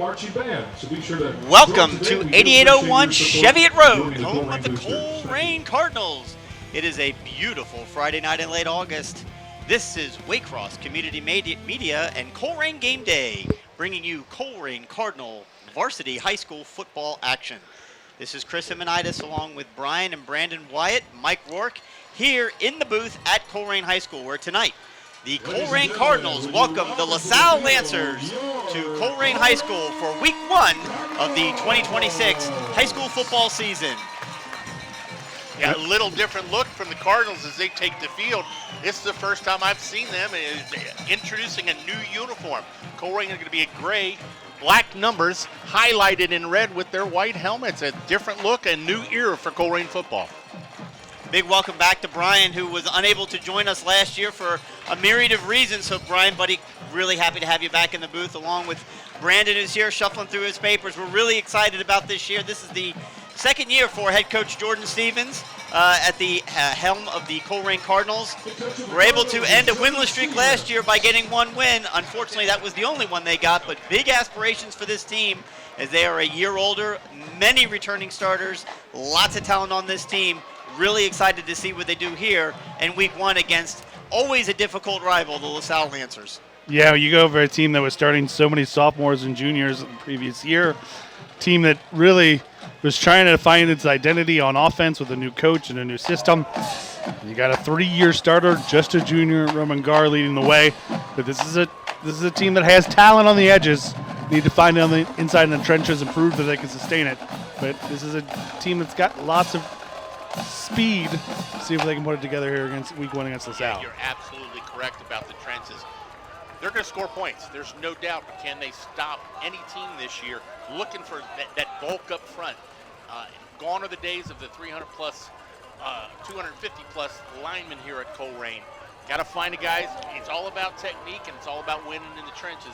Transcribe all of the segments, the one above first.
marching band. So be sure to Welcome to 8801 Cheviot Road, home of the Colerain Cardinals. It is a beautiful Friday night in late August. This is Waycross Community Media and Colerain Game Day, bringing you Colerain Cardinal varsity high school football action. This is Chris Himonitis along with Brian and Brandon Wyatt, Mike Rourke, here in the booth at Colerain High School, where tonight the Colerain Cardinals welcome the LaSalle Lancers to Colerain High School for week 1 of the 2026 high school football season. Yeah, a little different look from the Cardinals as they take the field. This is the first time I've seen them introducing a new uniform. Colerain is going to be a gray, black numbers highlighted in red with their white helmets. A different look, a new era for Colerain football. Big welcome back to Brian, who was unable to join us last year for a myriad of reasons. So, Brian, buddy, really happy to have you back in the booth, along with Brandon, who's here shuffling through his papers. We're really excited about this year. This is the second year for head coach Jordan Stevens at the helm of the Colerain Cardinals. We're able to end a winless streak last year by getting one win. Unfortunately, that was the only one they got, but big aspirations for this team as they are a year older, many returning starters, lots of talent on this team. Really excited to see what they do here in week 1 against always a difficult rival, the LaSalle Lancers. Yeah, you go over a team that was starting so many sophomores and juniors the previous year, team that really was trying to find its identity on offense with a new coach and a new system. You got a 3-year starter, just a junior, Roman Gar leading the way. But this is a team that has talent on the edges. Need to find it on the inside in the trenches and prove that they can sustain it. But this is a team that's got lots of speed. See if they can put it together here against week 1 against LaSalle. Yeah, you're absolutely correct about the trenches. They're going to score points. There's no doubt. But can they stop any team this year looking for that bulk up front? Gone are the days of the 300-plus, 250-plus linemen here at Colerain. Got to find the guys. It's all about technique, and it's all about winning in the trenches.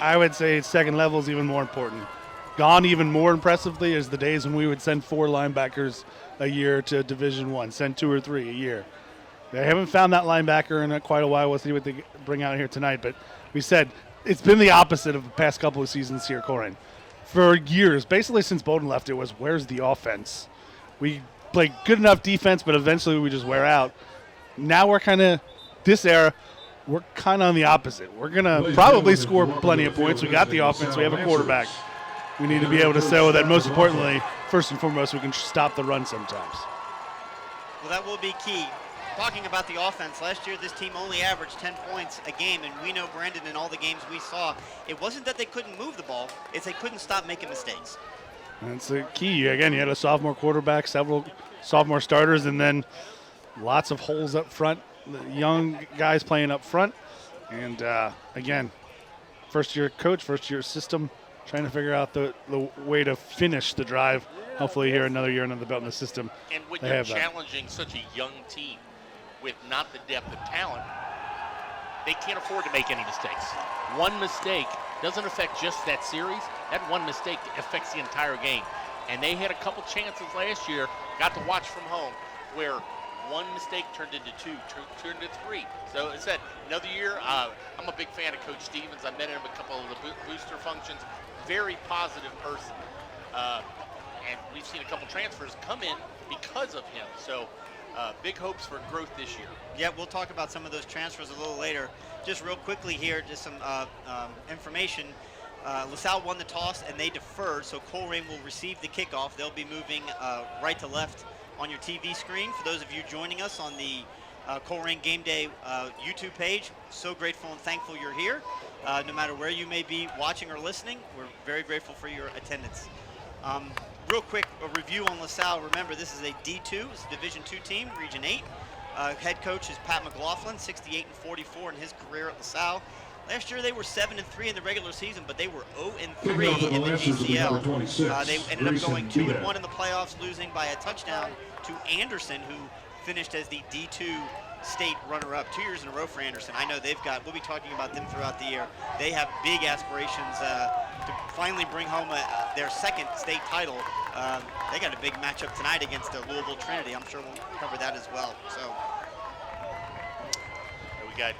I would say second level is even more important. Gone even more impressively is the days when we would send 4 linebackers a year to Division I, send 2 or 3 a year. They haven't found that linebacker in quite a while. We'll see what they bring out here tonight. But we said it's been the opposite of the past couple of seasons here at Colerain. For years, basically since Bowden left, it was where's the offense? We play good enough defense, but eventually we just wear out. Now we're kind of, this era, we're kind of on the opposite. We're going to probably score plenty of points. We got the offense. We have a quarterback. We need to be able to show that, most importantly, first and foremost, we can stop the run sometimes. Well, that will be key. Talking about the offense, last year this team only averaged 10 points a game, and we know, Brandon, in all the games we saw, it wasn't that they couldn't move the ball, it's they couldn't stop making mistakes. That's the key. Again, you had a sophomore quarterback, several sophomore starters, and then lots of holes up front, young guys playing up front. And, again, first-year coach, first-year system, trying to figure out the way to finish the drive. Hopefully here another year under the belt in the system. And when you're challenging such a young team with not the depth of talent, they can't afford to make any mistakes. One mistake doesn't affect just that series. That one mistake affects the entire game. And they had a couple chances last year, got to watch from home, where one mistake turned into 2, turned into 3. So as I said, another year, I'm a big fan of Coach Stevens. I met him at a couple of the booster functions. Very positive person. And we've seen a couple transfers come in because of him. So big hopes for growth this year. Yeah, we'll talk about some of those transfers a little later. Just real quickly here, just some information. LaSalle won the toss and they deferred, so Colerain will receive the kickoff. They'll be moving right to left on your TV screen. For those of you joining us on the Colerain Game Day YouTube page, so grateful and thankful you're here. No matter where you may be watching or listening, we're very grateful for your attendance. Real quick, a review on LaSalle. Remember, this is a D2, it's a Division II team, Region 8. Head coach is Pat McLaughlin, 68-44 in his career at LaSalle. Last year they were 7-3 in the regular season, but they were 0-3 in the ACL. They ended up going 2-1 in the playoffs, losing by a touchdown to Anderson, who finished as the D2 state runner-up 2 years in a row for Anderson. I know we'll be talking about them throughout the year. They have big aspirations to finally bring home their second state title. They got a big matchup tonight against Louisville Trinity. I'm sure we'll cover that as well. So we We got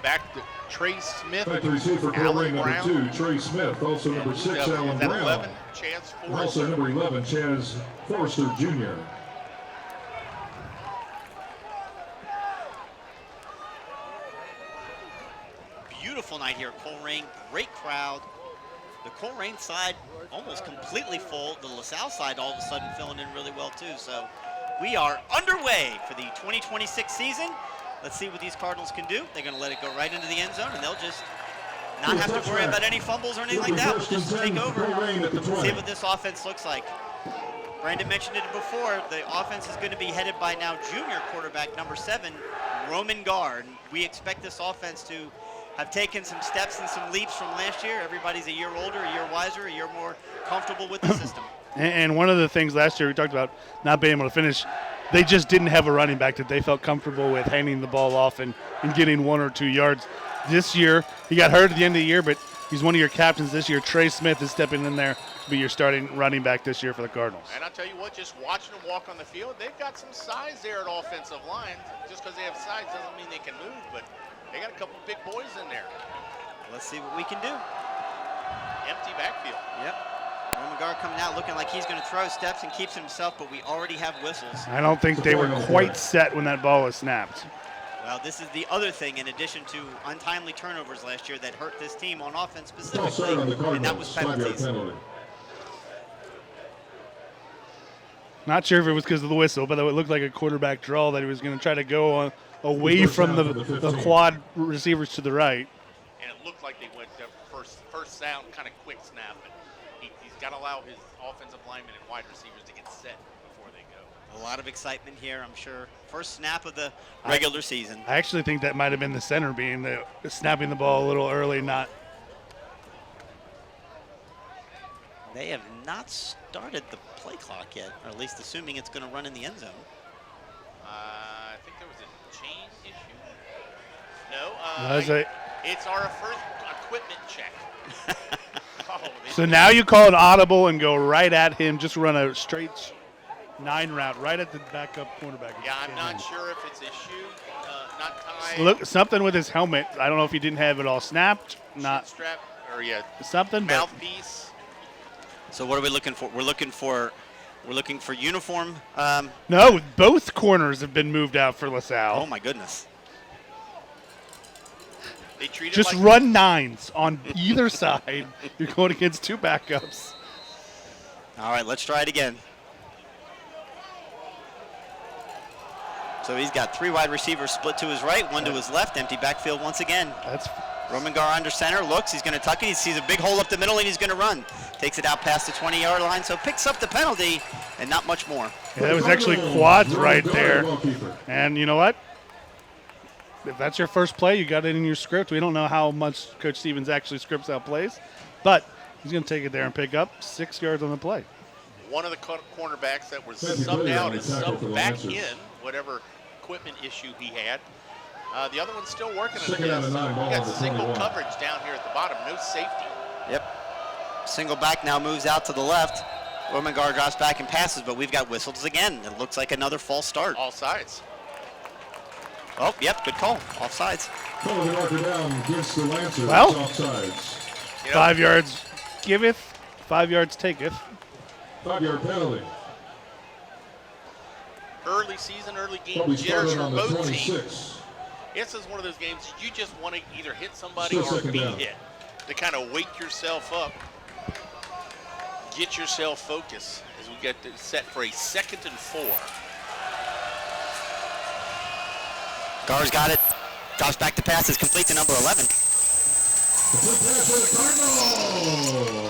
back to Trey Smith, Back to receive for Alan Colerain, Brown. number 2, Trey Smith. Also number 6, Alan Is that Brown. 11? Chance And also Forrester. number 11, Chaz Forrester Jr. Beautiful night here at Colerain. Great crowd. The Colerain side almost completely full. The LaSalle side all of a sudden filling in really well too. So we are underway for the 2026 season. Let's see what these Cardinals can do. They're going to let it go right into the end zone, and they'll just not have to worry about any fumbles or anything like that. We'll just take over, see what this offense looks like. Brandon mentioned it before. The offense is going to be headed by now junior quarterback number 7, Roman Gar. And we expect this offense to have taken some steps and some leaps from last year. Everybody's a year older, a year wiser, a year more comfortable with the system. And one of the things last year we talked about not being able to finish, they just didn't have a running back that they felt comfortable with handing the ball off and getting 1 or 2 yards. This year, he got hurt at the end of the year, but he's one of your captains this year. Trey Smith is stepping in there to be your starting running back this year for the Cardinals. And I'll tell you what, just watching them walk on the field, they've got some size there at offensive line. Just because they have size doesn't mean they can move, but they got a couple big boys in there. Let's see what we can do. Empty backfield. Yep. Roman Gar coming out looking like he's going to throw steps and keeps himself, but we already have whistles. I don't think they were quite set when that ball was snapped. Well, this is the other thing, in addition to untimely turnovers last year that hurt this team on offense specifically, and that was penalties. Not sure if it was because of the whistle, but it looked like a quarterback draw that he was going to try to go away from the quad receivers to the right. And it looked like they went to first sound, kind of quick snap. But he's got to allow his offensive linemen and wide receivers to get set before they go. A lot of excitement here, I'm sure. First snap of the regular season. I actually think that might have been the center being snapping the ball a little early, not. They have not started the play clock yet, or at least assuming it's going to run in the end zone. I think there was a chain issue. No, it's our first equipment check. So now you call an audible and go right at him, just run a straight 9 route right at the backup cornerback. Yeah, I'm not sure if it's a shoe, not tied. Look, something with his helmet. I don't know if he didn't have it all snapped, not strap, or something. Mouthpiece. So what are we looking for? We're looking for uniform. No, both corners have been moved out for LaSalle. Oh my goodness. They treat just like run 9s on either side. You're going against 2 backups. All right, let's try it again. So he's got 3 wide receivers split to his right, 1 to his left, empty backfield once again. That's Roman Gar under center, looks, he's going to tuck it, he sees a big hole up the middle, and he's going to run. Takes it out past the 20-yard line, so picks up the penalty, and not much more. Yeah, that was actually quads right there. And you know what? If that's your first play, you got it in your script. We don't know how much Coach Stevens actually scripts out plays, but he's going to take it there and pick up 6 yards on the play. One of the cornerbacks that was subbed out is subbed back in, whatever equipment issue he had. The other one's still working on it. We got single coverage down here at the bottom, no safety. Yep. Single back now moves out to the left. Roman Gar drops back and passes, but we've got whistles again. It looks like another false start. All sides. Oh, yep, good call. Offsides. Well, offsides. 5 yards giveth, 5 yards taketh. 5-yard penalty. Early season, early game Probably jitters started for on the both teams. 26. This is one of those games you just want to either hit somebody Still or second be down. hit. To kind of wake yourself up, get yourself focused as we get set for a 2nd and 4. Gar's got it. Drops back to pass. It's complete to number 11. Complete pass for the Cardinals.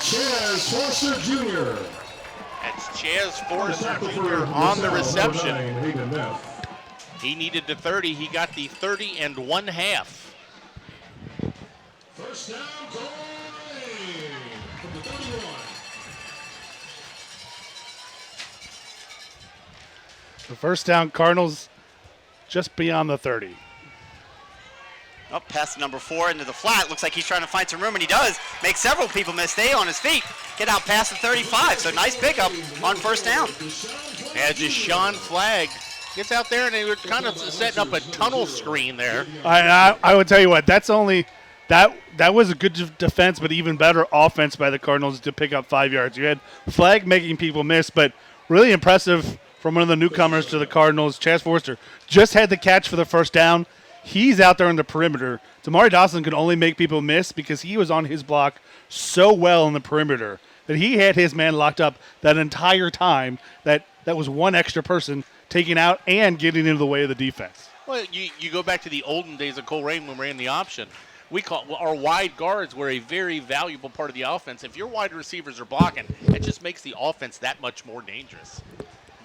Chaz Forrester Jr. That's Chaz Forrester Jr. on the reception. He needed the 30. He got the 30 and 1/2. First down, Colerain from the 31. The first down, Cardinals just beyond the 30. Up past number 4 into the flat. Looks like he's trying to find some room, and he does. Make several people miss. Stay on his feet. Get out past the 35. So nice pickup on first down. As Deshaun Flagg gets out there, and they were kind of setting up a tunnel screen there. I would tell you what, that was a good defense, but even better offense by the Cardinals to pick up 5 yards. You had Flag making people miss, but really impressive from one of the newcomers to the Cardinals, Chaz Forster. Just had the catch for the first down. He's out there on the perimeter. Damari Dawson could only make people miss because he was on his block so well in the perimeter that he had his man locked up that entire time. That was one extra person taking out and getting into the way of the defense. Well, you go back to the olden days of Colerain when we ran the option. Our wide guards were a very valuable part of the offense. If your wide receivers are blocking, it just makes the offense that much more dangerous.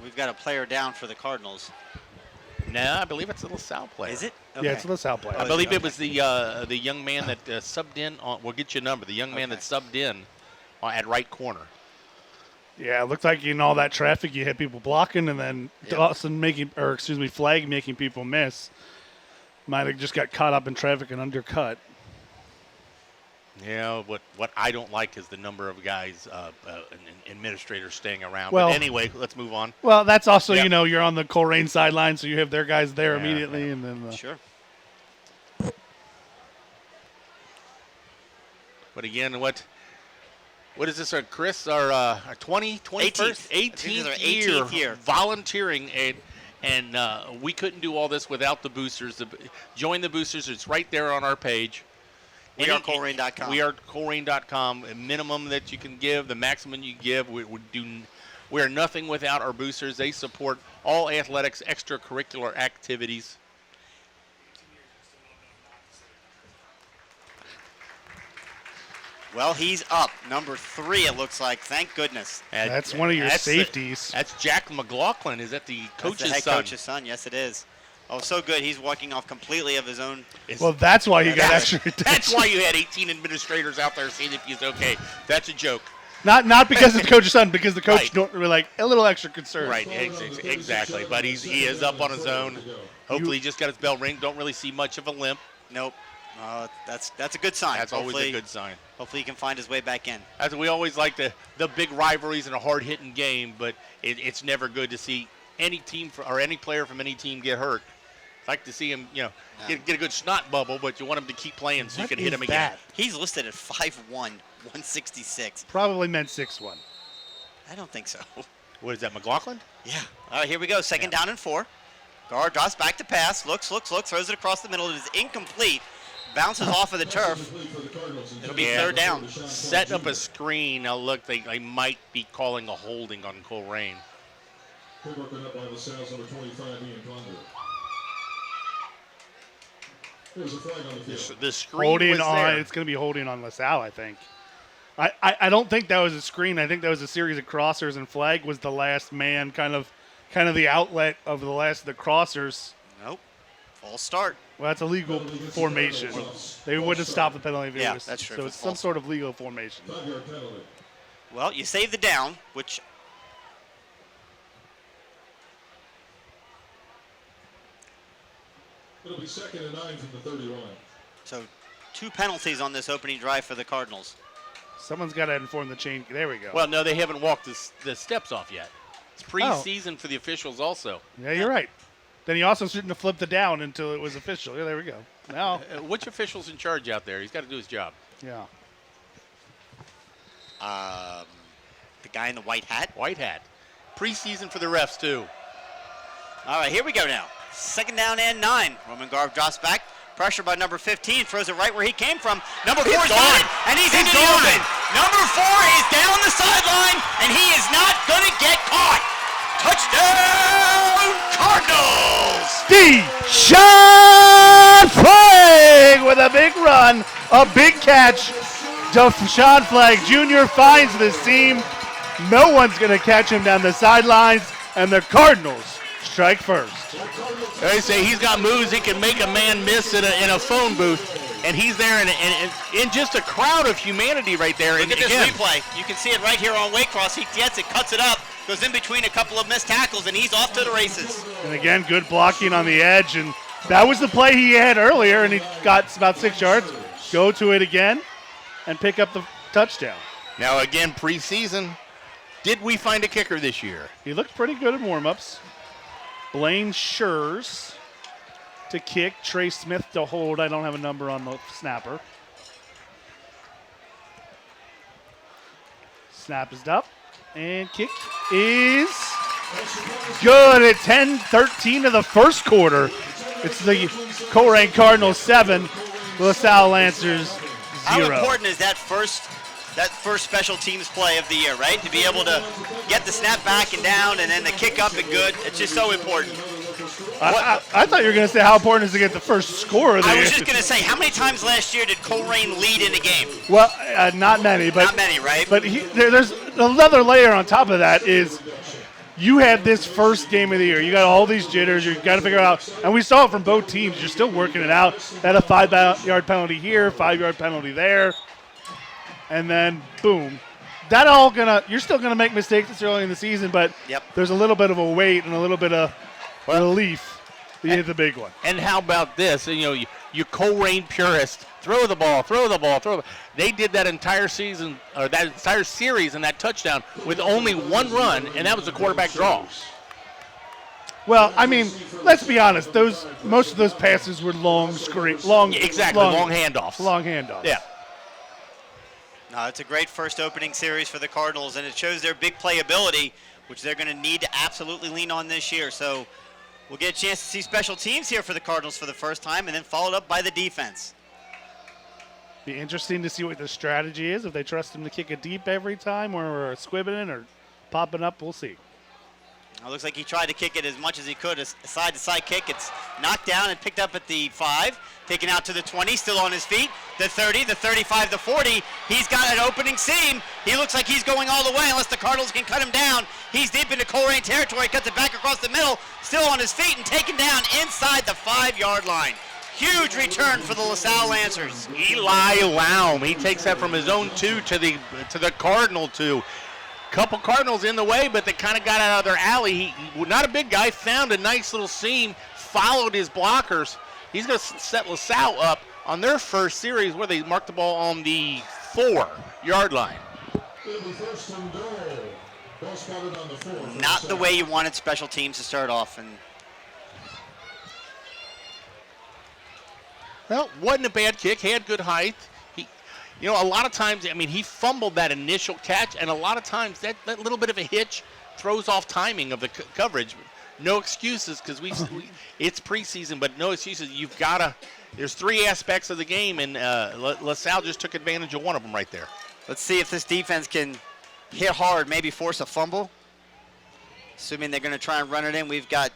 We've got a player down for the Cardinals. No, I believe it's a LaSalle player. Is it? Okay. Yeah, it's a LaSalle player. I believe it was the young man that subbed in. We'll get you a number. The young man that subbed in at right corner. Yeah, it looked like in all that traffic you had people blocking, and then Dawson Flag making people miss. Might have just got caught up in traffic and undercut. Yeah, what I don't like is the number of guys, administrators staying around. Well, but anyway, let's move on. Well, that's also, you're on the Colerain sideline, so you have their guys there immediately. And then Sure. But again, what is this, Chris? Our 18th year volunteering, and we couldn't do all this without the boosters. Join the boosters. It's right there on our page. We are Colerain.com. We are Colerain.com. A minimum that you can give, the maximum you give. We are nothing without our boosters. They support all athletics, extracurricular activities. Well, he's up. Number 3, it looks like. Thank goodness. That's one of your safeties. That's Jack McLaughlin. Is that the coach's son? That's the head coach's son. Yes, it is. Oh, so good. He's walking off completely of his own. Well, that's why you got extra attention. That's why you had 18 administrators out there seeing if he's okay. That's a joke. Not because it's the coach's son, because the coach don't really like a little extra concern. Right, exactly. But he is up on his own. Hopefully, he just got his bell ring. Don't really see much of a limp. Nope. That's a good sign. That's always a good sign. Hopefully, he can find his way back in. As we always like the big rivalries in a hard-hitting game, but it's never good to see any team or any player from any team get hurt. I'd like to see him, get a good snot bubble, but you want him to keep playing so you can hit him again. He's listed at 5'1", 166. Probably meant 6'1". I don't think so. What is that, McLaughlin? Yeah. All right, here we go. Second down and 4. Guard drops back to pass. Looks, throws it across the middle. It is incomplete. Bounces off of the turf. It'll be third down. Setting up a screen. Now, look, they might be calling a holding on Colerain. Broken up by LaSalle's number 25, Ian Condor. There's a flag on the field. The screen holding was on. there. It's going to be holding on LaSalle, I think. I don't think that was a screen. I think that was a series of crossers, and Flag was the last man, kind of the outlet of the last of the crossers. Nope. False start. Well, that's a legal formation. They wouldn't have stopped the penalty if it was. That's true. So it's some sort of legal formation. 5-yard penalty. Well, you save the down, which It'll be 2nd and 9 from the 30 line. So 2 penalties on this opening drive for the Cardinals. Someone's got to inform the chain. There we go. Well, no, they haven't walked the steps off yet. It's preseason for the officials also. Yeah, you're right. Then he also shouldn't have flipped the down until it was official. Yeah, there we go. Now, which official's in charge out there? He's got to do his job. Yeah. The guy in the white hat. White hat. Preseason for the refs, too. All right, here we go now. 2nd down and 9. Roman Garb drops back. Pressure by number 15. Throws it right where he came from. Number 4's got it, and he's into the open. Number 4 is down the sideline, and he is not going to get caught. Touchdown, Cardinals! Deshaun Flag with a big run, a big catch. Deshaun Flag Jr. finds the seam. No one's going to catch him down the sidelines, and the Cardinals strike first. They say he's got moves he can make a man miss in a phone booth, and he's there in just a crowd of humanity right there. Look at this replay. You can see it right here on Waycross. He gets it, cuts it up, goes in between a couple of missed tackles, and he's off to the races. And again, good blocking on the edge, and that was the play he had earlier, and he got about 6 yards. Go to it again and pick up the touchdown. Now again, preseason. Did we find a kicker this year? He looked pretty good in warm-ups. Blaine Schurz to kick. Trey Smith to hold. I don't have a number on the snapper. Snap is up. And kick is good at 10-13 of the first quarter. It's the Colerain Cardinals 7, LaSalle Lancers 0. How important is that first special teams play of the year, right? To be able to get the snap back and down and then the kick up and good. It's just so important. I thought you were going to say how important it is to get the first score of the year. I was just going to say, how many times last year did Colerain lead in a game? Well, not many. But, not many, right? But there's another layer on top of that is you had this first game of the year. You got all these jitters. You got to figure out. And we saw it from both teams. You're still working it out. Had a 5-yard penalty here, 5-yard penalty there. And then, boom. You're still going to make mistakes this early in the season, but there's a little bit of a weight and a little bit of relief. You hit the big one. And how about this? You Colerain purist, throw the ball. They did that entire season, or that entire series and that touchdown with only one run, and that was a quarterback draw. Well, I mean, let's be honest. Most of those passes were long handoffs. Long handoffs. Yeah. No, it's a great first opening series for the Cardinals, and it shows their big playability, which they're going to need to absolutely lean on this year. So we'll get a chance to see special teams here for the Cardinals for the first time, and then followed up by the defense. Be interesting to see what the strategy is. If they trust him to kick it deep every time, or squibbing or popping up, we'll see. It looks like he tried to kick it as much as he could, a side-to-side kick. It's knocked down and picked up at the 5, taken out to the 20, still on his feet, the 30, the 35, the 40. He's got an opening seam. He looks like he's going all the way unless the Cardinals can cut him down. He's deep into Colerain territory, cuts it back across the middle, still on his feet and taken down inside the 5-yard line. Huge return for the LaSalle Lancers. Eli Laum, he takes that from his own 2 to the Cardinal 2. Couple Cardinals in the way, but they kind of got out of their alley. He not a big guy, found a nice little seam, followed his blockers. He's going to set LaSalle up on their first series where they marked the ball on the 4-yard line. Not the way you wanted special teams to start off. And well, wasn't a bad kick, had good height. A lot of times, he fumbled that initial catch, and a lot of times that little bit of a hitch throws off timing of the coverage. No excuses, because it's preseason, but no excuses. There's 3 aspects of the game, and LaSalle just took advantage of one of them right there. Let's see if this defense can hit hard, maybe force a fumble. Assuming they're going to try and run it in, we've got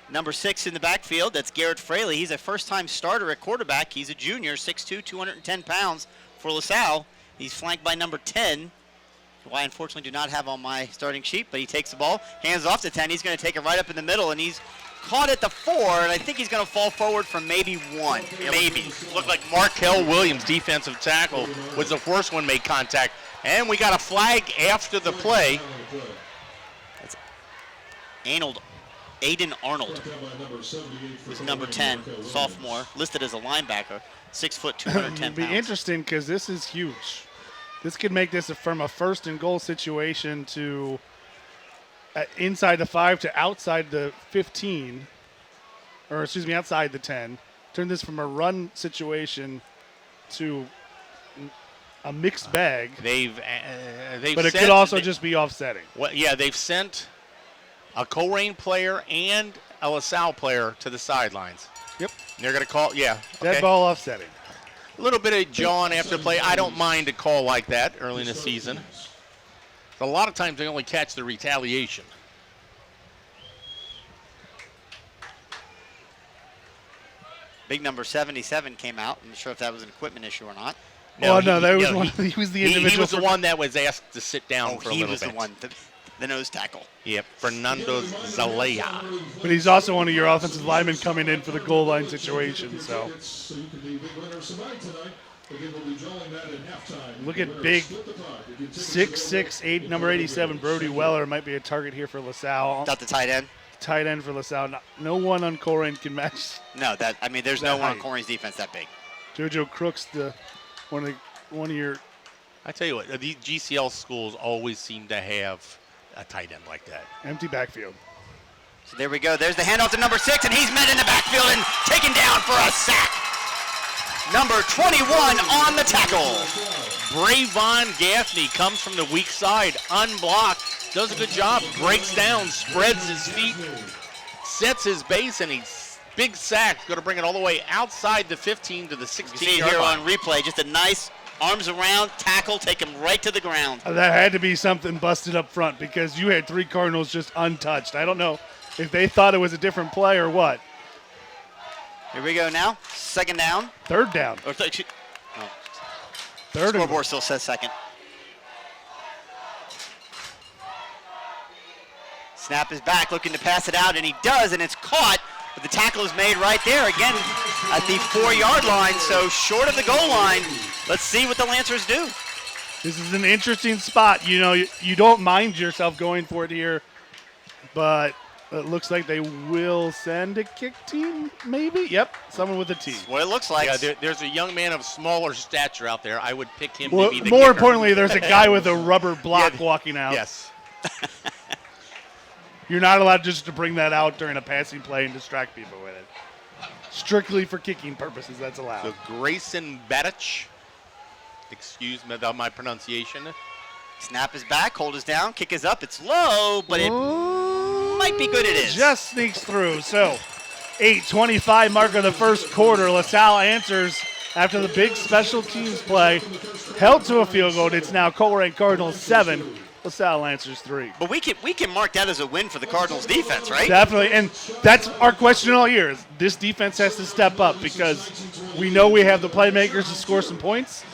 number 6 in the backfield. That's Garrett Fraley. He's a first-time starter at quarterback. He's a junior, 6'2", 210 pounds for LaSalle. He's flanked by number 10, who I unfortunately do not have on my starting sheet, but he takes the ball, hands off to 10. He's going to take it right up in the middle, and he's caught at the 4, and I think he's going to fall forward for maybe 1. Maybe. Looked like Markel Williams, defensive tackle, was the first one made contact. And we got a flag after the play. That's Aiden Arnold, who's number 10, sophomore, listed as a linebacker, 6 foot, 210 pounds. It'll be interesting because this is huge. This could make this from a first and goal situation to inside the 5 to outside the 15, or excuse me, outside the 10. Turn this from a run situation to a mixed bag. But it could also just be offsetting. Well, yeah, they've sent a Colerain player and a LaSalle player to the sidelines. Yep. And they're going to call, Dead ball offsetting. A little bit of jawing after the play. I don't mind a call like that early in the season. A lot of times they only catch the retaliation. Big number 77 came out. I'm not sure if that was an equipment issue or not. He was the individual. He was the one that was asked to sit down for a little bit. He was the one, the nose tackle. Yep, Fernando Zalea. But he's also one of your offensive linemen coming in for the goal line situation. So look at big 6'6", number 87, Brody Weller might be a target here for LaSalle. Got the tight end. Tight end for LaSalle. No one on Colerain can match. No, there's no one on Colerain's defense that big. JoJo Crook's one of your. I tell you what, these GCL schools always seem to have a tight end like that. Empty backfield. So there we go. There's the handoff to number 6, and he's met in the backfield and taken down for a sack. Number 21 on the tackle. Brayvon Gaffney comes from the weak side, unblocked, does a good job, breaks down, spreads his feet, sets his base, and he's big sack. Going to bring it all the way outside the 15 to the 16 You see here on replay, just a nice arms around tackle, take him right to the ground. That had to be something busted up front because you had 3 Cardinals just untouched. I don't know if they thought it was a different play or what. Here we go now. Second down. Third down. Or Third scoreboard still says second. Snap is back, looking to pass it out, and he does, and it's caught. But the tackle is made right there, again, at the 4-yard line, so short of the goal line. Let's see what the Lancers do. This is an interesting spot. You know, you don't mind yourself going for it here, but it looks like they will send a kick team, maybe? Yep, someone with a T. That's what it looks like. Yeah, there's a young man of smaller stature out there. I would pick him Well, to be the more kicker. importantly, there's a guy with a rubber block Yeah, walking out. Yes. You're not allowed just to bring that out during a passing play and distract people with it. Strictly for kicking purposes, that's allowed. So Grayson Badich, excuse me about my pronunciation. Snap is back, hold is down, kick is up. It's low, but it might be good. It is. Just sneaks through. So 8:25 mark of the first quarter. LaSalle answers after the big special teams play. Held to a field goal. It's now Colerain Cardinals 7. LaSalle answers 3. But we can mark that as a win for the Cardinals defense, right? Definitely. And that's our question all year. Is this defense has to step up because we know we have the playmakers to score some points.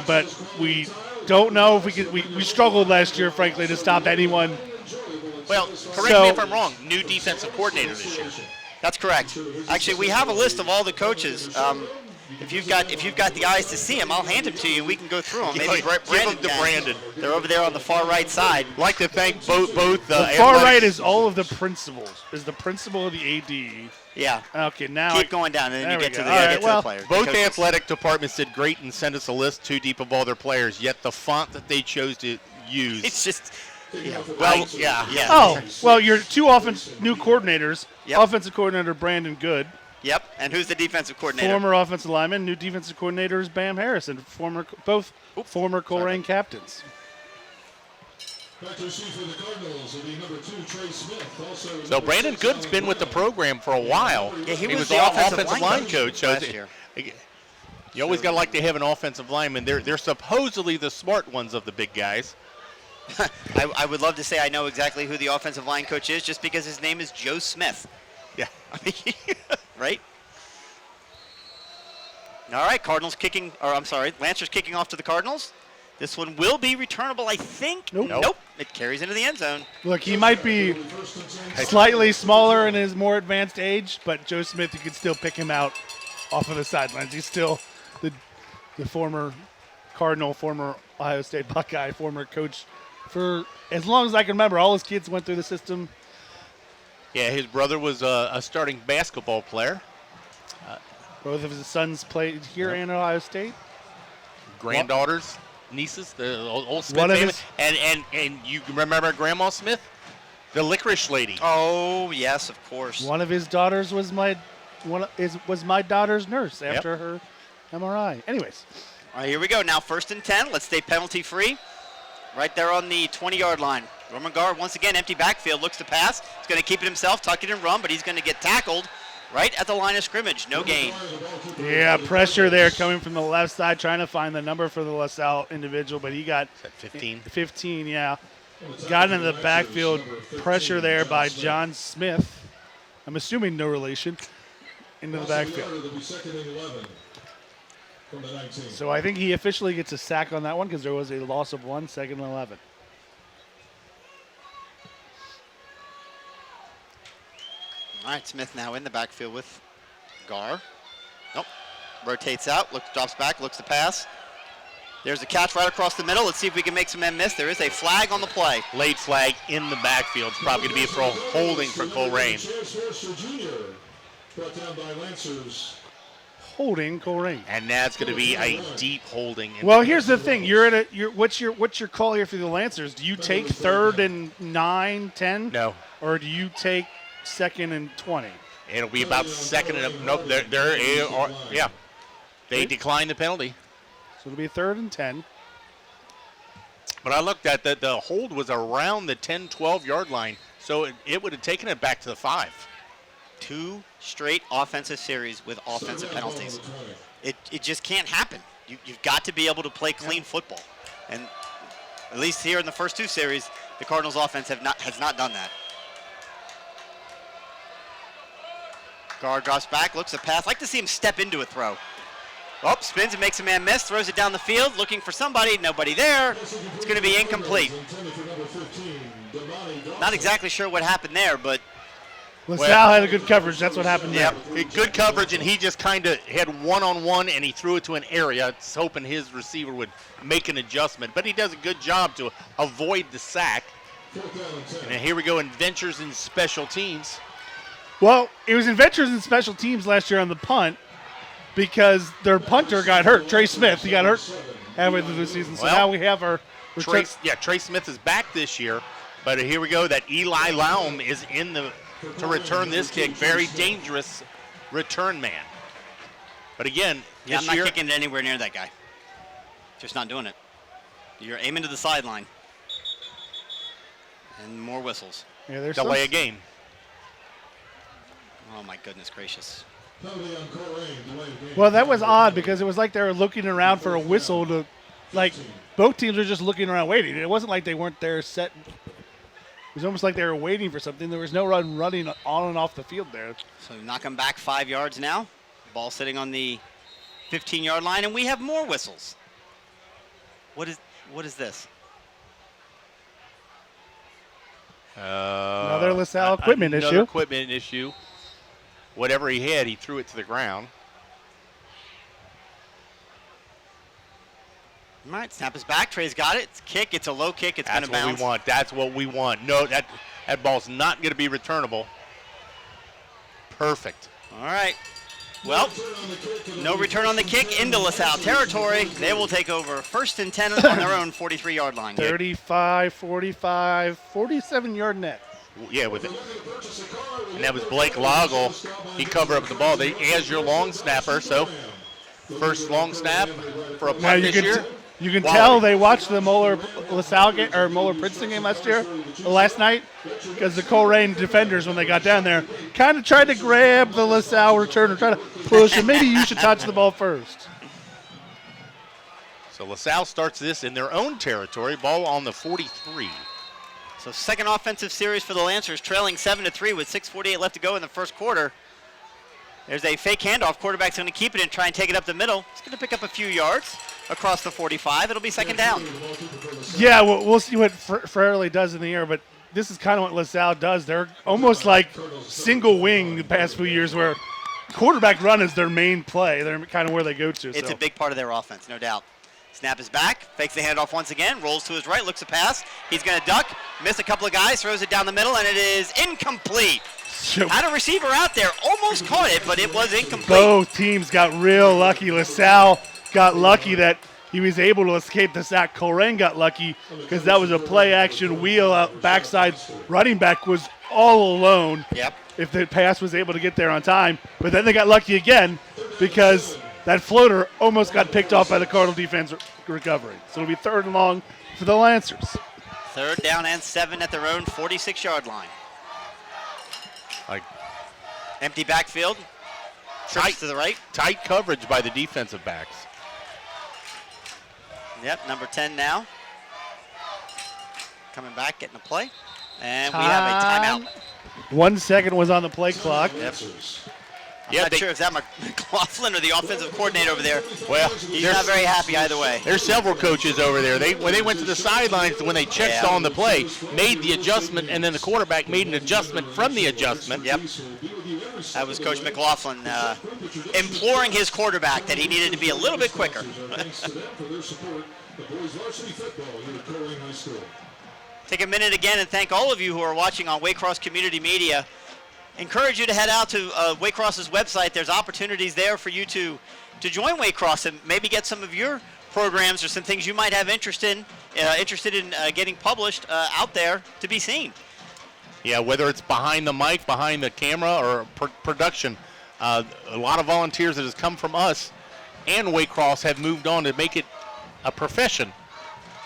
But we don't know if we could. We struggled last year, frankly, to stop anyone. Well, correct me if I'm wrong. New defensive coordinator this year. That's correct. Actually, we have a list of all the coaches. If you've got the eyes to see them, I'll hand them to you. We can go through them. Maybe Give them to can. Brandon. They're over there on the far right side. I'd like to thank both The far right is all of the principals. Is the principal of the AD. Yeah. Okay, now Keep going down, and then there you we get to go. the, All right, get to well, the players. Both the coaches. athletic departments did great and sent us a list too deep of all their players, yet the font that they chose to use. It's just, well, yeah. Oh, well, your 2 new coordinators. Yep. Offensive coordinator Brandon Good. Yep. And who's the defensive coordinator? Former offensive lineman. New defensive coordinator is Bam Harrison. Both former Colerain captains. Back to receive for the Cardinals will be number 2, Trey Smith. Also So Brandon Good's been with the program for a while. Yeah, he was the the offensive line coach. So last year. You always got to like to have an offensive lineman. They're supposedly the smart ones of the big guys. I would love to say I know exactly who the offensive line coach is just because his name is Joe Smith. Yeah. I mean, right? All right, Lancers kicking off to the Cardinals. This one will be returnable, I think. Nope. It carries into the end zone. Look, he might be slightly smaller in his more advanced age, but Joe Smith, you could still pick him out off of the sidelines. He's still the former Cardinal, former Ohio State Buckeye, former coach for as long as I can remember. All his kids went through the system. Yeah, his brother was a starting basketball player. Both of his sons played here in Ohio State. Granddaughters, nieces, the old Smith One of family. his- And you remember Grandma Smith? The licorice lady. Oh, yes, of course. One of his daughters was my daughter's nurse after her MRI. Anyways, All right, here we go. Now 1st and 10. Let's stay penalty free. Right there on the 20-yard line. Roman Guard, once again, empty backfield, looks to pass. He's going to keep it himself, tuck it and run, but he's going to get tackled right at the line of scrimmage. No gain. yeah, pressure there coming from the left side, trying to find the number for the LaSalle individual, but he got Is that 15? 15, yeah. Got into the backfield. Pressure there by John Smith. I'm assuming no relation. Into the backfield. It'll be 2nd and 11 from the 19. So I think he officially gets a sack on that one because there was a loss of 1, 2nd and 11. All right, Smith now in the backfield with Gar. Nope. Rotates out, drops back, looks to pass. There's a catch right across the middle. Let's see if we can make some men miss. There is a flag on the play. Late flag in the backfield. It's probably going to be for a holding for Colerain. Chance Harrison Jr. brought down by Lancers. Holding Colerain. And that's going to be a deep holding. Well, here's the thing. What's your call here for the Lancers? Do you take 3rd and 9, 10? No. Or do you take 2nd and 20. It'll be about second and nope. Yeah, they declined the penalty. So it'll be 3rd and 10. But I looked at that. The hold was around the 10, 12-yard line, so it would have taken it back to the 5. 2 straight offensive series with offensive penalties. It just can't happen. You've got to be able to play clean football. And at least here in the first 2 series, the Cardinals offense has not done that. Guard drops back, looks at pass. Like to see him step into a throw. Oh, spins and makes a man miss, throws it down the field, looking for somebody, nobody there. It's going to be incomplete. Not exactly sure what happened there, but LaSalle had a good coverage. That's what happened there. Good coverage, and he just kind of had one-on-one, and he threw it to an area. It's hoping his receiver would make an adjustment. But he does a good job to avoid the sack. And then here we go, Adventures in special teams. Well, it was Adventures in special teams last year on the punt because their punter got hurt. Trey Smith, he got hurt halfway through the season. So now we have our Trey Smith is back this year. But here we go. That Eli Laum is in to return this kick. Very dangerous return man. But again, I'm not kicking it anywhere near that guy. Just not doing it. You're aiming to the sideline. And more whistles. Yeah, there's delay a game. Oh my goodness gracious. Well, that was odd because it was like they were looking around for a whistle to, like, both teams were just looking around waiting. It wasn't like they weren't there set. It was almost like they were waiting for something. There was no running on and off the field there. So knock them back 5 yards now. Ball sitting on the 15-yard line, and we have more whistles. What is this? Another LaSalle equipment issue. Another equipment issue. Whatever he had, he threw it to the ground. All right, snap is back. Trey's got it. It's a kick. It's a low kick. It's going to bounce. That's what we want. No, that ball's not going to be returnable. Perfect. All right. Well, no return on the kick into LaSalle territory. They will take over 1st and 10 on their own 43-yard line. 35, 45, 47-yard net. Yeah, with it. And that was Blake Loggle. He covered up the ball. As your long snapper, so first long snap for a punt this year. You can tell they watched the Moeller-LaSalle game or Moeller-Princeton game last night, because the Colerain defenders, when they got down there, kind of tried to grab the LaSalle returner, try to push him. Maybe you should touch the ball first. So LaSalle starts this in their own territory, ball on the 43. So second offensive series for the Lancers, trailing 7-3 with 6:48 left to go in the first quarter. There's a fake handoff. Quarterback's going to keep it and try and take it up the middle. It's going to pick up a few yards across the 45. It'll be second down. Yeah, we'll see what Fraley does in the air, but this is kind of what LaSalle does. They're almost like single wing the past few years, where quarterback run is their main play. They're kind of where they go to. It's a big part of their offense, no doubt. Snap is back, fakes the handoff once again, rolls to his right, looks a pass. He's going to duck, miss a couple of guys, throws it down the middle, and it is incomplete. Had a receiver out there, almost caught it, but it was incomplete. Both teams got real lucky. LaSalle got lucky that he was able to escape the sack. Colerain got lucky because that was a play-action wheel out backside. Running back was all alone. Yep. If the pass was able to get there on time. But then they got lucky again because that floater almost got picked off by the Cardinal defense recovering. So it'll be 3rd and long for the Lancers. 3rd down and 7 at their own 46-yard line. Empty backfield. Tight to the right. Tight coverage by the defensive backs. Yep, number 10 now. Coming back, getting a play. And we have a timeout. 1 second was on the play clock. Yep. I'm not sure if that McLaughlin or the offensive coordinator over there. Well, he's not very happy either way. There's several coaches over there. When they went to the sidelines, when they checked on the play, made the adjustment, and then the quarterback made an adjustment from the adjustment. Yep. That was Coach McLaughlin imploring his quarterback that he needed to be a little bit quicker. Take a minute again and thank all of you who are watching on Waycross Community Media. Encourage you to head out to Waycross's website. There's opportunities there for you to join Waycross and maybe get some of your programs or some things you might have interested in getting published out there to be seen. Yeah, whether it's behind the mic, behind the camera, or production, a lot of volunteers that has come from us and Waycross have moved on to make it a profession.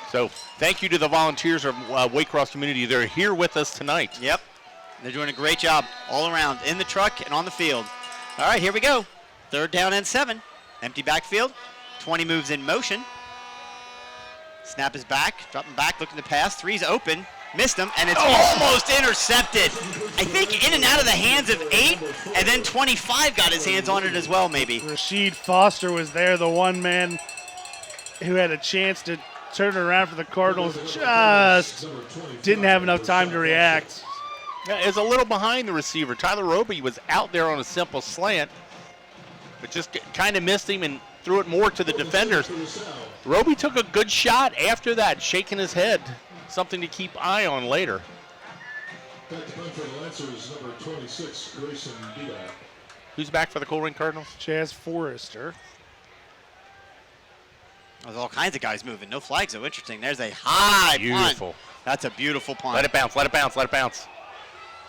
So thank you to the volunteers of Waycross community. They're here with us tonight. Yep. They're doing a great job all around, in the truck and on the field. All right, here we go. 3rd down and 7. Empty backfield. 20 moves in motion. Snap is back, dropping back, looking to pass. 3's open. Missed him, and it's almost intercepted. I think in and out of the hands of 8, and then 25 got his hands on it as well, maybe. Rasheed Foster was there, the one man who had a chance to turn it around for the Cardinals. Just didn't have enough time to react. Yeah, is a little behind the receiver. Tyler Roby was out there on a simple slant, but just kind of missed him and threw it more to the defenders. Roby took a good shot after that, shaking his head. Something to keep eye on later. Back to punt for the Lancers, number 26, Grayson Didak. Who's back for the Colerain Cardinals? Chaz Forrester. There's all kinds of guys moving. No flags, though. Interesting. There's a high Beautiful. punt. That's a beautiful punt. Let it bounce, let it bounce, let it bounce.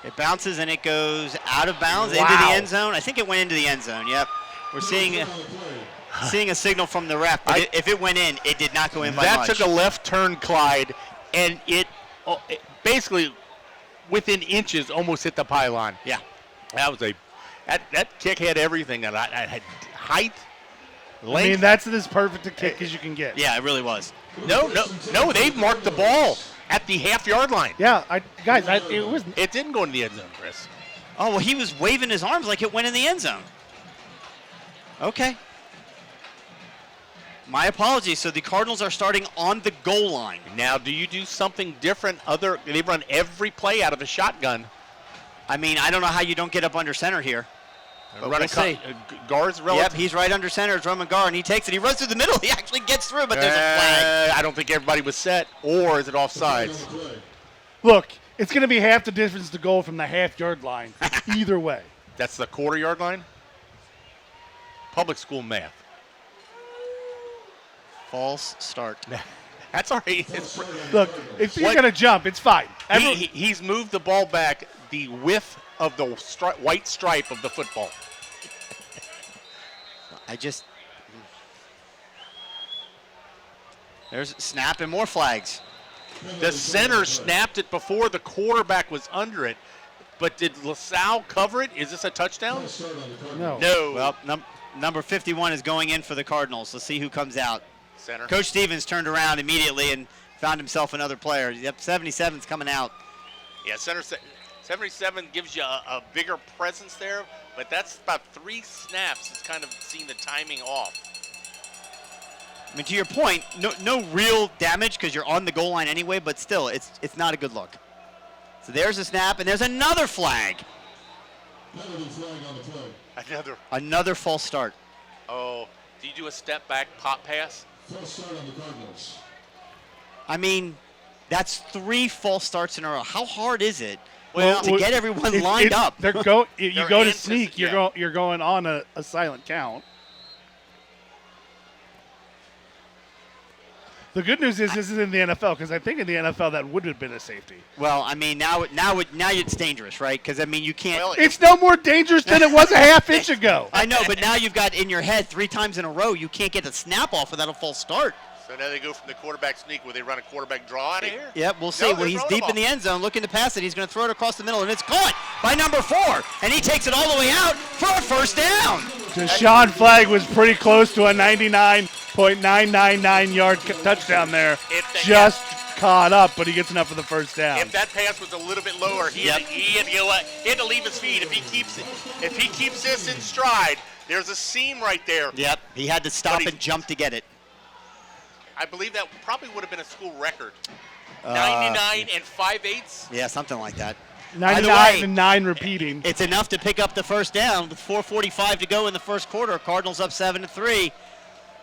It bounces and it goes out of bounds into Wow. the end zone. I think it went into the end zone. Yep. We're seeing a signal from the ref. But if it went in, it did not go in by That much. took a left turn, Clyde, and it basically within inches almost hit the pylon. Yeah. That was that kick had everything. And I had height, I length. mean, that's as perfect a kick as you can get. Yeah, it really was. No, they've marked the ball at the half-yard line. Yeah, it was. It didn't go in the end zone, Chris. Oh, well, he was waving his arms like it went in the end zone. Okay. My apologies. So the Cardinals are starting on the goal line. Now, do you do something different? They run every play out of a shotgun. I mean, I don't know how you don't get up under center here. But Run we'll see. Guards Yep, relative. he's right under center. It's Roman Gar, and he takes it. He runs through the middle. He actually gets through, but there's a flag. I don't think everybody was set, or is it offsides? Look, it's going to be half the distance to goal from the half-yard line. Either way. That's the quarter-yard line? Public school math. False start. That's all right. Look, if you're going to jump, it's fine. He's moved the ball back the width of the white stripe of the football. There's snap and more flags. The center snapped it before the quarterback was under it. But did LaSalle cover it? Is this a touchdown? No. No. Well, number 51 is going in for the Cardinals. Let's see who comes out. Center. Coach Stevens turned around immediately and found himself another player. Yep, 77's coming out. Yeah, center 77 gives you a bigger presence there, but that's about 3 snaps. It's kind of seeing the timing off. I mean, to your point, no real damage because you're on the goal line anyway, but still, it's not a good look. So there's a snap, and there's another flag. Another false start. Oh, do you do a step back pop pass? False start on the Cardinals. I mean, that's 3 false starts in a row. How hard is it Well, to get everyone lined up? You go to sneak, yeah. you're going on a silent count. The good news is this is in the NFL, because I think in the NFL that would have been a safety. Well, I mean, now it's dangerous, right? Because, I mean, you can't. Well, It's no more dangerous than it was a half inch ago. I know, but now you've got in your head 3 times in a row, you can't get the snap off without a false start. So now they go from the quarterback sneak where they run a quarterback draw out of here? Yep, we'll see. No, Well, they're he's throwing deep the in the ball. end zone looking to pass it. He's going to throw it across the middle, and it's caught by number 4. And he takes it all the way out for a first down. Deshaun Flagg was pretty close to a 99.999 yard touchdown there. Just caught up, but he gets enough for the first down. If that pass was a little bit lower, he had to leave his feet. If he keeps this in stride, there's a seam right there. Yep, he had to stop and jump to get it. I believe that probably would have been a school record. 99 and 5/8. Yeah, something like that. 99 and 9 repeating. It's enough to pick up the first down with 4:45 to go in the first quarter. Cardinals up 7-3.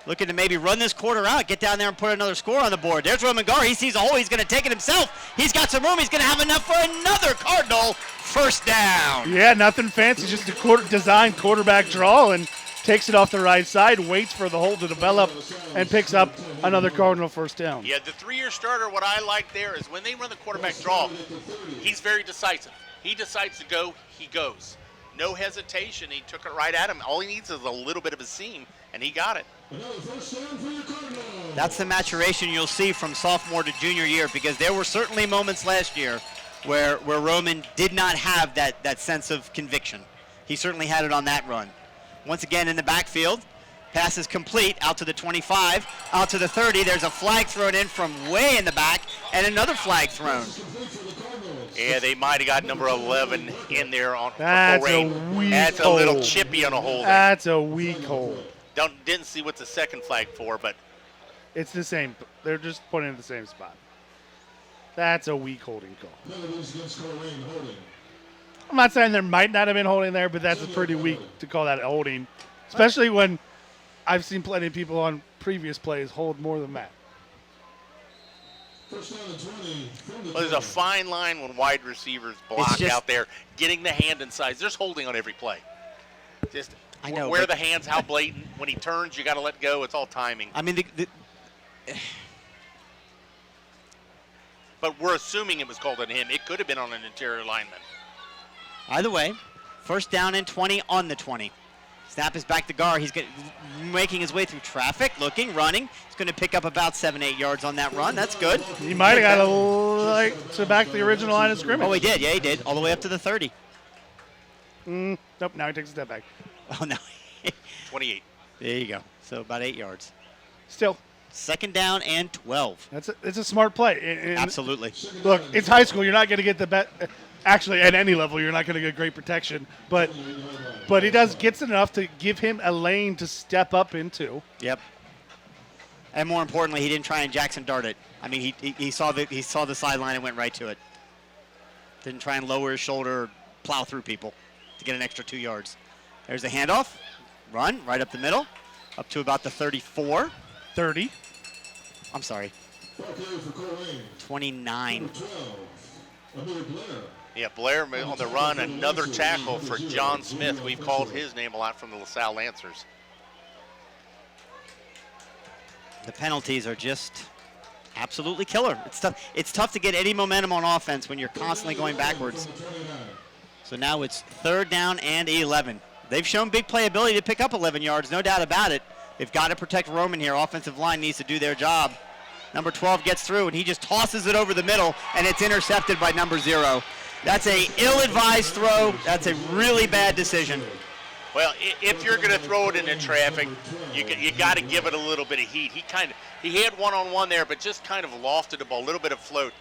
Looking to maybe run this quarter out, get down there and put another score on the board. There's Roman Gar. He sees a hole. He's going to take it himself. He's got some room. He's going to have enough for another Cardinal first down. Yeah, nothing fancy, just a designed quarterback draw, and takes it off the right side, waits for the hole to develop, and picks up another Cardinal first down. Yeah, the 3-year starter, what I like there is when they run the quarterback draw, he's very decisive. He decides to go, he goes. No hesitation. He took it right at him. All he needs is a little bit of a seam, and he got it. That's the maturation you'll see from sophomore to junior year, because there were certainly moments last year where Roman did not have that sense of conviction. He certainly had it on that run. Once again in the backfield, pass is complete, out to the 25, out to the 30. There's a flag thrown in from way in the back, and another flag thrown. Yeah, they might have got number 11 in there on That's Colerain. a weak That's a hold. little chippy on a holding. That's a weak hold. Didn't see what's the second flag for, but It's the same. They're just putting it in the same spot. That's a weak holding call. I'm not saying there might not have been holding there, but that's pretty weak to call that holding, especially when I've seen plenty of people on previous plays hold more than that. well, there's a fine line when wide receivers block just- out there, getting the hand inside. There's holding on every play. Just I know, where but- the hands, how blatant. When he turns, you got to let go. It's all timing. I mean, But we're assuming it was called on him. It could have been on an interior lineman. either way, first down and 20 on the 20. Snap is back to Gar. He's making his way through traffic, looking, running. He's going to pick up about 7-8 yards on that run. That's good. He might have got to back the original line of scrimmage. Oh, he did. Yeah, he did. All the way up to the 30. Nope, now he takes a step back. Oh, no. 28. There you go. So about 8 yards. Still, Second down and 12. it's a smart play. And Absolutely. look, it's high school. You're not going to get the bet. Actually, at any level, you're not going to get great protection. But he gets enough to give him a lane to step up into. Yep. And more importantly, he didn't try and Jackson dart it. I mean, he saw the sideline and went right to it. Didn't try and lower his shoulder or plow through people to get an extra 2 yards. There's the handoff. Run right up the middle, up to about the 34. 30. I'm sorry. 29. Yeah, Blair on the run, another tackle for John Smith. We've called his name a lot from the LaSalle Lancers. The penalties are just absolutely killer. It's tough to get any momentum on offense when you're constantly going backwards. So now it's third down and 11. They've shown big playability to pick up 11 yards, no doubt about it. They've got to protect Roman here. Offensive line needs to do their job. Number 12 gets through, and he just tosses it over the middle, and it's intercepted by number 0. That's a ill-advised throw. That's a really bad decision. Well, if you're going to throw it into traffic, you got to give it a little bit of heat. He had one-on-one there, but just kind of lofted the ball, a little bit of float.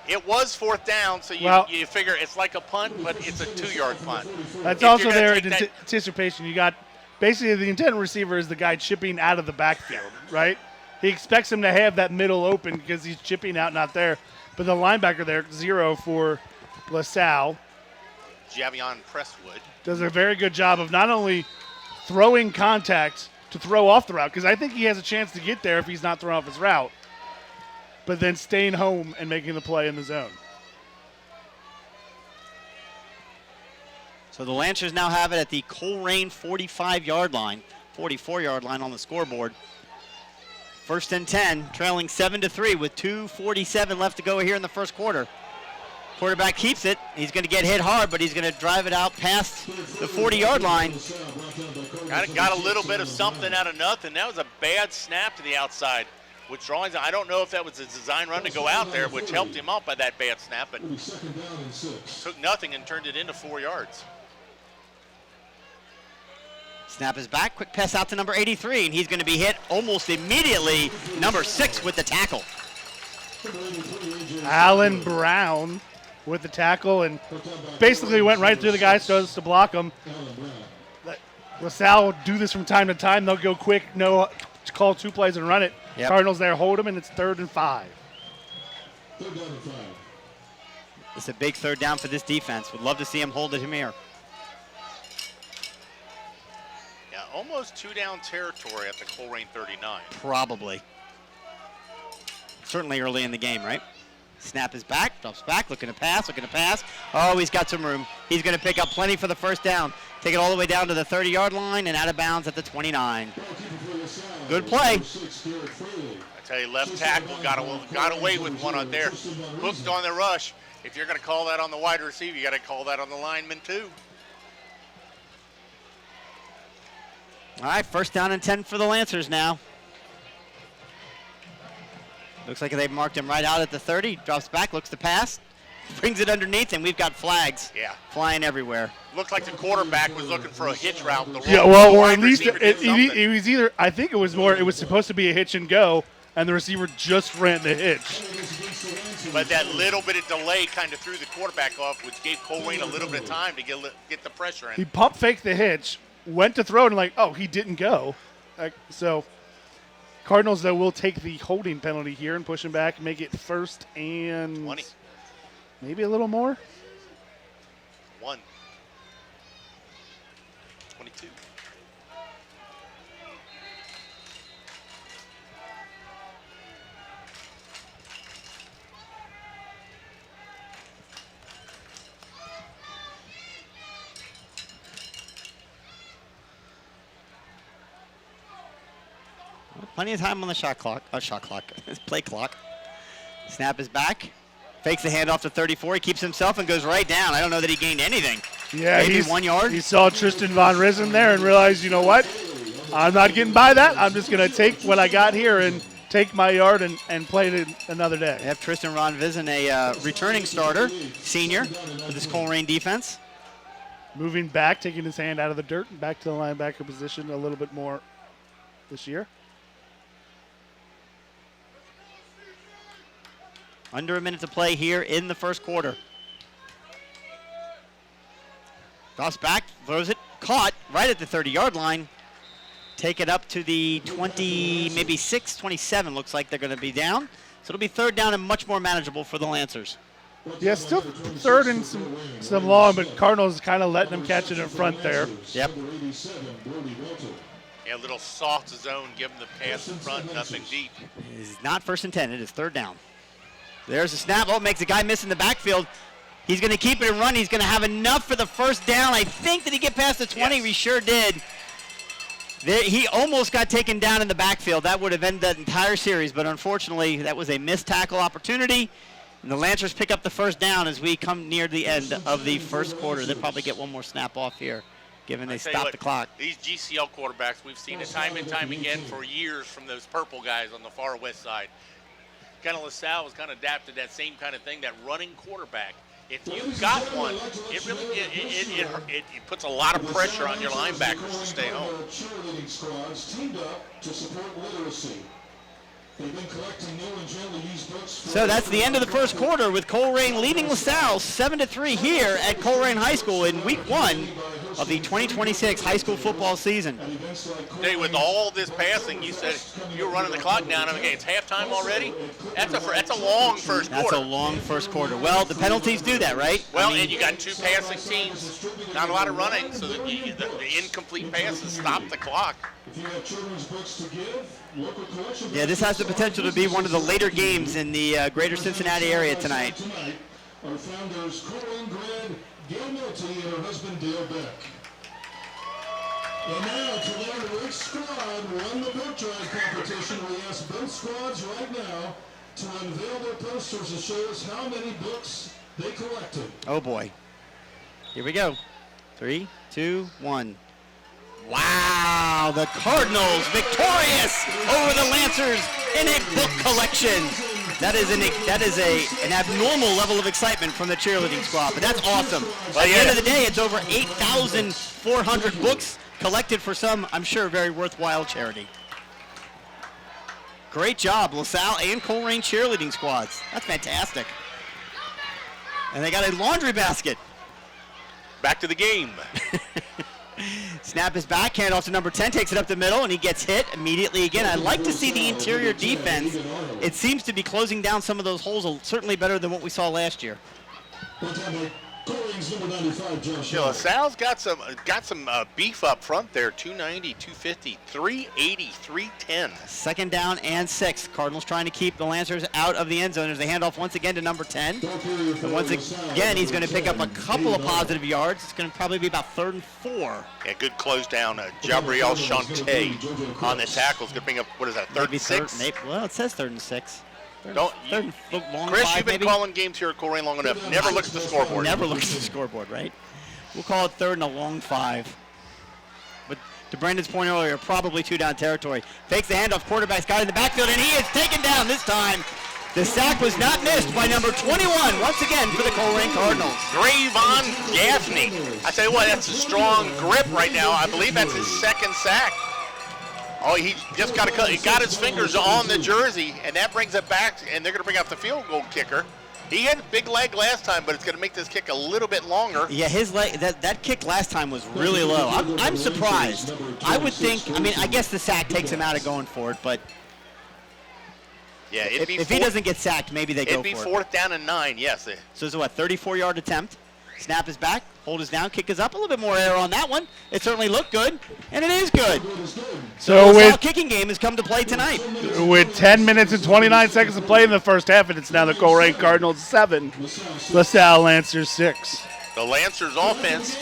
It was fourth down, so you figure it's like a punt, but it's a 2-yard punt. That's If also you're gonna there in take that- anticipation. You got basically the intended receiver is the guy chipping out of the backfield, right? He expects him to have that middle open because he's chipping out, not there. But the linebacker there, 0 for LaSalle, Javion Presswood. does a very good job of not only throwing contact to throw off the route, because I think he has a chance to get there if he's not throwing off his route, but then staying home and making the play in the zone. So the Lancers now have it at the Colerain 45-yard line, 44-yard line on the scoreboard. First and 10, trailing 7-3 with 2:47 left to go here in the first quarter. Quarterback keeps it. He's going to get hit hard, but he's going to drive it out past the 40-yard line. Got a little bit of something out of nothing. That was a bad snap to the outside. Withdrawing, I don't know if that was a design run to go out there, which helped him out by that bad snap, but took nothing and turned it into 4 yards. Snap is back. Quick pass out to number 83, and he's going to be hit almost immediately. Number 6 with the tackle. Alan Brown with the tackle and basically went right through the guy so as to block him. LaSalle will do this from time to time. They'll go quick, call 2 plays and run it. Yep. Cardinals there hold him, and it's 3rd and 5. It's a big third down for this defense. Would love to see him hold it here. Yeah, almost 2-down territory at the Colerain 39. Probably. Certainly early in the game, right? Snap is back, drops back, looking to pass. Oh, he's got some room. He's going to pick up plenty for the first down. Take it all the way down to the 30-yard line and out of bounds at the 29. Good play. I tell you, left tackle got away with one out there. Hooked on the rush. If you're going to call that on the wide receiver, you got to call that on the lineman too. All right, first down and 10 for the Lancers now. Looks like they've marked him right out at the 30. Drops back, looks to pass, brings it underneath, and we've got flags flying everywhere. Looked like the quarterback was looking for a hitch route. Or at least it was either, I think it was supposed to be a hitch and go, and the receiver just ran the hitch. But that little bit of delay kind of threw the quarterback off, which gave Colerain a little bit of time to get the pressure in. He pump faked the hitch, went to throw it, and he didn't go. So Cardinals, though, will take the holding penalty here and push him back, make it 1st and 20. Maybe a little more. 1. 22. Plenty of time on the play clock. Snap is back. Fakes the handoff to 34. He keeps himself and goes right down. I don't know that he gained anything. Yeah, maybe 1 yard. He saw Tristan Von Risen there and realized, you know what? I'm not getting by that. I'm just going to take what I got here and take my yard and play it another day. They have Tristan Von Risen, a returning starter, senior, for this Colerain defense. Moving back, taking his hand out of the dirt, and back to the linebacker position a little bit more this year. Under a minute to play here in the first quarter. Drops back, throws it, caught right at the 30-yard line. Take it up to the 20, maybe 6, 27 looks like they're going to be down. So it'll be 3rd down and much more manageable for the Lancers. Yeah, still 3rd and some long, but Cardinals kind of letting them catch it in front there. Yep. Yeah, a little soft zone, give them the pass in front, nothing deep. It is not 1st and 10, it is 3rd down. There's a snap. Oh, makes a guy miss in the backfield. He's going to keep it and run. He's going to have enough for the 1st down. I think, did he get past the 20? Yes. We sure did. He almost got taken down in the backfield. That would have ended that entire series, but unfortunately, that was a missed tackle opportunity. And the Lancers pick up the 1st down as we come near the end of the first quarter. They'll probably get one more snap off here, given they stopped the clock. These GCL quarterbacks, we've seen it time and time again for years from those purple guys on the far west side. Kind of LaSalle was kind of adapted that same kind of thing, that running quarterback. If you've got one, it really it puts a lot of pressure on your linebackers to stay home. Cheerleading squads teamed up to support literacy. They've been collecting new and gently used books. So that's the end of the first quarter with Colerain leading LaSalle 7-3 here at Colerain High School in week 1 of the 2026 high school football season. Hey, with all this passing, you said you were running the clock down. I mean, it's halftime already. That's a long first quarter. That's a long first quarter. Well, the penalties do that, right? Well, and you got 2 passing teams, not a lot of running, so that the incomplete passes stop the clock. If you have children's books to give, local collection. Yeah, this has the potential to be one of the later games in the greater Cincinnati area tonight. Our founders, Colerain grad Gail Milty and her husband Dale Beck. And now to learn which squad won the book drive competition, we ask both squads right now to unveil their posters to show us how many books they collected. Oh boy. Here we go. 3, 2, 1. Wow, the Cardinals victorious over the Lancers in a book collection. That is an abnormal level of excitement from the cheerleading squad, but that's awesome. At the end of the day, it's over 8,400 books collected for some, I'm sure, very worthwhile charity. Great job, LaSalle and Colerain cheerleading squads. That's fantastic. And they got a laundry basket. Back to the game. Snap is back, hand off to number 10, takes it up the middle, and he gets hit immediately again. I'd like to see the interior defense. It seems to be closing down some of those holes certainly better than what we saw last year. Colerain's number 95, Josh. LaSalle's got some beef up front there. 290, 250, 380, 310. Second down and 6. Cardinals trying to keep the Lancers out of the end zone as they hand off once again to number 10. And once again, he's going to pick up a couple of positive yards. It's going to probably be about 3rd and 4. Yeah, good close down. Gabriel Chante on the tackles. Going to bring up, what is that, 3rd and 6? Well, it says 3rd and 6. Don't you, Chris, you've been calling games here at Colerain long enough. Never look at the scoreboard. Never look at the scoreboard, right? We'll call it 3rd and a long 5. But to Brandon's point earlier, probably 2-down territory. Fakes the handoff, quarterback's got in the backfield, and he is taken down this time. The sack was not missed by number 21, once again for the Colerain Cardinals. Grayvon Gaffney. I tell you what, that's a strong grip right now. I believe that's his 2nd sack. Oh, he just got his fingers on the jersey, and that brings it back, and they're going to bring out the field goal kicker. He had a big leg last time, but it's going to make this kick a little bit longer. Yeah, his leg, that kick last time was really low. I'm surprised. I would think, I guess the sack takes him out of going for it, but yeah, if he doesn't get sacked, maybe they go for it. It'd be 4th down and 9, yes. So it's a 34-yard attempt. Snap is back, hold is down, kick is up. A little bit more air on that one. It certainly looked good, and it is good. So the kicking game has come to play tonight. With 10 minutes and 29 seconds to play in the first half, and it's now the Colerain Cardinals 7, LaSalle Lancers 6. The Lancers offense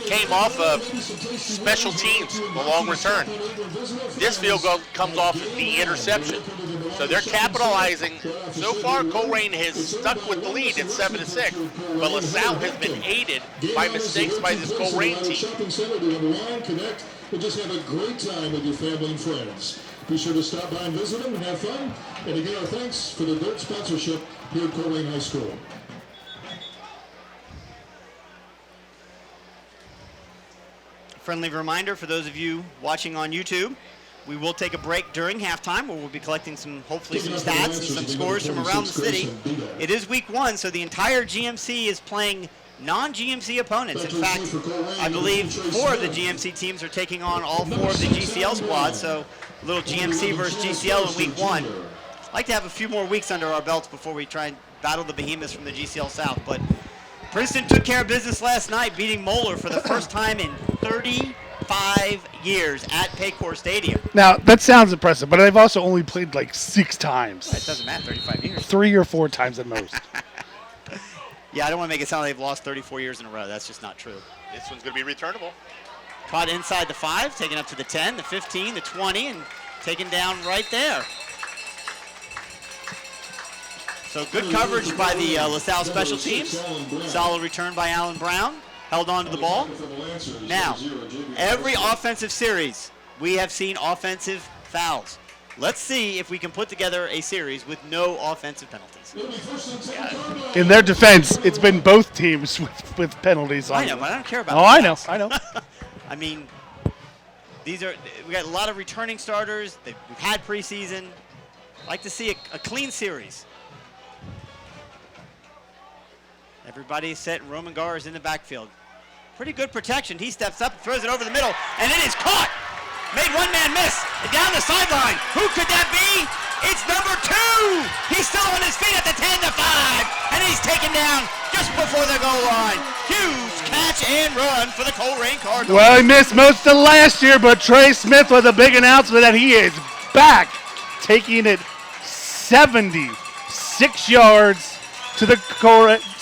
came off of special teams, the long return. This field goal comes off the interception. So they're capitalizing. So far, Colerain has stuck with the lead at 7-6, but LaSalle has been aided by mistakes by this Colerain team. And just have a great time with your family and friends. Be sure to stop by and visit them and have fun. And again, our thanks for the dirt sponsorship here at Colerain High School. Friendly reminder for those of you watching on YouTube, we will take a break during halftime where we'll be collecting hopefully some stats and some scores from around the city. It is week 1, so the entire GMC is playing non-GMC opponents. In fact, I believe 4 of the GMC teams are taking on all 4 of the GCL squads, so a little GMC versus GCL in week 1. I'd like to have a few more weeks under our belts before we try and battle the behemoths from the GCL South, but Princeton took care of business last night, beating Moeller for the first time in 35 years at Paycor Stadium. Now, that sounds impressive, but they've also only played like 6 times. It doesn't matter, 35 years. 3 or 4 times at most. Yeah, I don't want to make it sound like they've lost 34 years in a row. That's just not true. This one's going to be returnable. Caught inside the 5, taken up to the 10, the 15, the 20, and taken down right there. So good coverage by the LaSalle special teams. Solid return by Alan Brown. Held on to the ball. Now, every offensive series, we have seen offensive fouls. Let's see if we can put together a series with no offensive penalties. In their defense, it's been both teams with penalties on I know, but I don't care about I know. I mean, we got a lot of returning starters. We've had preseason. I'd like to see a clean series. Everybody is set. Roman Gar is in the backfield. Pretty good protection. He steps up and throws it over the middle, and it is caught. Made one man miss. And down the sideline. Who could that be? It's number 2. He's still on his feet at the 10-5, and he's taken down just before the goal line. Huge catch and run for the Colerain Cardinals. Well, he missed most of last year, but Trey Smith with a big announcement that he is back, taking it 76 yards to the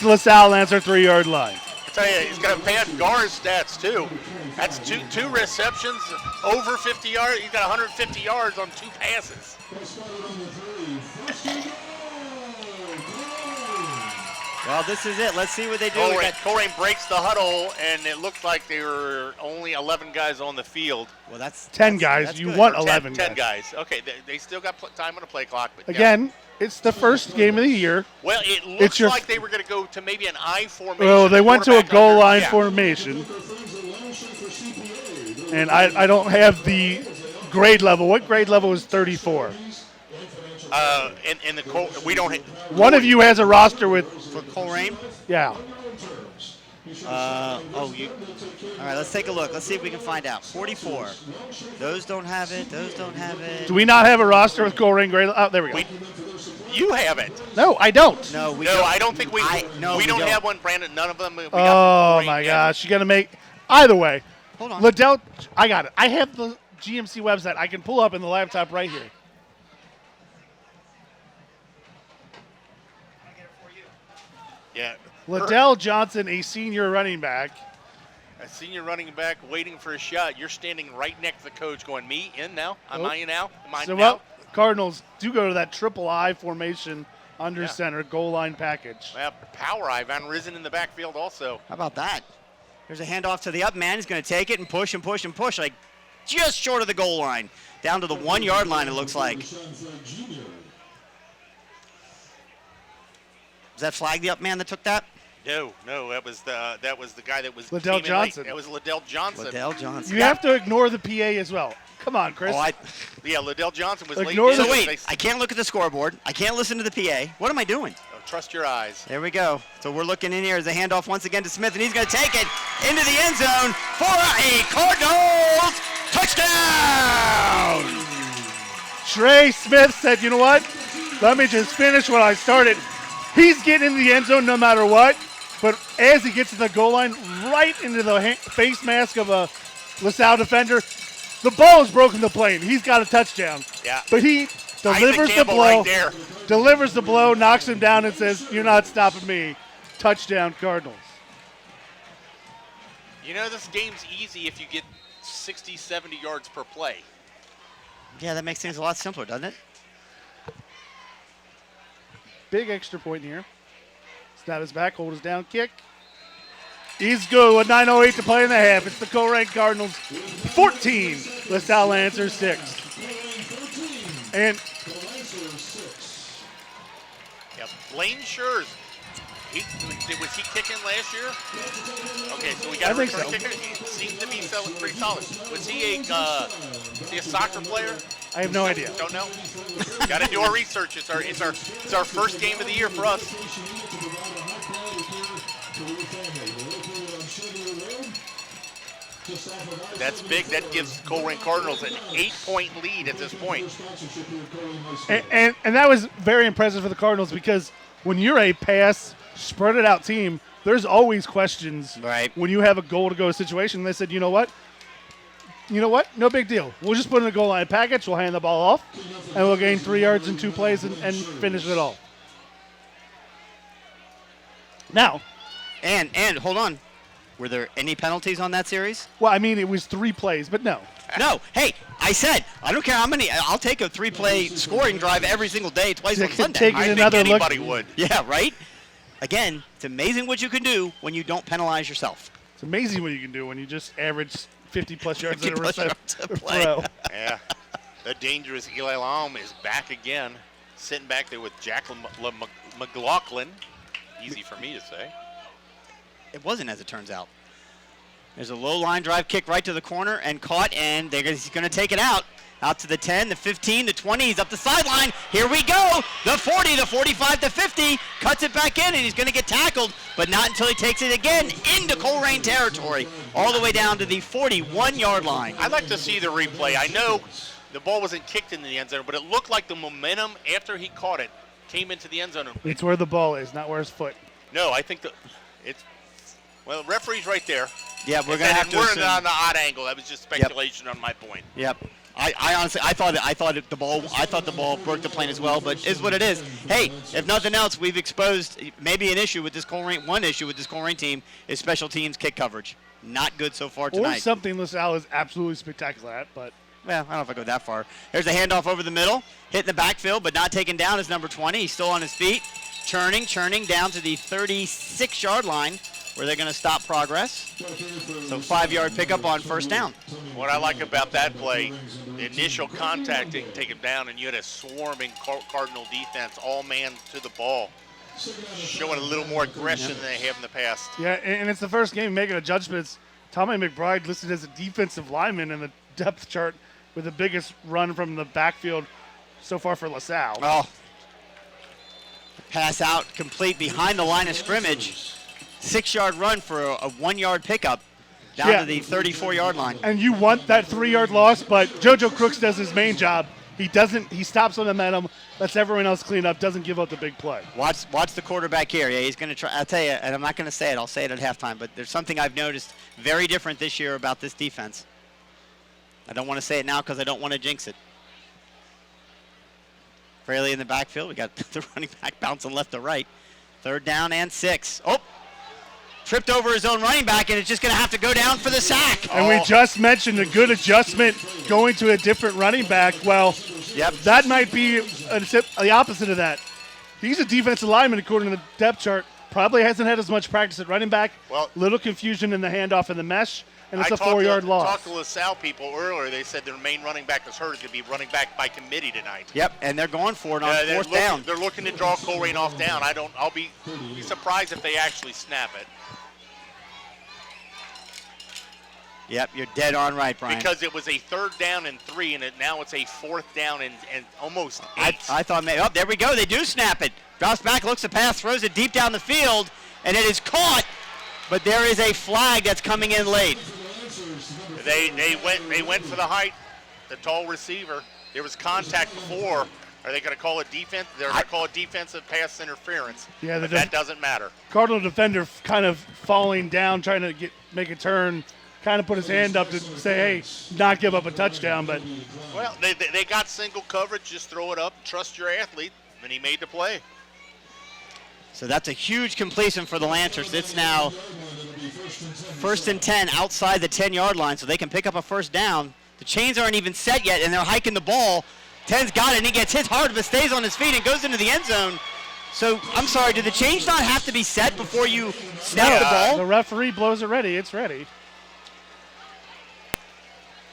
LaSalle Lancer 3-yard line. I tell you, he's got bad guard stats too. That's two receptions, over 50 yards. He's got 150 yards on 2 passes. Well, this is it. Let's see what they do. Colerain breaks the huddle, and it looks like there were only 11 guys on the field. Well, that's 10 guys. That's you good. want 11 10 guys. Okay, they still got time on the play clock. But again, it's the first game of the year. Well, it looks like they were going to go to maybe an I formation. Well, they went to a goal line formation. And I don't have the grade level. What grade level is 34? We don't. One of you has a roster with for Colerain. Yeah. All right, let's take a look. Let's see if we can find out. 44. Those don't have it. Those don't have it. Do we not have a roster with Colerain grade? Oh, there we go. You have it. No, I don't. No, we No, don't. I don't think we. No, we don't don't. have one, Brandon. None of them. We Oh got my Colerain gosh, you're gonna make. Either way, Hold on. Liddell. I got it. I have the GMC website. I can pull up in the laptop right here. Yeah. Liddell Johnson, a senior running back. A senior running back waiting for a shot. You're standing right next to the coach going, me in now? Am Oh. I in now? Am I So now? well, Cardinals do go to that triple I formation under Yeah. center goal line package. Well, power eye. Van Risen in the backfield also. How about that? There's a handoff to the up man. He's going to take it and push and push and push, like just short of the goal line. Down to the 1 yard line, it looks like. Was that flag the up man that took that? No, that was the guy that was Liddell came in late. Johnson. That was Liddell Johnson. Liddell Johnson. You have to ignore the PA as well. Come on, Chris. Oh, Yeah, Liddell Johnson was Ignore late. the- so in. wait, I can't look at the scoreboard. I can't listen to the PA. What am I doing? Trust your eyes. There we go. So we're looking in here as a handoff once again to Smith, and he's going to take it into the end zone for a Cardinals touchdown! Trey Smith said, you know what? Let me just finish what I started. He's getting in the end zone no matter what. But as he gets to the goal line, right into the face mask of a LaSalle defender, the ball is broken the plane. He's got a touchdown. Yeah. But he delivers the Campbell blow. right there. Delivers the blow, knocks him down, and says, "You're not stopping me." Touchdown, Cardinals. You know, this game's easy if you get 60, 70 yards per play. Yeah, that makes things a lot simpler, doesn't it? Big extra point here. Snap his back, hold his down, kick. He's good with 9:08 to play in the half. It's the Colerain Cardinals 14, LaSalle Lancers 6. And Yeah, Blaine Schurz. Was he kicking last year? Okay, so we got I a think return so. kicker. He seems to be pretty solid. Was he a soccer player? I have no idea. Don't know. Got to do our research. It's our first game of the year for us. That's big. That gives Colerain Cardinals an 8-point lead at this point. And that was very impressive for the Cardinals because when you're a pass, spread it out team, there's always questions Right. when you have a goal-to-go situation. They said, you know what? No big deal. We'll just put in a goal line package. We'll hand the ball off, and we'll gain 3 yards in 2 plays and finish it all. Now, And hold on. Were there any penalties on that series? well, I mean, it was 3 plays, but no. No. Hey, I said, I don't care how many. I'll take a 3-play scoring drive every single day, twice on Sunday. Taking I think another look. anybody would. Yeah, right? Again, it's amazing what you can do when you don't penalize yourself. It's amazing what you can do when you just average 50-plus yards in a 50-plus yards a play. throw. Yeah. The dangerous Eli Lam is back again, sitting back there with Jacqueline McLaughlin. Easy for me to say. It wasn't, as it turns out. There's a low line drive kick right to the corner and caught, and he's going to take it out. Out to the 10, the 15, the 20. He's up the sideline. Here we go. The 40, the 45, the 50. Cuts it back in, and he's going to get tackled, but not until he takes it again into Colerain territory, all the way down to the 41-yard line. I'd like to see the replay. I know the ball wasn't kicked into the end zone, but it looked like the momentum after he caught it came into the end zone. It's where the ball is, not where his foot. No, I think well, the referee's right there. Yeah, we're going to have to We're assume. on the odd angle. That was just speculation on my point. Yep. I honestly, I thought the ball broke the plane as well, but is what it is. Hey, if nothing else, we've exposed maybe an issue with this Colerain. One issue with this Colerain team is special teams kick coverage. Not good so far Or tonight. something LaSalle is absolutely spectacular at, but Well, I don't know if I go that far. There's a handoff over the middle, hitting the backfield, but not taken down is number 20. He's still on his feet, churning down to the 36-yard line, where they're going to stop progress. So 5-yard pickup on first down. What I like about that play, the initial contact didn't take him down, and you had a swarming Cardinal defense, all man to the ball, showing a little more aggression than they have in the past. yeah, and it's the first game making adjustments. Tommy McBride listed as a defensive lineman in the depth chart with the biggest run from the backfield so far for LaSalle. Oh. Pass out, complete behind the line of scrimmage. 6-yard run for a 1-yard pickup down Yeah. to the 34-yard line. And you want that 3-yard loss, but JoJo Crooks does his main job. He stops the momentum. lets everyone else clean up, doesn't give up the big play. Watch the quarterback here. Yeah, he's going to try. I'll tell you, and I'm not going to say it. I'll say it at halftime. But there's something I've noticed very different this year about this defense. I don't want to say it now because I don't want to jinx it. Fraley in the backfield. We got the running back bouncing left to right. 3rd down and 6. Oh, tripped over his own running back, and it's just going to have to go down for the sack. And we just mentioned a good adjustment going to a different running back. Well, that might be the opposite of that. He's a defensive lineman according to the depth chart. Probably hasn't had as much practice at running back. Well, little confusion in the handoff and the mesh, and it's a I 4-yard loss. talked to LaSalle people earlier. They said their main running back that's hurt is going to be running back by committee tonight. Yep, and they're going for it on 4th down. They're looking to draw Colerain off down. I'll be surprised if they actually snap it. Yep, you're dead on right, Brian. Because it was a 3rd down and 3, and now it's a 4th down and almost 8. I thought maybe, oh, there we go. They do snap it. Drops back, looks to pass, throws it deep down the field, and it is caught. But there is a flag that's coming in late. They went for the height, the tall receiver. There was contact before. Are they going to call it defense? They're going to call it defensive pass interference. Yeah, but that doesn't matter. Cardinal defender kind of falling down, trying to make a turn. Kind of put his hand up to say, hey, not give up a touchdown. But well, they got single coverage. Just throw it up, trust your athlete, and he made the play. So that's a huge completion for the Lancers. It's now 1st and 10 outside the 10-yard line, so they can pick up a 1st down. The chains aren't even set yet, and they're hiking the ball. 10's got it, and he gets hit hard, but stays on his feet and goes into the end zone. So, I'm sorry, did the chains not have to be set before you snap the ball? The referee blows it ready. It's ready.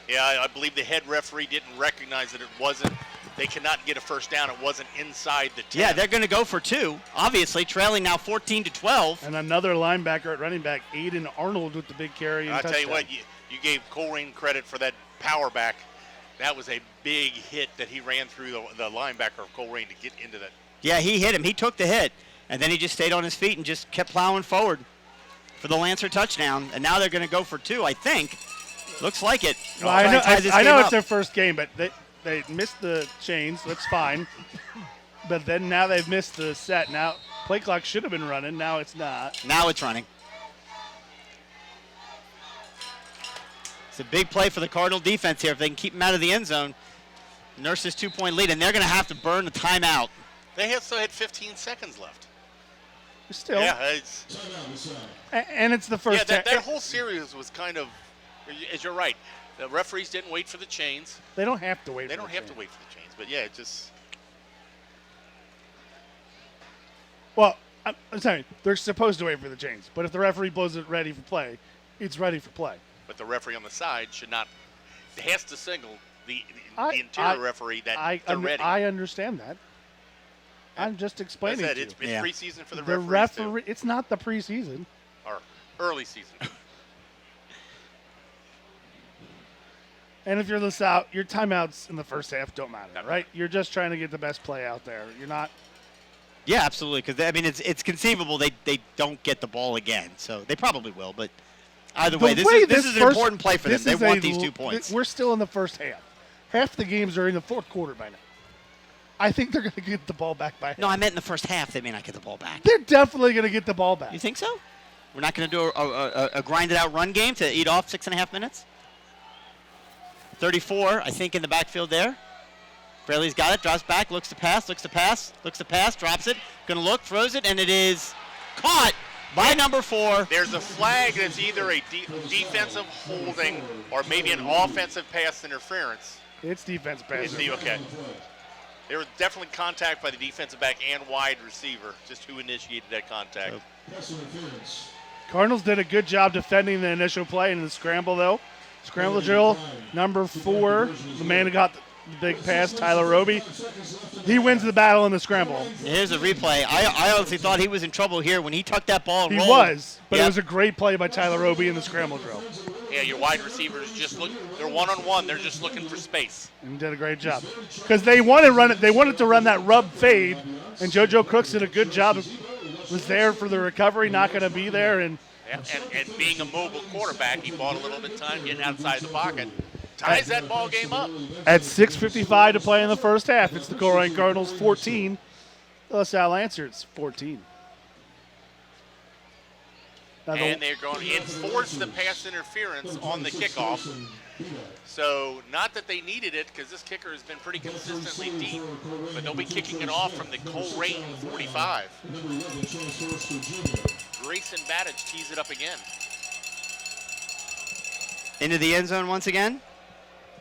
Yeah, I believe the head referee didn't recognize that it wasn't. They cannot get a 1st down. It wasn't inside the 10. Yeah, they're going to go for 2. Obviously, trailing now 14-12. And another linebacker at running back, Aiden Arnold with the big carry and touchdown. I'll tell you what, you gave Colerain credit for that power back. That was a big hit that he ran through the linebacker of Colerain to get into that. Yeah, he hit him. He took the hit, and then he just stayed on his feet and just kept plowing forward for the Lancer touchdown. And now they're going to go for 2, I think. Looks like it. Well, I know it's their first game, but they missed the chains. That's fine. But then now they've missed the set. Now play clock should have been running. Now it's not. Now it's running. It's a big play for the Cardinal defense here. If they can keep them out of the end zone, Nurse's 2-point lead, and they're going to have to burn the timeout. They still had 15 seconds left. Still. Yeah. And it's the first. Yeah, that whole series was kind of, as you're right, the referees didn't wait for the chains. They don't have to wait They don't have to wait for the chains, but yeah, it just. Well, I'm sorry, they're supposed to wait for the chains, but if the referee blows it ready for play, it's ready for play. But the referee on the side should not, has to signal the interior referee that they're ready. I understand that. I'm just explaining it. to It's you. preseason for the The referees referee, it's not the preseason. or early season. And if you're LaSalle, your timeouts in the first half don't matter, right? You're just trying to get the best play out there. You're not. Yeah, absolutely. Because I mean, it's conceivable they don't get the ball again, so they probably will. But either way, this is an important play for them. They want these 2 points. We're still in the first half. Half the games are in the 4th quarter by now. I think they're going to get the ball back by half. No, I meant in the first half they may not get the ball back. They're definitely going to get the ball back. You think so? We're not going to do a grinded-out run game to eat off 6.5 minutes? 34, I think, in the backfield there. Fraley's got it, drops back, looks to pass, drops it, going to look, throws it, and it is caught by number 4. There's a flag that's either a defensive holding or maybe an offensive pass interference. It's defensive pass. Okay. There was definitely contact by the defensive back and wide receiver, just who initiated that contact. Cardinals did a good job defending the initial play in the scramble, though. Scramble drill, number 4, the man who got the big pass, Tyler Roby. He wins the battle in the scramble. Here's a replay. I honestly thought he was in trouble here when he tucked that ball and rolled. He was, but it was a great play by Tyler Roby in the scramble drill. Yeah, your wide receivers just look. They're one-on-one. They're just looking for space. And did a great job because they wanted to run it. They wanted to run that rub fade, and JoJo Crooks did a good job. Was there for the recovery, not going to be there, and being a mobile quarterback, he bought a little bit of time getting outside the pocket. Ties that ball game up. At 6:55 to play in the first half, it's the Colerain Cardinals 14. LaSalle Lancers 14. Now And they're going to enforce the pass interference on the kickoff. So not that they needed it, because this kicker has been pretty consistently deep, but they'll be kicking it off from the Colerain 45. Grayson Badich tees it up again. Into the end zone once again.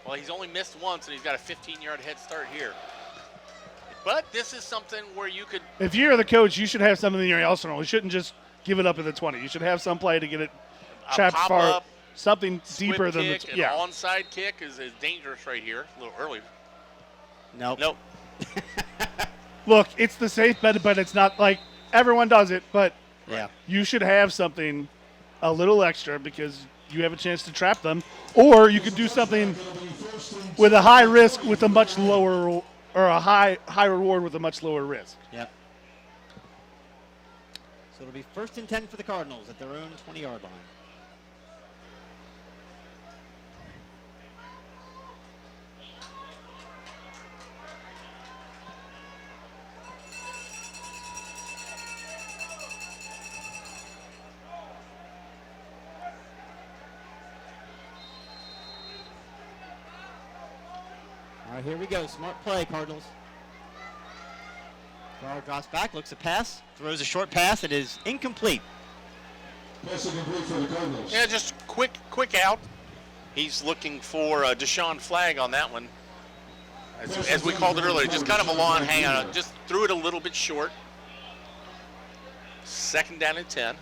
Well, he's only missed once, and he's got a 15-yard head start here. But this is something where you could... If you're the coach, you should have something in your arsenal. You shouldn't just give it up at the 20. You should have some play to get it trapped far. pop-up, Something deeper than the... kick, an onside kick is dangerous right here. A little early. Nope. Nope. Look, it's the safe bet, but it's not like everyone does it. But Yeah. you should have something a little extra because you have a chance to trap them. Or you could do something with a high risk with a much lower, or a high reward with a much lower risk. Yep. So it'll be 1st and 10 for the Cardinals at their own 20-yard line. All right, here we go. Smart play, Cardinals. Carl drops back, looks a pass, throws a short pass. It is incomplete. Pass incomplete for the Cardinals. Yeah, just quick out. He's looking for Deshaun Flagg on that one. As we called it earlier, just kind of a long hang on. Just threw it a little bit short. 2nd down and 10.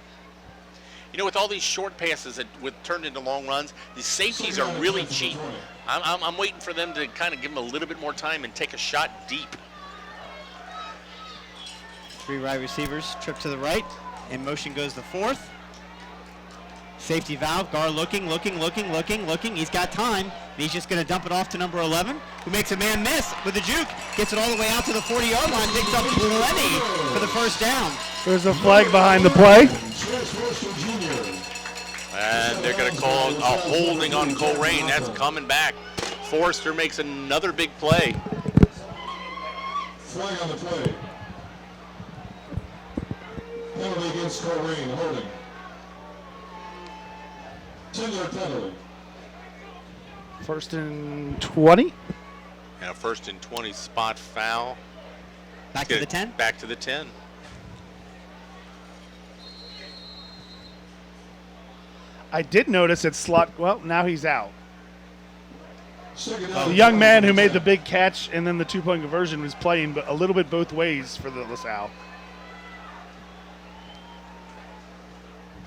You know, with all these short passes that turned into long runs, the safeties are really cheap. I'm waiting for them to kind of give them a little bit more time and take a shot deep. 3 wide receivers trip to the right. In motion goes the 4th. Safety valve. Gar looking. He's got time. He's just going to dump it off to number 11, who makes a man miss with the juke. Gets it all the way out to the 40-yard line. Picks up plenty for the first down. There's a flag behind the play. And they're going to call a holding on Colerain. That's coming back. Forrester makes another big play. Flag on the play. Penalty against Colerain, holding. 10-yard penalty. 1st and 20. And a 1st and 20 spot foul. Back to the 10. Back to the 10. I did notice that slot. Well, now he's out. Second The down. young man who made the big catch and then the 2-point conversion was playing a little bit both ways for the LaSalle.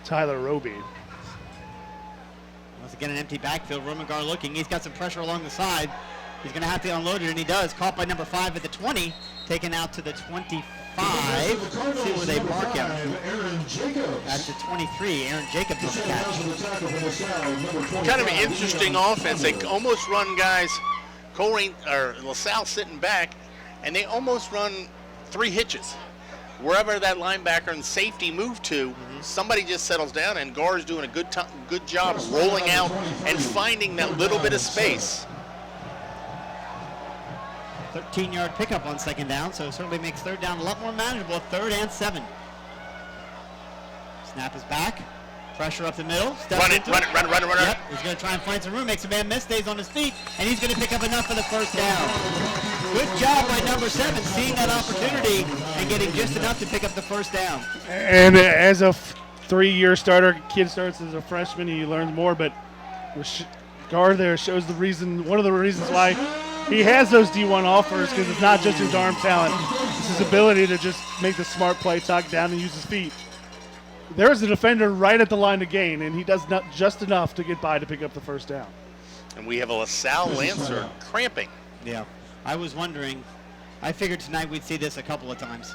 Tyler Roby. Once again, an empty backfield. Roman Gar looking. He's got some pressure along the side. He's going to have to unload it, and he does. Caught by number 5 at the 20. Taken out to the 25. Let's see where they mark him. Aaron Jacobs. At the 23. Aaron Jacobs on the catch. Kind of an interesting offense. They almost run guys, Colerain or LaSalle sitting back, and they almost run 3 hitches. Wherever that linebacker and safety move to, somebody just settles down, and Gar's doing a good job rolling out and finding that little bit of space. 13-yard pickup on 2nd down, so it certainly makes 3rd down a lot more manageable. 3rd and 7. Snap is back. Pressure up the middle. Run it. Yep, he's going to try and find some room. Makes a man miss, stays on his feet, and he's going to pick up enough for the 1st down. Good job by number 7, seeing that opportunity and getting just enough to pick up the 1st down. And as a 3-year starter, kid starts as a freshman, he learns more. But Gar there shows the reason, one of the reasons why he has those D1 offers, because it's not just his arm talent, it's his ability to just make the smart play, tuck down, and use his feet. There's a defender right at the line to gain, and he does not just enough to get by to pick up the 1st down. And we have a LaSalle Lancer cramping. Yeah, I was wondering. I figured tonight we'd see this a couple of times.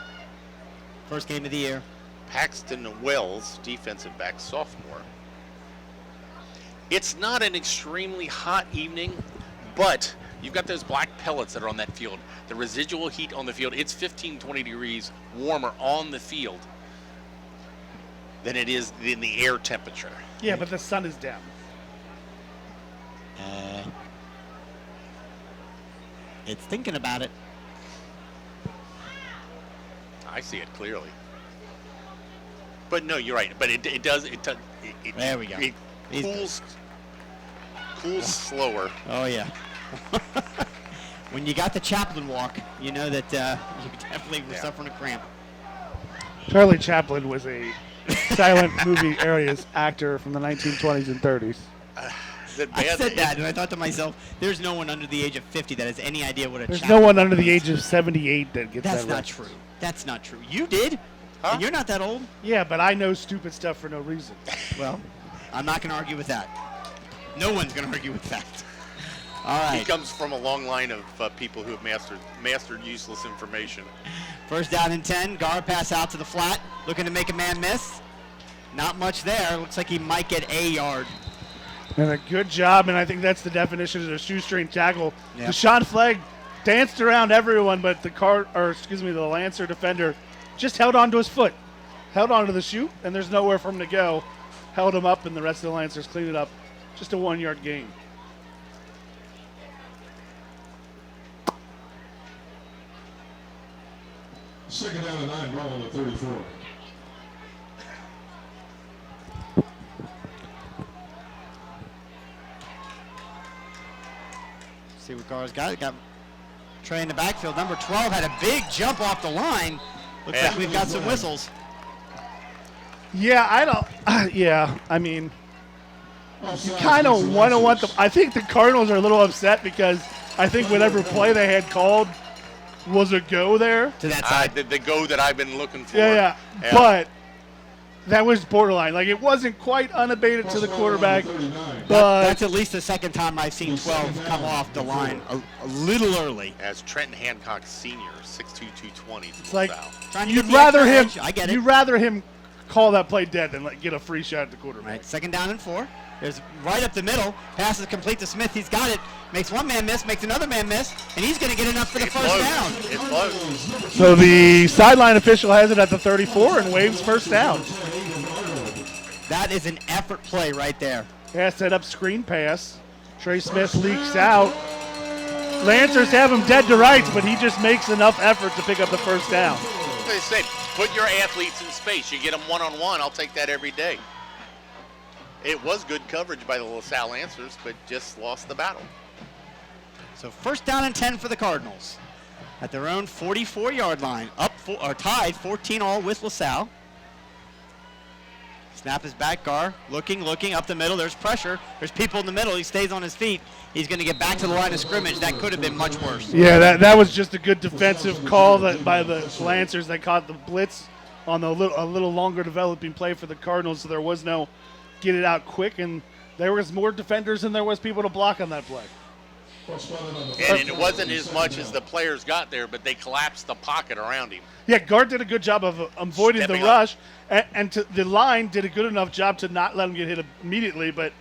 First game of the year. Paxton Wells, defensive back, sophomore. It's not an extremely hot evening, but you've got those black pellets that are on that field. The residual heat on the field, it's 15, 20 degrees warmer on the field than it is in the air temperature. Yeah, but the sun is down. It's thinking about it. I see it clearly. But no, you're right. But it does. There we go. It cools slower. Oh, yeah. When you got the Chaplin walk, you know that you definitely were suffering a cramp. Charlie Chaplin was a silent movie areas actor from the 1920s and 30s. Is it I bad said that, and I thought to myself, there's no one under the age of 50 that has any idea what a There's Chaplin no one under walk the is. age of 78 that gets That's that not right. true. That's not true. You did, Huh? and you're not that old. Yeah, but I know stupid stuff for no reason. Well, I'm not going to argue with that. No one's going to argue with that. All He right. comes from a long line of people who have mastered useless information. First down and 10. Gar pass out to the flat, looking to make a man miss. Not much there. Looks like he might get a yard. And a good job, and I think that's the definition of a shoestring tackle. Yep. Deshaun Flagg danced around everyone, but the Lancer defender just held on to his foot, held on to the chute, and there's nowhere for him to go. Held him up, and the rest of the Lancers cleaned it up. Just a 1 yard gain. Second down and 9, ball on the 34. See what Gar's got. He got Trey in the backfield. Number 12 had a big jump off the line. Looks like we've got some whistles. Yeah, I mean, you kind of want them. I think the Cardinals are a little upset because I think whatever play they had called was a go there. To that side. The go that I've been looking for. Yeah. But that was borderline. Like, it wasn't quite unabated to the quarterback, but That's at least the second time I've seen 12 come off the line a little early. As Trenton Hancock Sr., 6'2", 220. it's like Trying to you'd get the rather extra him. edge. I get it. You'd rather him call that play dead than get a free shot at the quarterback. Right, second down and 4. There's right up the middle. Passes complete to Smith. He's got it. Makes one man miss, makes another man miss, and he's going to get enough for the first down. It's close. So the sideline official has it at the 34 and waves first down. That is an effort play right there. Yeah, set up screen pass. Trey Smith leaks out. Lancers have him dead to rights, but he just makes enough effort to pick up the first down. Like I said, put your athletes in space. You get them one-on-one, I'll take that every day. It was good coverage by the LaSalle Lancers, but just lost the battle. So first down and 10 for the Cardinals. At their own 44-yard line. Tied 14 all with LaSalle. Snap is back. Gar looking up the middle. There's pressure. There's people in the middle. He stays on his feet. He's going to get back to the line of scrimmage. That could have been much worse. Yeah, that was just a good defensive call by the Lancers that caught the blitz on a little longer developing play for the Cardinals, so there was no get it out quick, and there was more defenders than there was people to block on that play. And it wasn't as much as the players got there, but they collapsed the pocket around him. Yeah, Gart did a good job of avoiding Stepping the up. rush, and the line did a good enough job to not let him get hit immediately, but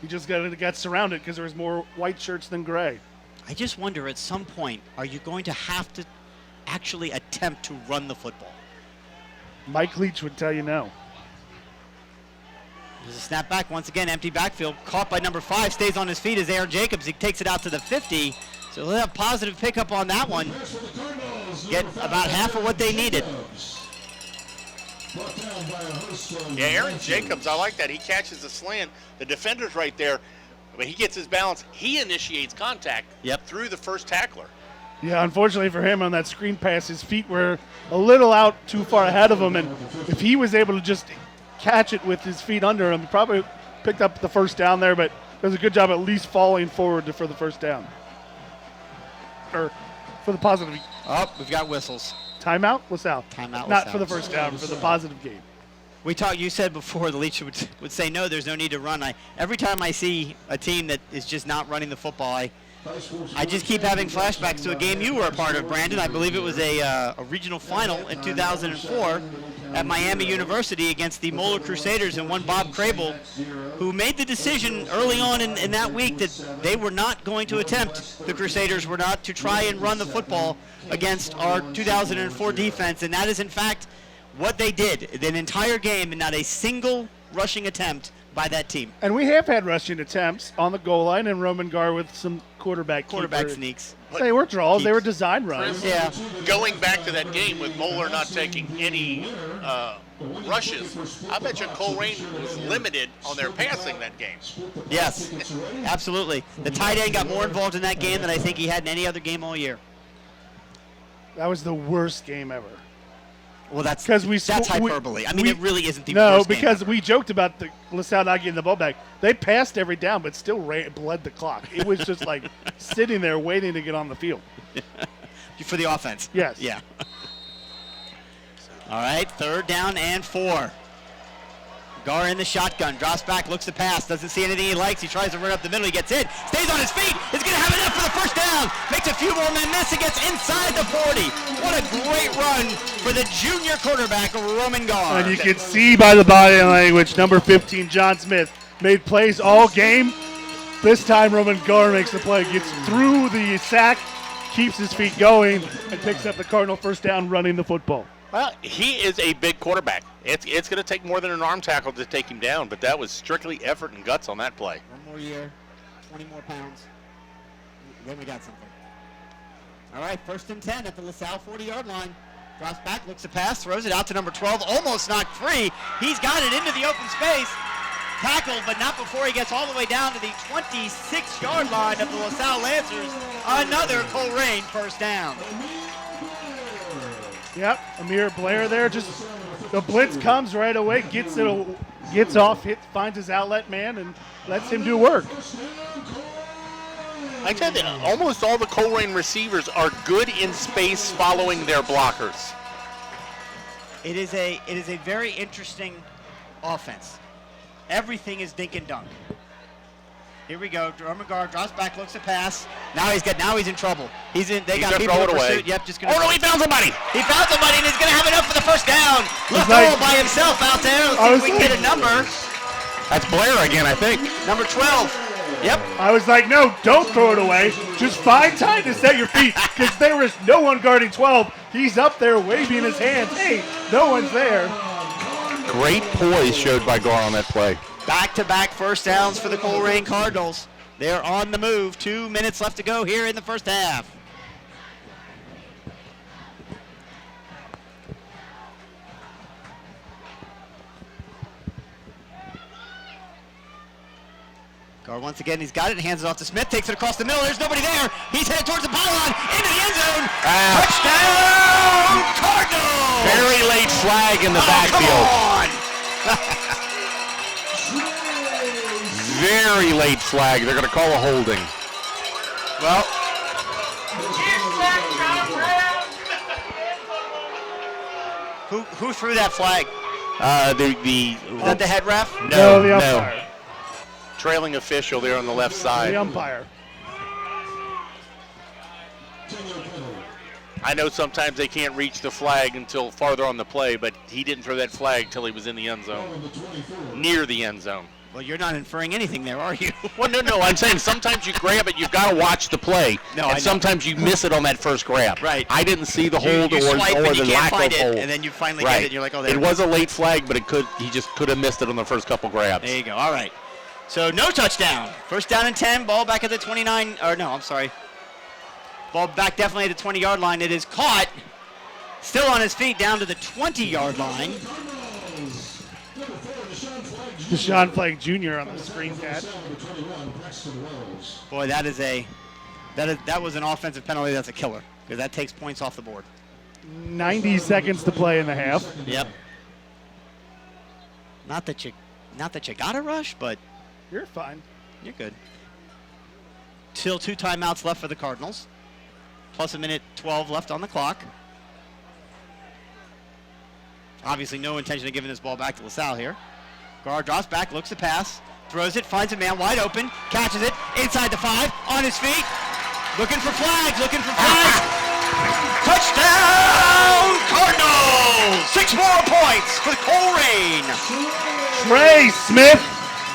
he just got surrounded because there was more white shirts than gray. I just wonder at some point, are you going to have to actually attempt to run the football? Mike Leach would tell you no. There's a snap back. Once again, empty backfield. Caught by number 5. Stays on his feet as Aaron Jacobs. He takes it out to the 50. So they'll have positive pickup on that one. Get about half of what they needed. Yeah, Aaron Jacobs, I like that. He catches the slant. The defender's right there. When he gets his balance, he initiates contact through the first tackler. Yeah, unfortunately for him on that screen pass, his feet were a little out too far ahead of him, and if he was able to just catch it with his feet under him, he probably picked up the first down there, but does a good job at least falling forward for the first down. Or for the positive. Oh, we've got whistles. Timeout? LaSalle. Timeout, Not LaSalle. for the first down, for the positive gain. You said before the Leach would say no, there's no need to run. Every time I see a team that is just not running the football, I just keep having flashbacks to a game you were a part of, Brandon. I believe it was a regional final in 2004 at Miami University against the Moeller Crusaders, and one Bob Crable, who made the decision early on in that week that they were not going to attempt, the Crusaders were not to try and run the football against our 2004 defense, and that is in fact what they did. An entire game and not a single rushing attempt by that team. And we have had rushing attempts on the goal line, and Roman Gar with some quarterback sneaks. They were draws. They were design runs. Yeah. Going back to that game with Moeller not taking any rushes, I bet you Colerain was limited on their passing that game. Yes, absolutely. The tight end got more involved in that game than I think he had in any other game all year. That was the worst game ever. Well, that's that's hyperbole. It really isn't the worst game. No, because we joked about the LaSalle not getting the ball back. They passed every down, but still bled the clock. It was just like sitting there waiting to get on the field. For the offense. Yes. Yeah. All right, 3rd down and 4. Gar in the shotgun, drops back, looks to pass, doesn't see anything he likes. He tries to run up the middle, he gets hit, stays on his feet, is going to have enough for the first down, makes a few more men miss, and gets inside the 40. What a great run for the junior quarterback, Roman Gar. And you can see by the body language, number 15, John Smith, made plays all game. This time, Roman Gar makes the play, gets through the sack, keeps his feet going, and picks up the Cardinal first down running the football. Well, he is a big quarterback. It's going to take more than an arm tackle to take him down, but that was strictly effort and guts on that play. 1 more year, 20 more pounds. Then we got something. All right, 1st and 10 at the LaSalle 40-yard line. Drops back, looks to pass, throws it out to number 12, almost knocked free. He's got it into the open space. Tackled, but not before he gets all the way down to the 26-yard line of the LaSalle Lancers. Another Colerain first down. Yep, Amir Blair there. Just the blitz comes right away, gets off, finds his outlet man, and lets him do work. I said that almost all the Colerain receivers are good in space following their blockers. It is a very interesting offense. Everything is dink and dunk. Here we go. Roman Gar drops back, looks to pass. Now he's in trouble. They got people in pursuit. Yep, just gonna. Oh no, he found somebody! He found somebody, and he's gonna have enough for the first down. Left all by himself out there. Let's see if we can get a number. That's Blair again, I think. Number 12. Yep. I was like, no, don't throw it away. Just find time to set your feet, because there is no one guarding 12. He's up there waving his hands. Hey, no one's there. Great poise showed by Gar on that play. Back-to-back first downs for the Colerain Cardinals. They're on the move. 2 minutes left to go here in the first half. Gar once again, he's got it, hands it off to Smith, takes it across the middle, there's nobody there. He's headed towards the pylon, into the end zone. Touchdown, Cardinals! Very late flag in the backfield. Come on! Very late flag. They're going to call a holding. Well, who threw that flag? Is that the head ref? No, the umpire. Trailing official there on the left side. The umpire. I know sometimes they can't reach the flag until farther on the play, but he didn't throw that flag till he was in the end zone, near the end zone. Well, you're not inferring anything there, are you? Well, no. I'm saying sometimes you grab it, you've got to watch the play. No, and sometimes you miss it on that first grab. Right. I didn't see the hold you or swipe the and you lack can't find of it, hold. and then you finally right. get it, and you're like, oh, there it was a late flag, but he just could have missed it on the first couple grabs. There you go. All right. So no touchdown. First down and 10. Ball back at the 29. Or no, I'm sorry. Ball back definitely at the 20-yard line. It is caught. Still on his feet down to the 20-yard line. Deshaun Flagg Jr. on the screen catch. Boy, that was an offensive penalty. That's a killer because that takes points off the board. 90 seconds to play in the half. Yep. Not that you got to rush, but You're fine. you're good. Still 2 timeouts left for the Cardinals, plus a minute 12 left on the clock. Obviously, no intention of giving this ball back to LaSalle here. Gar drops back, looks to pass, throws it, finds a man wide open, catches it, inside the 5, on his feet, looking for flags. Touchdown, Cardinals! 6 more points for Colerain. Trey Smith.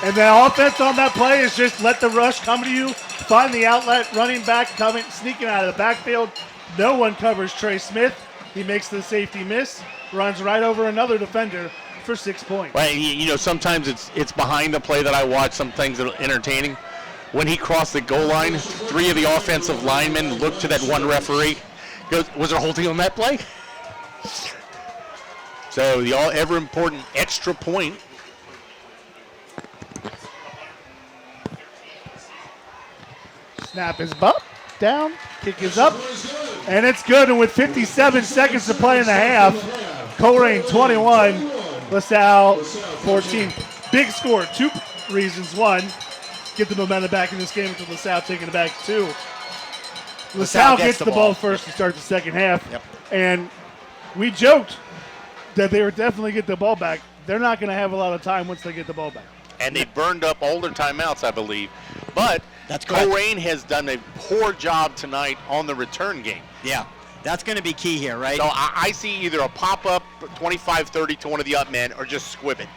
And the offense on that play is just let the rush come to you, find the outlet, running back coming, sneaking out of the backfield. No one covers Trey Smith. He makes the safety miss, runs right over another defender, for 6 points. Well, you know, sometimes it's behind the play that I watch. Some things that are entertaining. When he crossed the goal line, 3 of the offensive linemen looked to that one referee. Goes, was there holding on that play? So the ever important extra point. Snap is up, down, kick is up, and it's good. And with 57 seconds to play in the half, Colerain 21, LaSalle 14. Big score, 2 reasons. One, get the momentum back in this game until LaSalle taking it back 2. LaSalle gets the ball first to start the second half. Yep. And we joked that they would definitely get the ball back. They're not going to have a lot of time once they get the ball back. And they burned up all their timeouts, I believe. But That's correct. Colerain has done a poor job tonight on the return game. Yeah, that's going to be key here, right? So I see either a pop-up 25-30 to one of the up men or just squib it.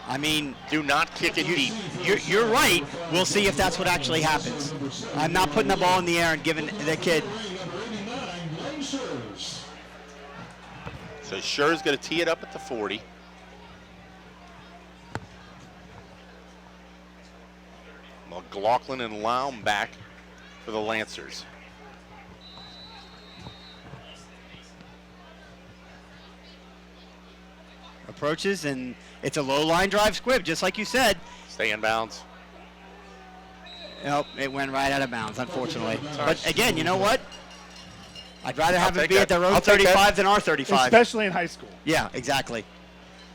I mean, Do not kick it deep. you're right. We'll see if that's what actually happens. I'm not putting the ball in the air and giving the kid. So Scher's going to tee it up at the 40. McLaughlin and Laum back for the Lancers. Approaches, and it's a low line drive squib, just like you said. Stay in bounds. Nope, it went right out of bounds, unfortunately. But again, you know what? I'd rather have it be at their own 35 than our 35. Especially in high school. Yeah, exactly.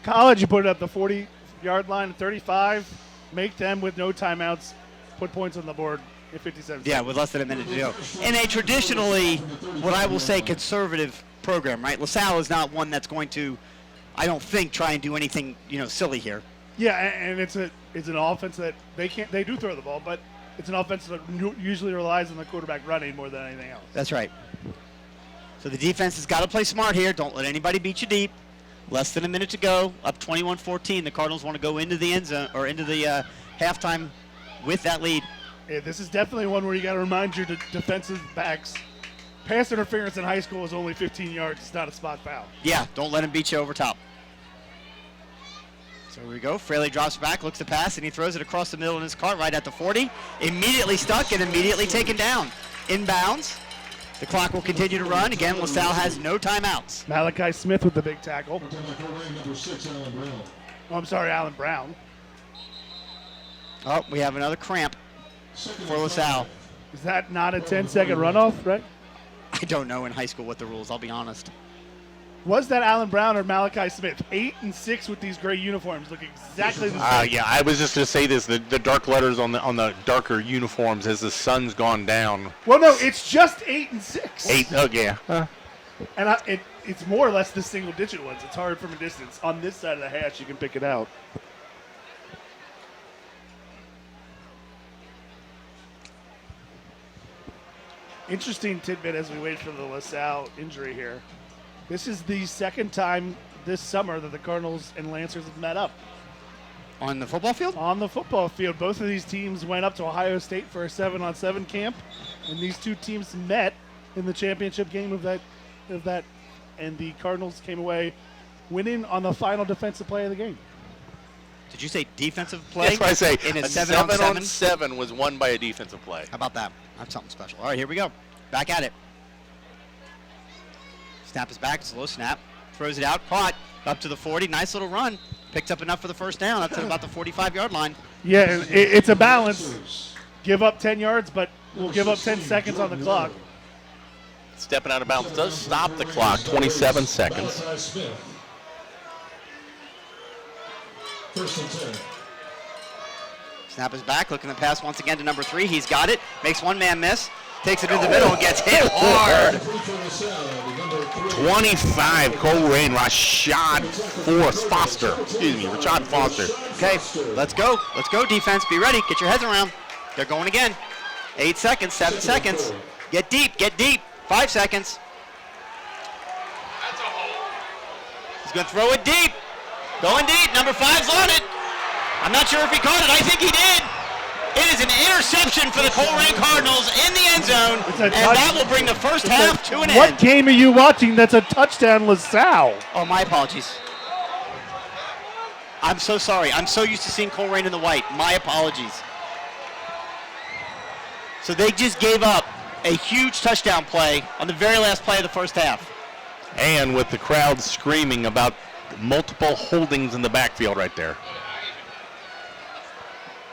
College, you put it up the 40-yard line, 35, make them with no timeouts, put points on the board in 57 Yeah, seconds. with less than a minute to go. In a traditionally, what I will say, conservative program, right? LaSalle is not one that's going to, I don't think, try and do anything, silly here. Yeah, and it's an offense that they do throw the ball, but it's an offense that usually relies on the quarterback running more than anything else. That's right. So the defense has got to play smart here. Don't let anybody beat you deep. Less than a minute to go. Up 21-14. The Cardinals want to go into the end zone or into the halftime with that lead. Yeah, this is definitely one where you got to remind your defensive backs. Pass interference in high school is only 15 yards. It's not a spot foul. Yeah, don't let him beat you over top. So here we go. Fraley drops back, looks to pass, and he throws it across the middle in his cart right at the 40. Immediately stuck and immediately taken down. Inbounds. The clock will continue to run. Again, LaSalle has no timeouts. Malachi Smith with the big tackle. Oh, I'm sorry, Alan Brown. Oh, we have another cramp for LaSalle. Is that not a 10-second runoff, right? I don't know in high school what the rules, I'll be honest. Was that Alan Brown or Malachi Smith? 8 and 6 with these gray uniforms look exactly the same. Yeah, I was just going to say this. The dark letters on the darker uniforms as the sun's gone down. Well, no, it's just 8 and 6. 8, oh yeah. And it's more or less the single-digit ones. It's hard from a distance. On this side of the hatch, you can pick it out. Interesting tidbit as we wait for the LaSalle injury here. This is the second time this summer that the Cardinals and Lancers have met up. On the football field? On the football field. Both of these teams went up to Ohio State for a 7-on-7 camp, and these two teams met in the championship game of that, and the Cardinals came away winning on the final defensive play of the game. Did you say defensive play? That's what I say. In a 7-on-7? 7 was won by a defensive play. How about that? That's something special. All right, here we go. Back at it. Snap is back. It's a low snap. Throws it out. Caught. Up to the 40. Nice little run. Picked up enough for the first down. That's at about the 45-yard line. Yeah, it's a balance. Give up 10 yards, but we'll give up 10 seconds on the clock. Stepping out of bounds does stop the clock. 27 seconds. First and 10. Snap is back. Looking to pass once again to number 3. He's got it. Makes one man miss. Takes it in the middle and gets hit hard. 25, Colerain, Rashad Foster. Rashad Foster. Okay, let's go. Let's go, defense. Be ready. Get your heads around. They're going again. 8 seconds, 7 seconds. Get deep, get deep. 5 seconds. He's going to throw it deep. Going deep. Number 5's on it. I'm not sure if he caught it. I think he did. It is an interception for the Colerain Cardinals in the end zone, and that will bring the first half to an end. What game are you watching that's a touchdown, LaSalle? Oh, my apologies. I'm so sorry. I'm so used to seeing Colerain in the white. My apologies. So they just gave up a huge touchdown play on the very last play of the first half. And with the crowd screaming about multiple holdings in the backfield right there.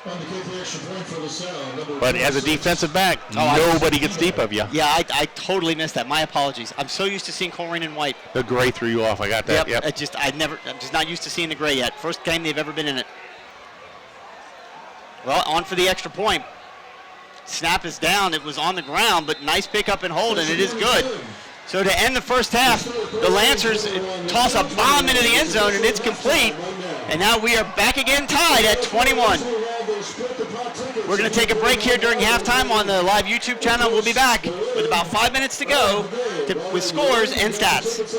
On the kick, the extra point for LaSalle. Number But as a 26. defensive back, nobody gets deep of you. Yeah, I totally missed that. My apologies. I'm so used to seeing Colerain in white. The gray threw you off. I got that. Yep. I'm just not used to seeing the gray yet. First game they've ever been in it. Well, on for the extra point. Snap is down. It was on the ground, but nice pickup and hold, and it is good. So to end the first half, the Lancers toss a bomb into the end zone, and it's complete. And now we are back again tied at 21. We're going to take a break here during halftime on the live YouTube channel. We'll be back with about 5 minutes to go with scores and stats.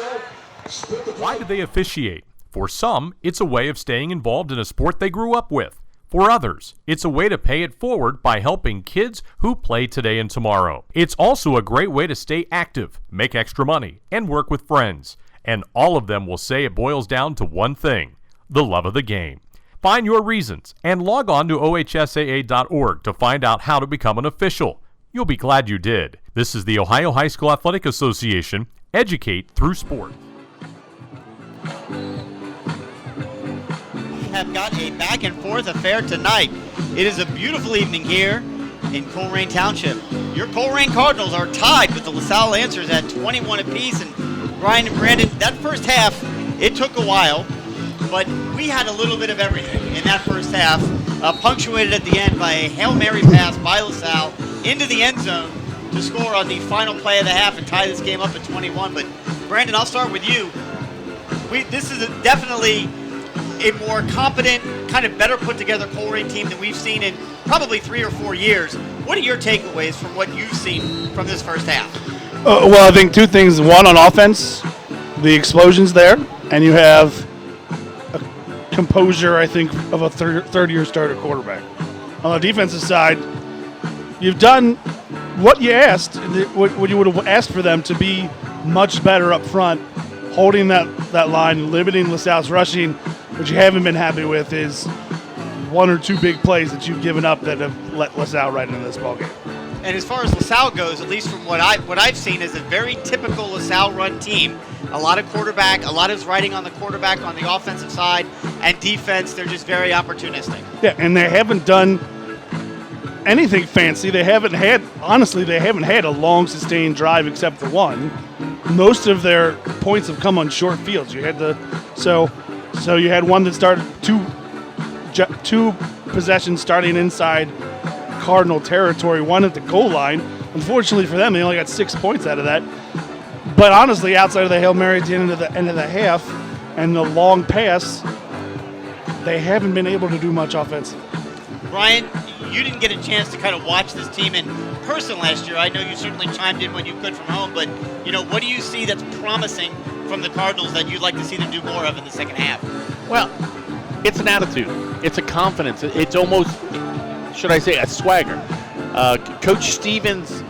Why do they officiate? For some, it's a way of staying involved in a sport they grew up with. For others, it's a way to pay it forward by helping kids who play today and tomorrow. It's also a great way to stay active, make extra money, and work with friends. And all of them will say it boils down to one thing: the love of the game. Find your reasons and log on to ohsaa.org to find out how to become an official. You'll be glad you did. This is the Ohio High School Athletic Association. Educate through sport. Have got a back and forth affair tonight. It is a beautiful evening here in Colerain Township. Your Colerain Cardinals are tied with the LaSalle Lancers at 21 apiece. And Brian and Brandon, that first half, it took a while, but we had a little bit of everything in that first half, punctuated at the end by a Hail Mary pass by LaSalle into the end zone to score on the final play of the half and tie this game up at 21. But Brandon, I'll start with you. This is definitely a more competent, kind of better put together Colerain team than we've seen in probably 3 or 4 years. What are your takeaways from what you've seen from this first half? Well, I think two things. One, on offense, the explosion's there, and you have a composure, I think, of a third-year starter quarterback. On the defensive side, you've done what you asked, what you would have asked for them to be much better up front, holding that line, limiting LaSalle's rushing. What you haven't been happy with is 1 or 2 big plays that you've given up that have let LaSalle right into this ballgame. And as far as LaSalle goes, at least from what I've seen, is a very typical LaSalle run team. A lot of quarterback, a lot is riding on the quarterback on the offensive side, and defense, they're just very opportunistic. Yeah, and they haven't done anything fancy. They haven't had a long sustained drive except for one. Most of their points have come on short fields. You had So you had one that started two possessions starting inside Cardinal territory, one at the goal line. Unfortunately for them, they only got 6 points out of that. But honestly, outside of the Hail Mary at the end of the half and the long pass, they haven't been able to do much offensively. Brian, you didn't get a chance to kind of watch this team in person last year. I know you certainly chimed in when you could from home, but what do you see that's promising from the Cardinals that you'd like to see them do more of in the second half? Well, it's an attitude. It's a confidence. It's almost, should I say, a swagger. Coach Stevens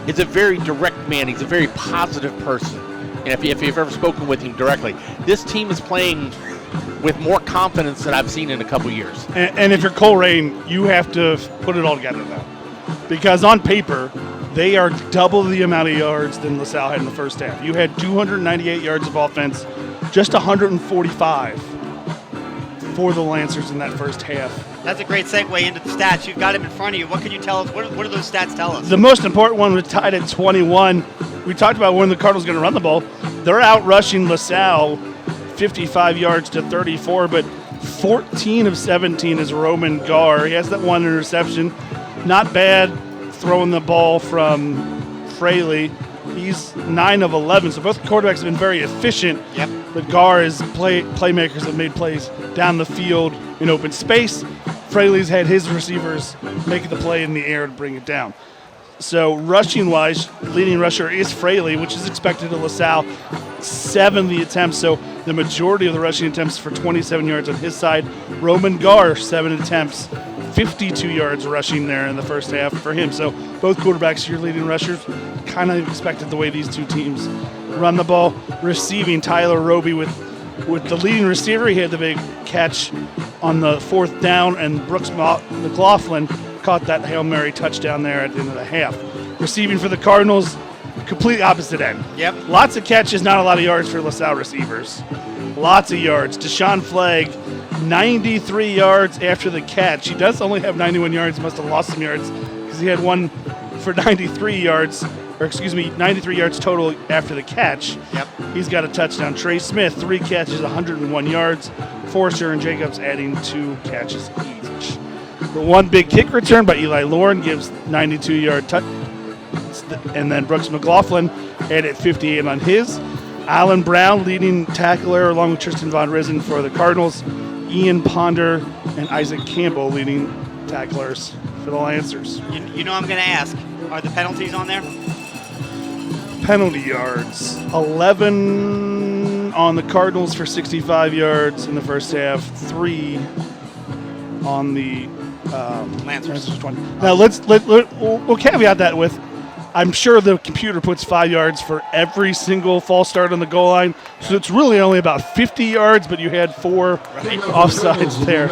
is a very direct man. He's a very positive person. And if you've ever spoken with him directly, this team is playing with more confidence than I've seen in a couple years. And if you're Colerain, you have to put it all together now. Because on paper, they are double the amount of yards than LaSalle had in the first half. You had 298 yards of offense, just 145 for the Lancers in that first half. That's a great segue into the stats. You've got them in front of you. What can you tell us? What do those stats tell us? The most important one was tied at 21. We talked about when the Cardinals going to run the ball. They're out rushing LaSalle 55 yards to 34, but 14 of 17 is Roman Gar. He has that one interception. Not bad throwing the ball from Fraley. He's 9 of 11, so both quarterbacks have been very efficient. Yep. But Gar is playmakers that made plays down the field in open space. Fraley's had his receivers making the play in the air to bring it down. So rushing-wise, leading rusher is Fraley, which is expected of LaSalle. 70 attempts, so the majority of the rushing attempts for 27 yards on his side. Roman Gar, 7 attempts, 52 yards rushing there in the first half for him. So both quarterbacks, your leading rushers, kind of expected the way these two teams run the ball. Receiving, Tyler Roby with with the leading receiver. He had the big catch on the 4th down, and Brooks McLaughlin caught that Hail Mary touchdown there at the end of the half. Receiving for the Cardinals, complete opposite end. Yep. Lots of catches, not a lot of yards for LaSalle receivers. Lots of yards. Deshaun Flagg, 93 yards after the catch. He does only have 91 yards, must have lost some yards because he had one for 93 yards, 93 yards total after the catch. Yep. He's got a touchdown. Trey Smith, 3 catches, 101 yards. Forrester and Jacobs adding 2 catches each. The one big kick return by Eli Lauren gives 92-yard touch. And then Brooks McLaughlin added 58 on his. Alan Brown, leading tackler, along with Tristan Von Risen for the Cardinals. Ian Ponder and Isaac Campbell, leading tacklers for the Lancers. You know I'm going to ask, are the penalties on there? Penalty yards, 11 on the Cardinals for 65 yards in the first half, 3 on the Lancers. 20. Now we'll caveat that with, I'm sure the computer puts 5 yards for every single false start on the goal line, so it's really only about 50 yards, but you had 4 offsides there.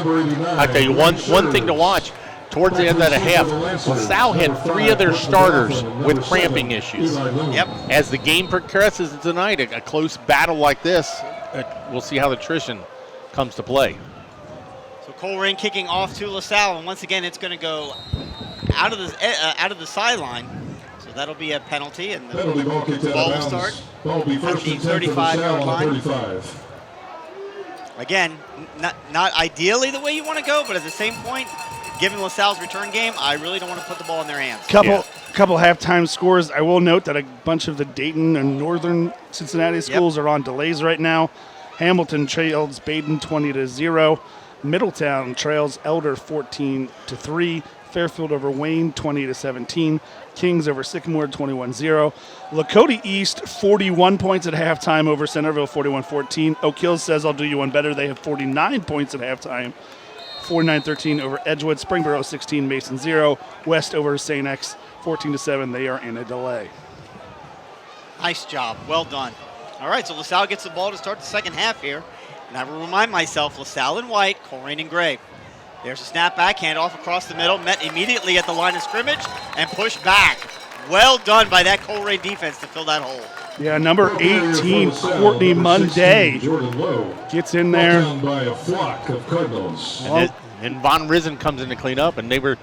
I tell you, one thing to watch. Towards the end of the half, LaSalle had 3 of their starters with cramping issues. Yep. As the game progresses tonight, a close battle like this, we'll see how the attrition comes to play. So Colerain kicking off to LaSalle, and once again, it's going to go out of the sideline. So that'll be a penalty, and the ball will start Ball will be at first the and 10 for 35-yard LaSalle line. on 35. Again, not ideally the way you want to go, but at the same point, given LaSalle's return game, I really don't want to put the ball in their hands. Couple halftime scores. I will note that a bunch of the Dayton and Northern Cincinnati schools are on delays right now. Hamilton trails Baden 20-0. Middletown trails Elder 14-3. Fairfield over Wayne 20-17. Kings over Sycamore 21-0. Lakota East 41 points at halftime over Centerville 41-14. Oak Hills says I'll do you one better. They have 49 points at halftime. 49-13 over Edgewood. Springboro 16, Mason 0. West over St. X 14-7. They are in a delay. Nice job. Well done. All right, so LaSalle gets the ball to start the second half here. And I will remind myself, LaSalle in white, Colerain in gray. There's a snap back, handoff across the middle, met immediately at the line of scrimmage, and pushed back. Well done by that Colerain defense to fill that hole. Yeah, number 18, Courtney Monday, gets in there. By a flock of Cardinals. And Von Risen comes in to clean up, and they were,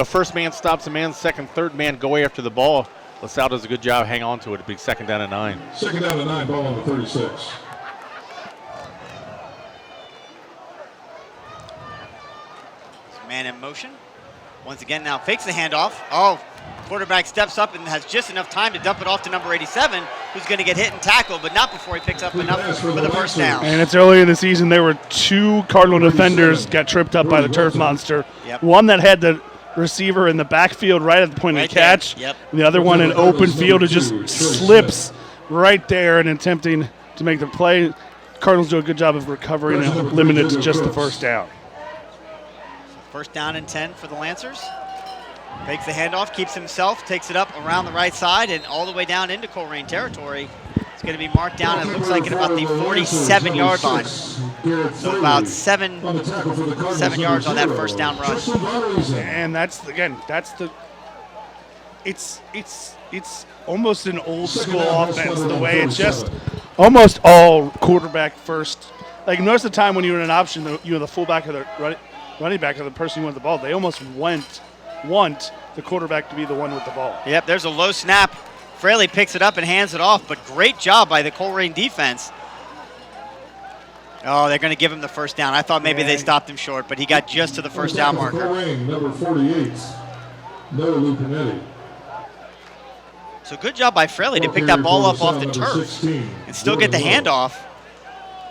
first man stops a man, second, third man go away after the ball. LaSalle does a good job, hang on to it, a big 2nd down and 9. 2nd down and 9, ball on the 36. Man in motion. Once again, now fakes the handoff. Oh, quarterback steps up and has just enough time to dump it off to number 87, who's going to get hit and tackled, but not before he picks up enough for the first down. And it's early in the season. There were 2 Cardinal defenders got tripped up by the turf monster. Yep. One that had the receiver in the backfield right at the point of the catch. Yep. And the other one in open field who just slips right there and attempting to make the play. Cardinals do a good job of recovering and limited to just the first down. First down and 10 for the Lancers. Fakes the handoff, keeps himself, takes it up around the right side and all the way down into Colerain territory. It's going to be marked down, it looks like, at about the 47-yard line. So about 7 yards on that first down run. And it's almost an old school offense, the way it's just almost all quarterback first. Like most of the time when you're in an option, the fullback or the running back or the person who wants the ball, they almost want the quarterback to be the one with the ball. Yep, there's a low snap. Fraley picks it up and hands it off, but great job by the Colerain defense. Oh, they're going to give him the first down. I thought maybe they stopped him short, but he got just to the first down marker. Colerain, number 48, Noah Lupinetti. So good job by Fraley to pick that ball up off the turf and still get the handoff.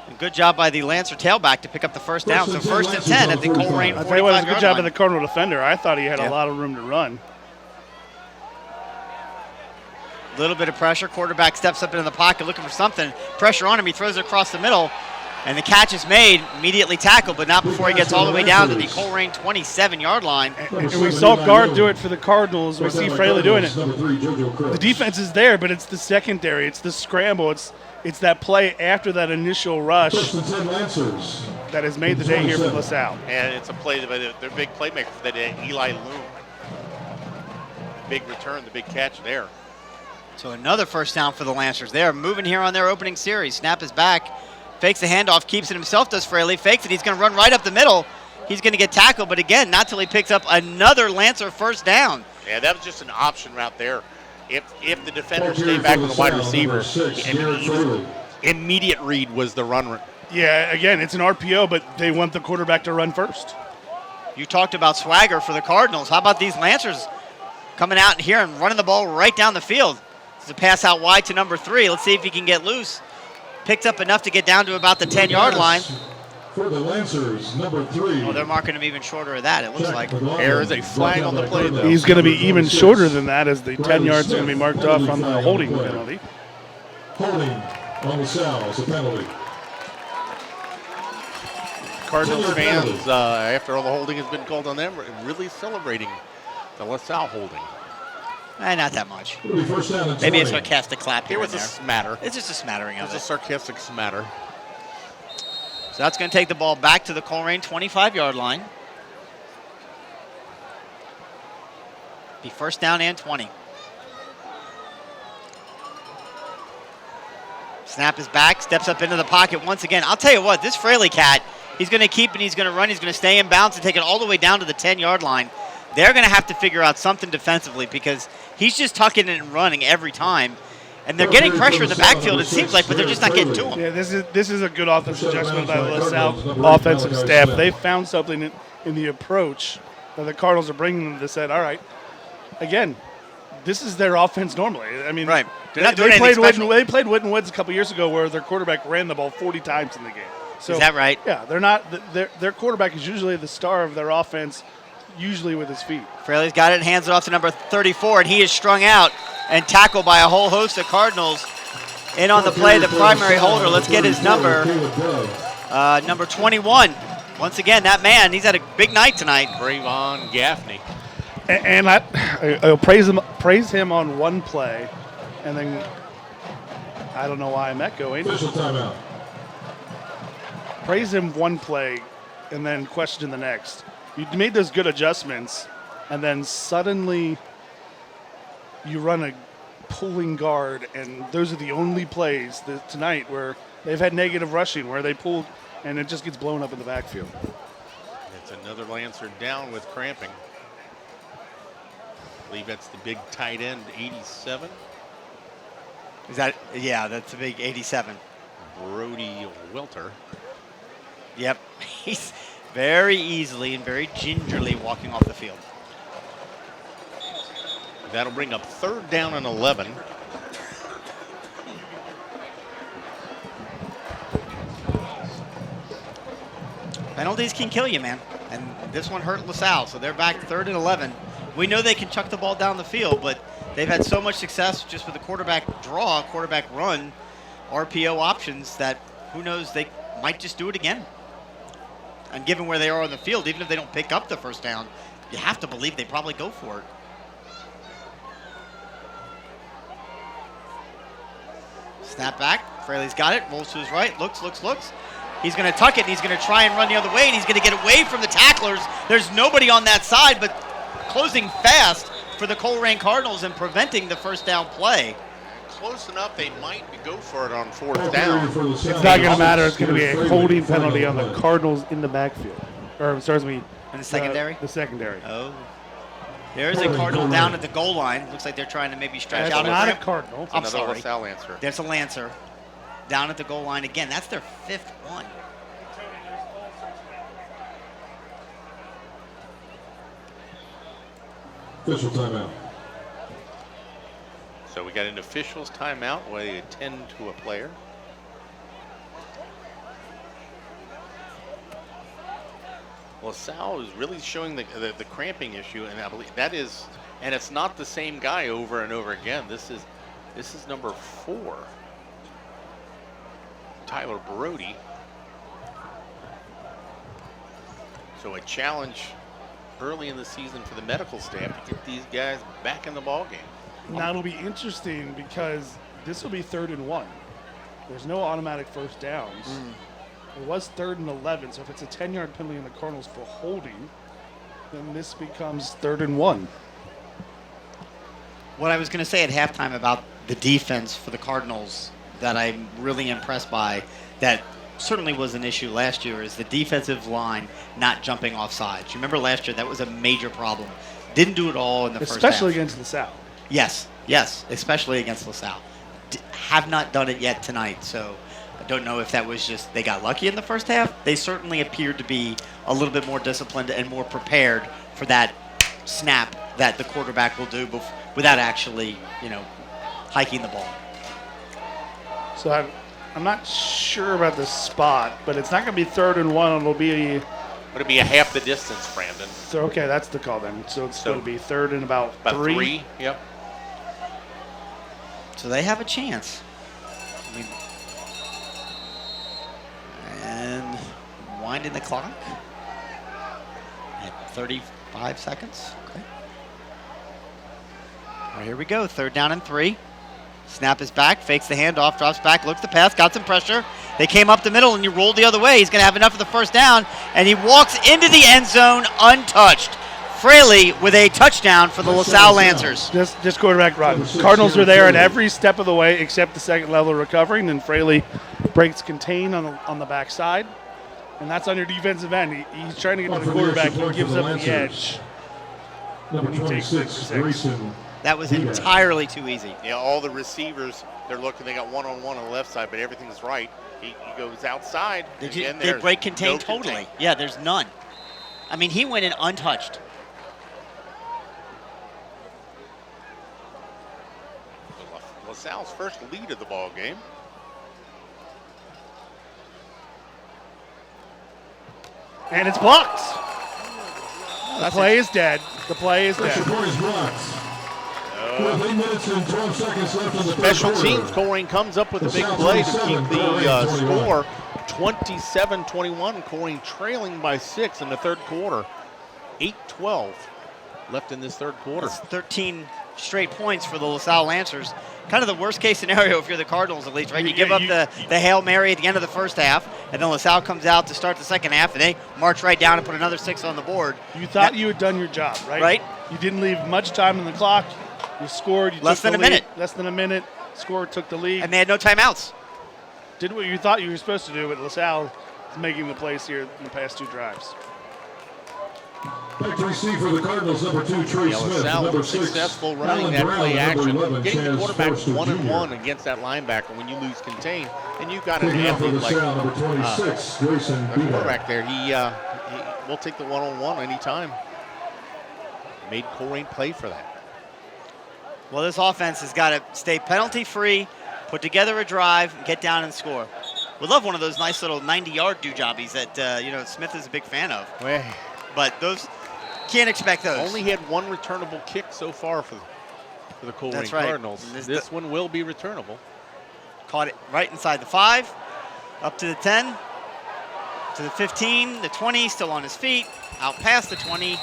And good job by the Lancer tailback to pick up the first down. So 1st and 10 at the Colerain 45-yard line. I'll tell you what, it was a good job by the Cardinal defender. I thought he had a lot of room to run. A little bit of pressure. Quarterback steps up into the pocket looking for something. Pressure on him. He throws it across the middle. And the catch is made, immediately tackled, but not before he gets all the way down to the Colerain 27-yard line. And we saw guard do it for the Cardinals. We see Fraley doing it. The defense is there, but it's the secondary. It's the scramble. It's It's that play after that initial rush First and 10 Lancers. that has made the day here for LaSalle. And it's a play by their big playmaker for the day, Eli Loom. Big return, the big catch there. So another first down for the Lancers. They're moving here on their opening series. Snap is back. Fakes the handoff, keeps it himself, does Fraley. Fakes it, he's going to run right up the middle. He's going to get tackled, but again, not till he picks up another Lancer first down. Yeah, that was just an option route there. If the defenders stay back with the wide receiver, immediate read was the run. Yeah, again, it's an RPO, but they want the quarterback to run first. You talked about swagger for the Cardinals. How about these Lancers coming out here and running the ball right down the field? It's a pass out wide to number 3. Let's see if he can get loose. Picked up enough to get down to about the 10-yard line. For the Lancers, number 3. Oh, they're marking him even shorter of that, it looks like. There is a flag on the play, though. He's going to be even shorter than that as the 10 yards are going to be marked off on the holding penalty. Holding on LaSalle as a penalty. Cardinals fans, after all the holding has been called on them, are really celebrating the LaSalle holding. Not that much. It'll be first down and Maybe it's 20. a sarcastic clap here It and was a there. smatter. It's just a smattering It of was a it. sarcastic smatter. So that's going to take the ball back to the Colerain 25-yard line. Be first down and 20. Snap is back, steps up into the pocket once again. I'll tell you what, this Fraley cat, he's going to keep and he's going to run. He's going to stay in bounds and take it all the way down to the 10-yard line. They're going to have to figure out something defensively because he's just tucking it and running every time. And they're getting pressure in the backfield, it seems like, but they're just not getting to him. Yeah, this is a good offensive adjustment by the LaSalle offensive staff. They found something in the approach that the Cardinals are bringing them that said, all right, again, this is their offense normally. I mean, Right. They're not they doing anything played special. They played Whitten Woods a couple years ago where their quarterback ran the ball 40 times in the game. So, Is that right? Yeah, they're not. Their quarterback is usually the star of their offense, usually with his feet. Fraley's got it, hands it off to number 34, and he is strung out and tackled by a whole host of Cardinals. In on the play, the primary holder. Let's get his number. Number 21. Once again, that man, he's had a big night tonight. Bravon Gaffney. And I'll praise him on one play, and then I don't know why I'm echoing. Official timeout. Praise him one play, and then question the next. You made those good adjustments, and then suddenly you run a pulling guard, and those are the only plays tonight where they've had negative rushing, where they pull, and it just gets blown up in the backfield. It's another Lancer down with cramping. I believe that's the big tight end, 87. Is that? Yeah, that's a big 87. Brody Welter. Yep. He's very easily and very gingerly walking off the field. That'll bring up third down and 11. Penalties can kill you, man. And this one hurt LaSalle, so they're back third and 11. We know they can chuck the ball down the field, but they've had so much success just with the quarterback draw, quarterback run, RPO options that who knows, they might just do it again. And given where they are on the field, even if they don't pick up the first down, you have to believe they probably go for it. Snap back. Fraley's got it. Rolls to his right. Looks. He's going to tuck it, and he's going to try and run the other way, and he's going to get away from the tacklers. There's nobody on that side, but closing fast for the Colerain Cardinals and preventing the first down play. Close enough, they might go for it on fourth down. It's not going to matter. It's going to be a holding penalty on the Cardinals in the backfield. Or, excuse me. In the secondary? The secondary. Oh. There's a Cardinal down at the goal line. Looks like they're trying to maybe stretch That's out. not a ramp. Cardinal. I'm Another sorry. LaSalle Lancer. There's a Lancer down at the goal line again. That's their fifth one. Official timeout. So we got an official's timeout where they attend to a player. LaSalle is really showing the cramping issue, and I believe that is, and it's not the same guy over and over again. This is number 4, Tyler Brody. So a challenge early in the season for the medical staff to get these guys back in the ball game. Now it'll be interesting because this will be 3rd and 1. There's no automatic first downs. It was 3rd and 11, so if it's a 10-yard penalty in the Cardinals for holding, then this becomes 3rd and 1. What I was going to say at halftime about the defense for the Cardinals that I'm really impressed by, that certainly was an issue last year, is the defensive line not jumping off sides. You remember last year, that was a major problem. Didn't do it all in the first half. Especially against LaSalle. Yes, especially against LaSalle. Have not done it yet tonight, so I don't know if that was just they got lucky in the first half. They certainly appeared to be a little bit more disciplined and more prepared for that snap that the quarterback will do without actually, hiking the ball. So I'm not sure about the spot, but it's not going to be 3rd and 1. It'll be Would it be a half the distance, Brandon? so okay. That's the call then. So it's going to be 3rd and about About 3. 3. Yep. So they have a chance. And winding the clock at 35 seconds. Okay. All right, here we go. 3rd down and 3. Snap is back, fakes the handoff, drops back, looks the pass, got some pressure. They came up the middle and you rolled the other way. He's going to have enough of the first down, and he walks into the end zone untouched. Fraley with a touchdown for the LaSalle Lancers. Just quarterback run. Cardinals are there at every step of the way except the second level recovering, and Fraley breaks contain on the backside, and that's on your defensive end. He's trying to get to the quarterback. He gives up the edge. Number 26, Grayson. That was entirely too easy. Yeah, all the receivers, they're looking, they got one-on-one on the left side, but everything's right. He goes outside. They break contain totally. Yeah, there's none. I mean, he went in untouched. LaSalle's first lead of the ball game. And it's blocked. The play is dead. The play is dead. Special is blocked. With 8 minutes and 12 seconds left in the Special first teams, quarter. Colerain comes up with a big play to keep the score 27-21. Colerain trailing by 6 in the third quarter. 8:12 left in this third quarter. That's 13 straight points for the LaSalle Lancers. Kind of the worst case scenario if you're the Cardinals, at least, right? You give up the Hail Mary at the end of the first half, and then LaSalle comes out to start the second half, and they march right down and put another 6 on the board. You thought you had done your job, right? Right. You didn't leave much time on the clock. You scored. You Less took than the a lead. minute. Less than a minute. Scored, took the lead. And they had no timeouts. Did what you thought you were supposed to do, but LaSalle is making the plays here in the past 2 drives. Back to receive for the Cardinals, number 2, Trey Smith. LaSalle Number was 6, successful running Alan that Brown, play number action, 11, getting the Chaz quarterback Forster, one-on-one Jr. against that linebacker. When you lose contain, and you've got an Taking out for athlete like LaSalle, number 26, Grayson the Beaver. quarterback there, he will take the one-on-one anytime. Made Colerain play for that. Well, this offense has got to stay penalty-free, put together a drive, get down and score. We love one of those nice little 90-yard do-jobbies that Smith is a big fan of. Well, But those can't expect those. only had one returnable kick so far for the Colerain That's right. Cardinals. And This one will be returnable. Caught it right inside the 5, up to the 10, to the 15, the 20, still on his feet, out past the 20.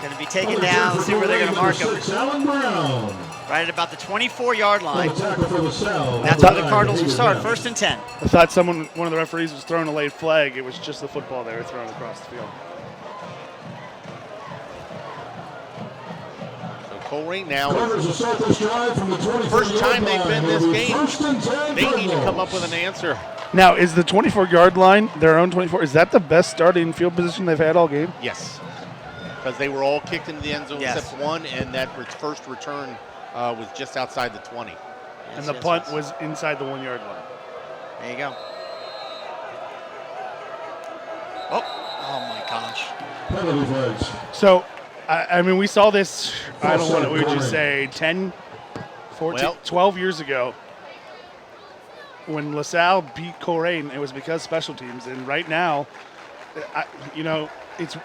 Going to be taken down. Let's see where they're going to mark him. Alan Brown. Right at about the 24-yard line. Tackle for LaSalle. That's where the Cardinals will start, 1st and 10. I thought one of the referees was throwing a late flag. It was just the football they were throwing across the field. So Colerain now, Cardinals will start this drive from the 24-yard first time they've been this line. game, 1st and 10 they need to come Cardinals. up with an answer. Now, is the 24-yard line, their own 24, is that the best starting field position they've had all game? Yes, because they were all kicked into the end zone Yes. except one, and that first return was just outside the 20. And the punt was inside the 1-yard line. There you go. Oh my gosh. Penalty flags. So, I mean, we saw this, I don't know what we would just say, 10, 14, Well- 12 years ago. When LaSalle beat Colerain, it was because special teams. And right now, it's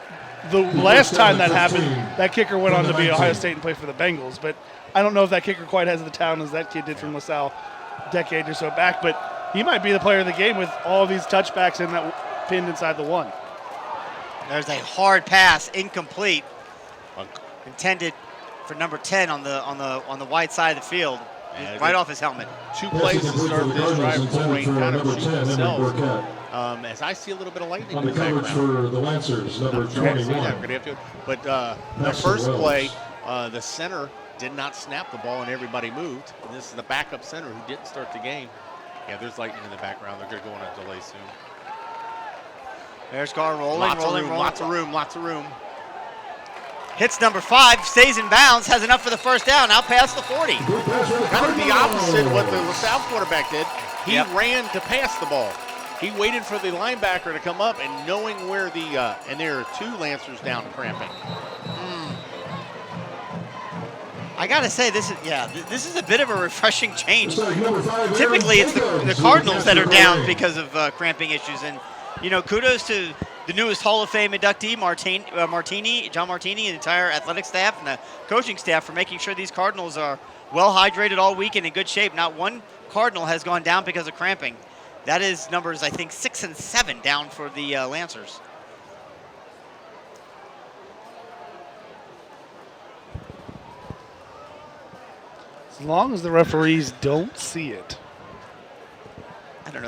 the last time that happened, that kicker went on to be Ohio State and play for the Bengals. But I don't know if that kicker quite has the talent as that kid did from LaSalle a decade or so back. But he might be the player of the game with all of these touchbacks and that pinned inside the 1. There's a hard pass, incomplete, intended for number 10 on the wide side of the field. right off his helmet. 2 plays to start this drive. Colerain kind of shooting themselves. As I see a little bit of lightning On in the the coverage background. for the Lancers, number See that. 21. We're gonna have to. But the first play, the center did not snap the ball and everybody moved. And this is the backup center who didn't start the game. Yeah, there's lightning in the background. They're going to go on a delay soon. There's Gar rolling, Lots rolling, of room, rolling. lots of room, lots of room. Hits number 5, stays in bounds, has enough for the first down, out past the 40. Kind of the opposite of what the LaSalle quarterback did. He Yep. ran to pass the ball. He waited for the linebacker to come up and knowing where the, and there are 2 Lancers down cramping. I gotta say, this is a bit of a refreshing change. Typically, it's the Cardinals that are down because of cramping issues, and kudos to the newest Hall of Fame inductee, John Martini, and the entire athletic staff and the coaching staff for making sure these Cardinals are well hydrated all week and in good shape. Not one Cardinal has gone down because of cramping. That is numbers, I think, 6 and 7 down for the Lancers. As long as the referees don't see it. I don't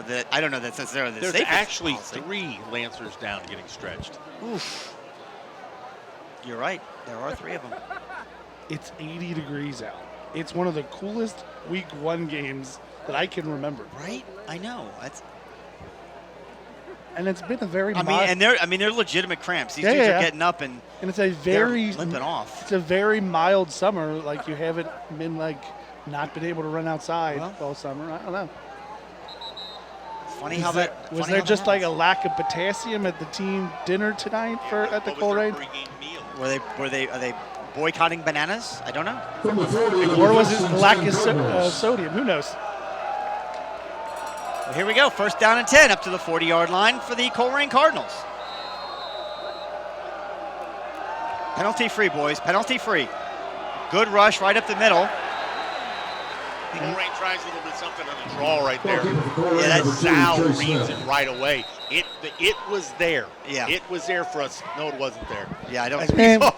know that's necessarily the There's safest actually policy. 3 Lancers down getting stretched. Oof. You're right. There are 3 of them. It's 80 degrees out. It's one of the coolest week 1 games that I can remember. Right? I know. And it's been a very they're legitimate cramps. These Yeah, dudes yeah. are getting up and and it's a they're very limping off. It's a very mild summer. Like you haven't been not been able to run outside Well. all summer. I don't know. Funny how that Was there just like a lack of potassium at the team dinner tonight at the Colerain? Are they boycotting bananas? I don't know. From the 40, Or was it lack of sodium? Who knows? Well, here we go. First down and 10 up to the 40-yard line for the Colerain Cardinals. Penalty free, boys. Penalty free. Good rush right up the middle. Colerain tries a little bit something on the draw right there. Yeah, that's Sal reads it right away. It was there. Yeah. It was there for us. No, it wasn't there. Yeah, I don't Man, Yeah,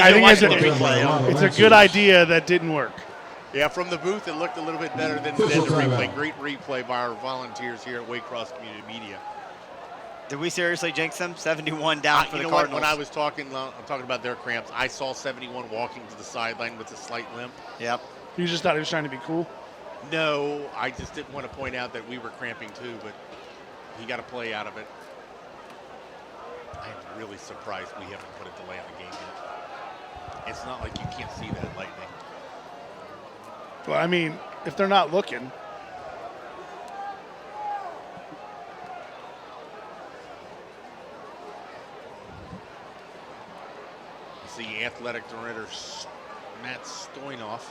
I think watching the replay. it's a good idea that didn't work. Yeah, from the booth, it looked a little bit better than the replay. Great replay by our volunteers here at Waycross Community Media. Did we seriously jinx them? 71 down for You the know what? Cardinals. When I was talking about their cramps, I saw 71 walking to the sideline with a slight limp. Yep. You just thought he was trying to be cool. No, I just didn't want to point out that we were cramping too, but he got a play out of it. I'm really surprised we haven't put a delay on the game yet. It's not like you can't see that lightning. Well, I mean, if they're not looking. You see athletic director Matt Stoynoff.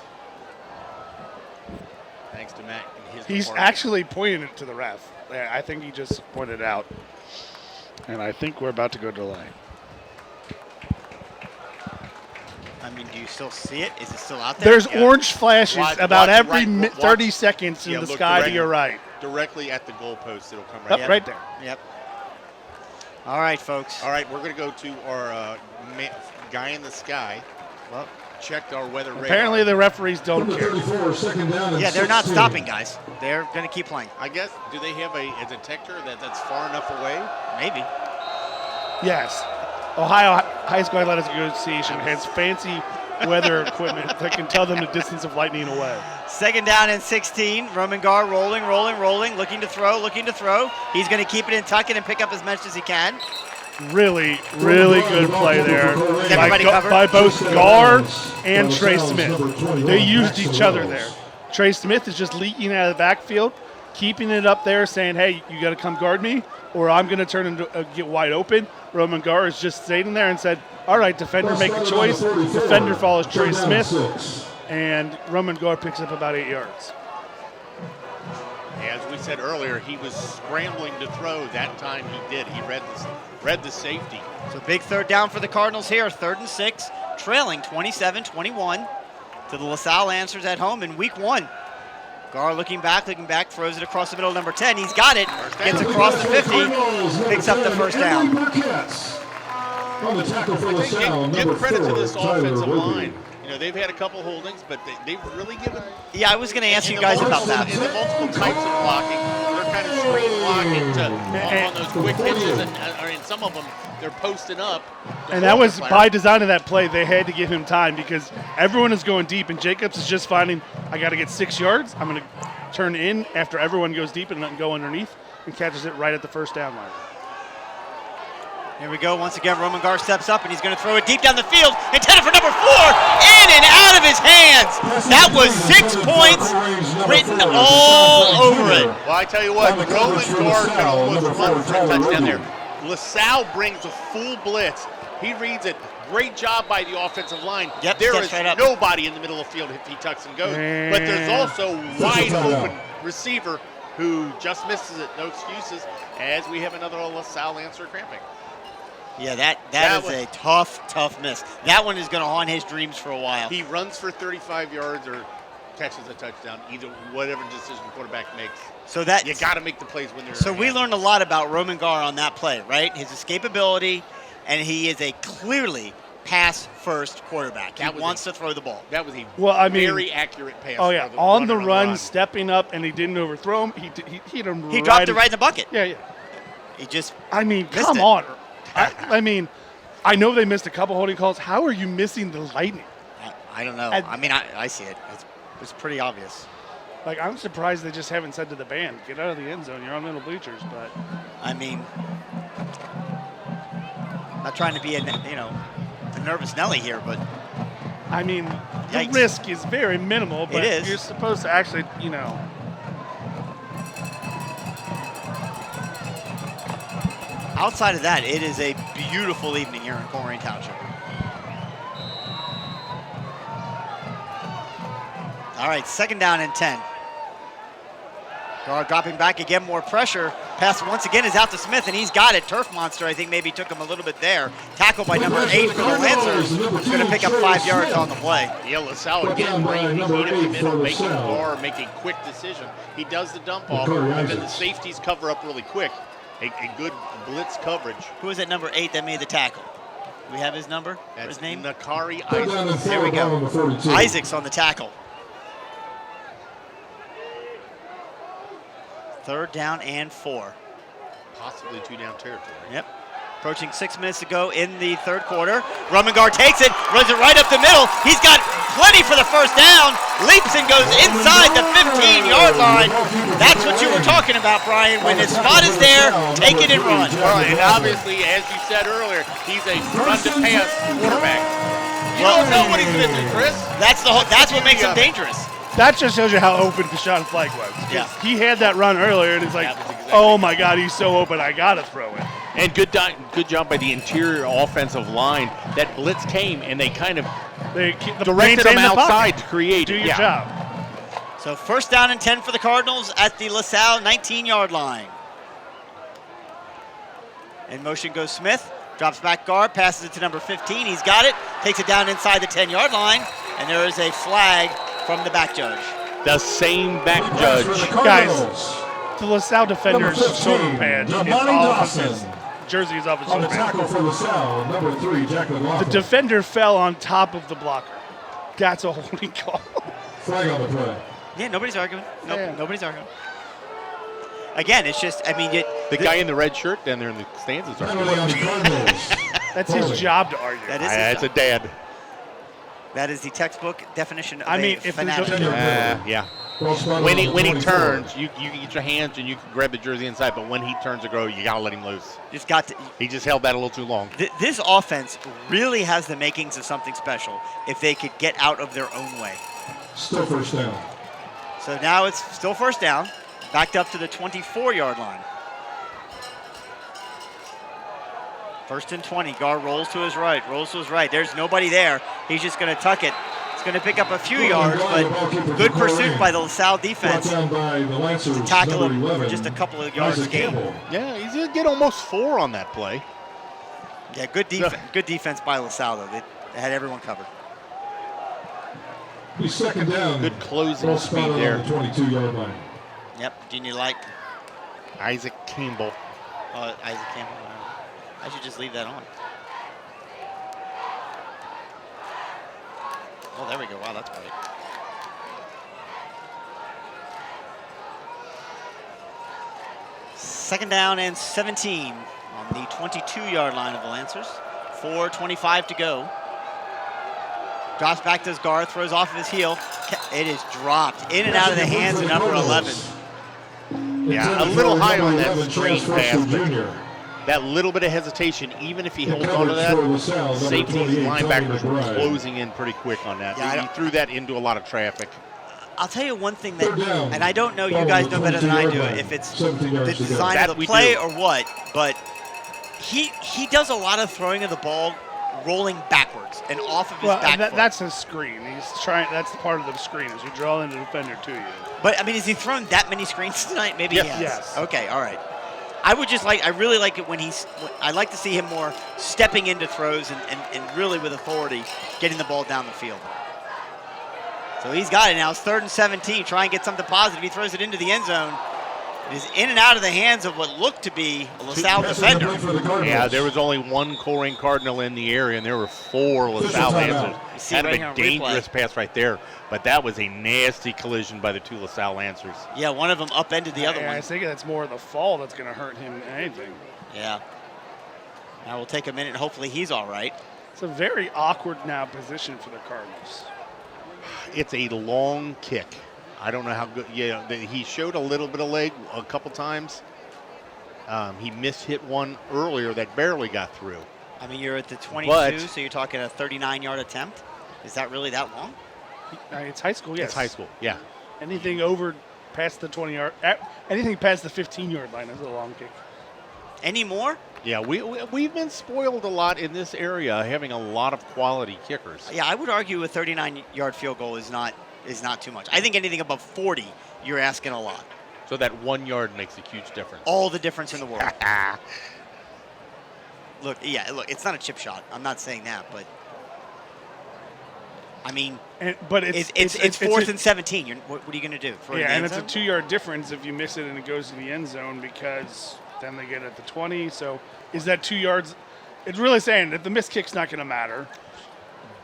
Thanks to Matt and his He's department. actually pointing it to the ref. I think he just pointed it out. And I think we're about to go delay. I mean, do you still see it? Is it still out there? There's Yeah. orange flashes about watch every right, 30 seconds in Yeah, the look sky to directly- your right. Directly at the goalpost, it'll come Up right. right there. Yep. All right, folks. All right, we're going to go to our guy in the sky. Well, Checked our weather radar. Apparently the referees don't Number care. 34, second down and yeah, they're not 16. stopping, guys. They're going to keep playing. I guess, do they have a detector that's far enough away? Maybe. Yes. Ohio High School Athletics Association has fancy weather equipment that can tell them the distance of lightning away. Second down and 16. Roman Gar rolling, looking to throw. He's going to keep it in, tuck it, and pick up as much as he can. Really, really good play there everybody covered? by both Gar and Trey Smith. They used each other there. Trey Smith is just leaking out of the backfield, keeping it up there, saying, hey, you got to come guard me, or I'm going to turn and get wide open. Roman Gar is just staying there and said, all right, defender, make a choice. Defender follows Trey Smith, and Roman Gar picks up about 8 yards. As we said earlier, he was scrambling to throw. That time he did. He read the safety. So big third down for the Cardinals here. 3rd and 6, trailing 27-21 to the LaSalle Lancers at home in week 1. Gar looking back, throws it across the middle, number 10. He's got it, gets across the 50, picks up the first down. On the tackle for LaSalle, Give number credit to 4, this Tyler offensive Woodley. line. You know, they've had a couple holdings, but they've really given. Yeah, I was going to ask in you the guys about multiple- that. In the multiple types of blocking, they're kind of screen blocking on those quick hitches, and some of them they're posting up. And that was by design of that play. They had to give him time because everyone is going deep, and Jacobs is just finding, I got to get 6 yards. I'm going to turn in after everyone goes deep and go underneath, and catches it right at the first down line. Here we go. Once again, Roman Gar steps up, and he's going to throw it deep down the field, intended for number 4, in and out of his hands. That was 6 points written all over it. Well, I tell you what, Roman Gar can almost run for a touchdown there. LaSalle brings a full blitz. He reads it. Great job by the offensive line. Yep, there is right up. nobody in the middle of the field if he tucks and goes. But there's also wide open receiver who just misses it. No excuses, as we have another LaSalle answer cramping. Yeah, that is a tough miss. That one is going to haunt his dreams for a while. He runs for 35 yards or catches a touchdown, either whatever decision the quarterback makes. So that you got to make the plays when they're. So we learned a lot about Roman Gar on that play, right? His escapability, and he is a clearly pass-first quarterback. He wants to throw the ball. That was a very accurate pass. Oh yeah, on the run, stepping up, and he didn't overthrow him. He hit him. He dropped it right in the bucket. Yeah. He just. I mean, come on. I mean, I know they missed a couple holding calls. How are you missing the lightning? I don't know. I mean, I see it. It's pretty obvious. Like, I'm surprised they just haven't said to the band, get out of the end zone. You're on middle bleachers. But I mean, not trying to be a nervous Nelly here, but I mean, the risk is very minimal. But it is. You're supposed to actually, Outside of that, it is a beautiful evening here in Colerain Township. All right, 2nd down and 10. Gar dropping back again, more pressure. Pass once again is out to Smith, and he's got it. Turf Monster, I think, maybe took him a little bit there. Tackled by number 8 for the Lancers. He's going to pick up 5 yards on the play. Yeah, LaSalle again bringing the heat up the middle, making Gar make a quick decision. He does the dump off, and then the safeties cover up really quick. A good blitz coverage. Who was at number 8 that made the tackle? Do we have his number? That's his name? Nakari Isaacs. There we go. Isaacs on the tackle. 3rd down and 4. Possibly 2-down territory. Yep. Approaching 6 minutes to go in the 3rd quarter. Roman Gar takes it, runs it right up the middle. He's got plenty for the 1st down. Leaps and goes inside the 15-yard line. That's what you were talking about, Brian. When his spot is there, take it and run. All right, and obviously, as you said earlier, he's a run-to-pass quarterback. You don't know what he's going to do, Chris. That's what makes him dangerous. That just shows you how open Deshaun Flagg was. Yeah. He had that run earlier, and it's like, oh my God, he's so open, I got to throw it. And good job by the interior offensive line. That blitz came, and they kind of directed them outside to create. Do your job. So 1st down and 10 for the Cardinals at the LaSalle 19-yard line. In motion goes Smith. Drops back Gar, passes it to number 15. He's got it. Takes it down inside the 10-yard line. And there is a flag from the back judge. The same back judge. Guys, the LaSalle defender's shoulder pad is off of his jersey is off his shoulder pad. Tackle for LaSalle, number 3, Jack McLaughlin. The defender fell on top of the blocker. That's a holding call. Flag on the play. Yeah, nobody's arguing. Nobody's arguing. Again, it's just, I mean, the guy in the red shirt down there in the stands is arguing. That's his job to argue. That is That's a dad. That is the textbook definition of if fanatic. Yeah. When he turns, you get your hands and you can grab the jersey inside, but when he turns to go, you got to let him loose. He just held that a little too long. This offense really has the makings of something special if they could get out of their own way. Still 1st down. So now it's still 1st down, backed up to the 24-yard line. 1st and 20. Gar rolls to his right. There's nobody there. He's just going to tuck it. It's going to pick up a few yards, but good pursuit by the LaSalle defense to tackle him for just a couple of yards gain. Yeah, he's going to get almost 4 on that play. Yeah, good defense by LaSalle, though. They had everyone covered. He's 2nd down. Good closing speed there. On the 22-yard line. Yep. Do you like Isaac Campbell? Isaac Campbell. I should just leave that on. Oh, there we go. Wow, that's great. Second down and 17 on the 22-yard line of the Lancers. 4:25 to go. Drops back to his guard, throws off of his heel. It is dropped in and out of the hands of number 11. Yeah, a little high on that screen pass, but that little bit of hesitation, even if he holds on to that, safety's linebackers were closing in pretty quick on that. Yeah, He threw that into a lot of traffic. I'll tell you one thing that, and I don't know, you guys know better than I do, if it's the design of the play or what, but he does a lot of throwing of the ball rolling backwards and off of his back foot. That's his screen. He's trying. That's part of the screen, is you draw in the defender to you. But I mean, has he thrown that many screens tonight? Maybe Yes. he has. Yes. Okay, all right. I really like it when I like to see him more stepping into throws and really with authority getting the ball down the field. So he's got it now. It's 3rd and 17. Try and get something positive. He throws it into the end zone. It is in and out of the hands of what looked to be a LaSalle defender. Yeah, there was only one Colerain Cardinal in the area, and there were 4 LaSalle Lancers. see it Kind right of here a on dangerous pass right there, but that was a nasty collision by the 2 LaSalle Lancers. Yeah, one of them upended the other I one. think that's more of the fall that's going to hurt him than anything. Yeah. Now we'll take a minute. Hopefully he's all right. It's a very awkward now position for the Cardinals. It's a long kick. I don't know how good. Yeah, he showed a little bit of leg a couple times. He mishit one earlier that barely got through. I mean, you're at the 22, But- so you're talking a 39-yard attempt. Is that really that long? It's high school, yes. It's high school, yeah. Anything over past the 20-yard, anything past the 15-yard line is a long kick. Any more? Yeah, we've been spoiled a lot in this area, having a lot of quality kickers. Yeah, I would argue a 39-yard field goal is not too much. I think anything above 40, you're asking a lot. So that 1 yard makes a huge difference. All the difference in the world. Look, it's not a chip shot. I'm not saying that, but I mean, But it's 4th and 17. What are you going to do? Throw it in the and end it's a zone? 2-yard difference if you miss it and it goes to the end zone, because then they get it at the 20. So is that 2 yards? It's really saying that the missed kick's not going to matter.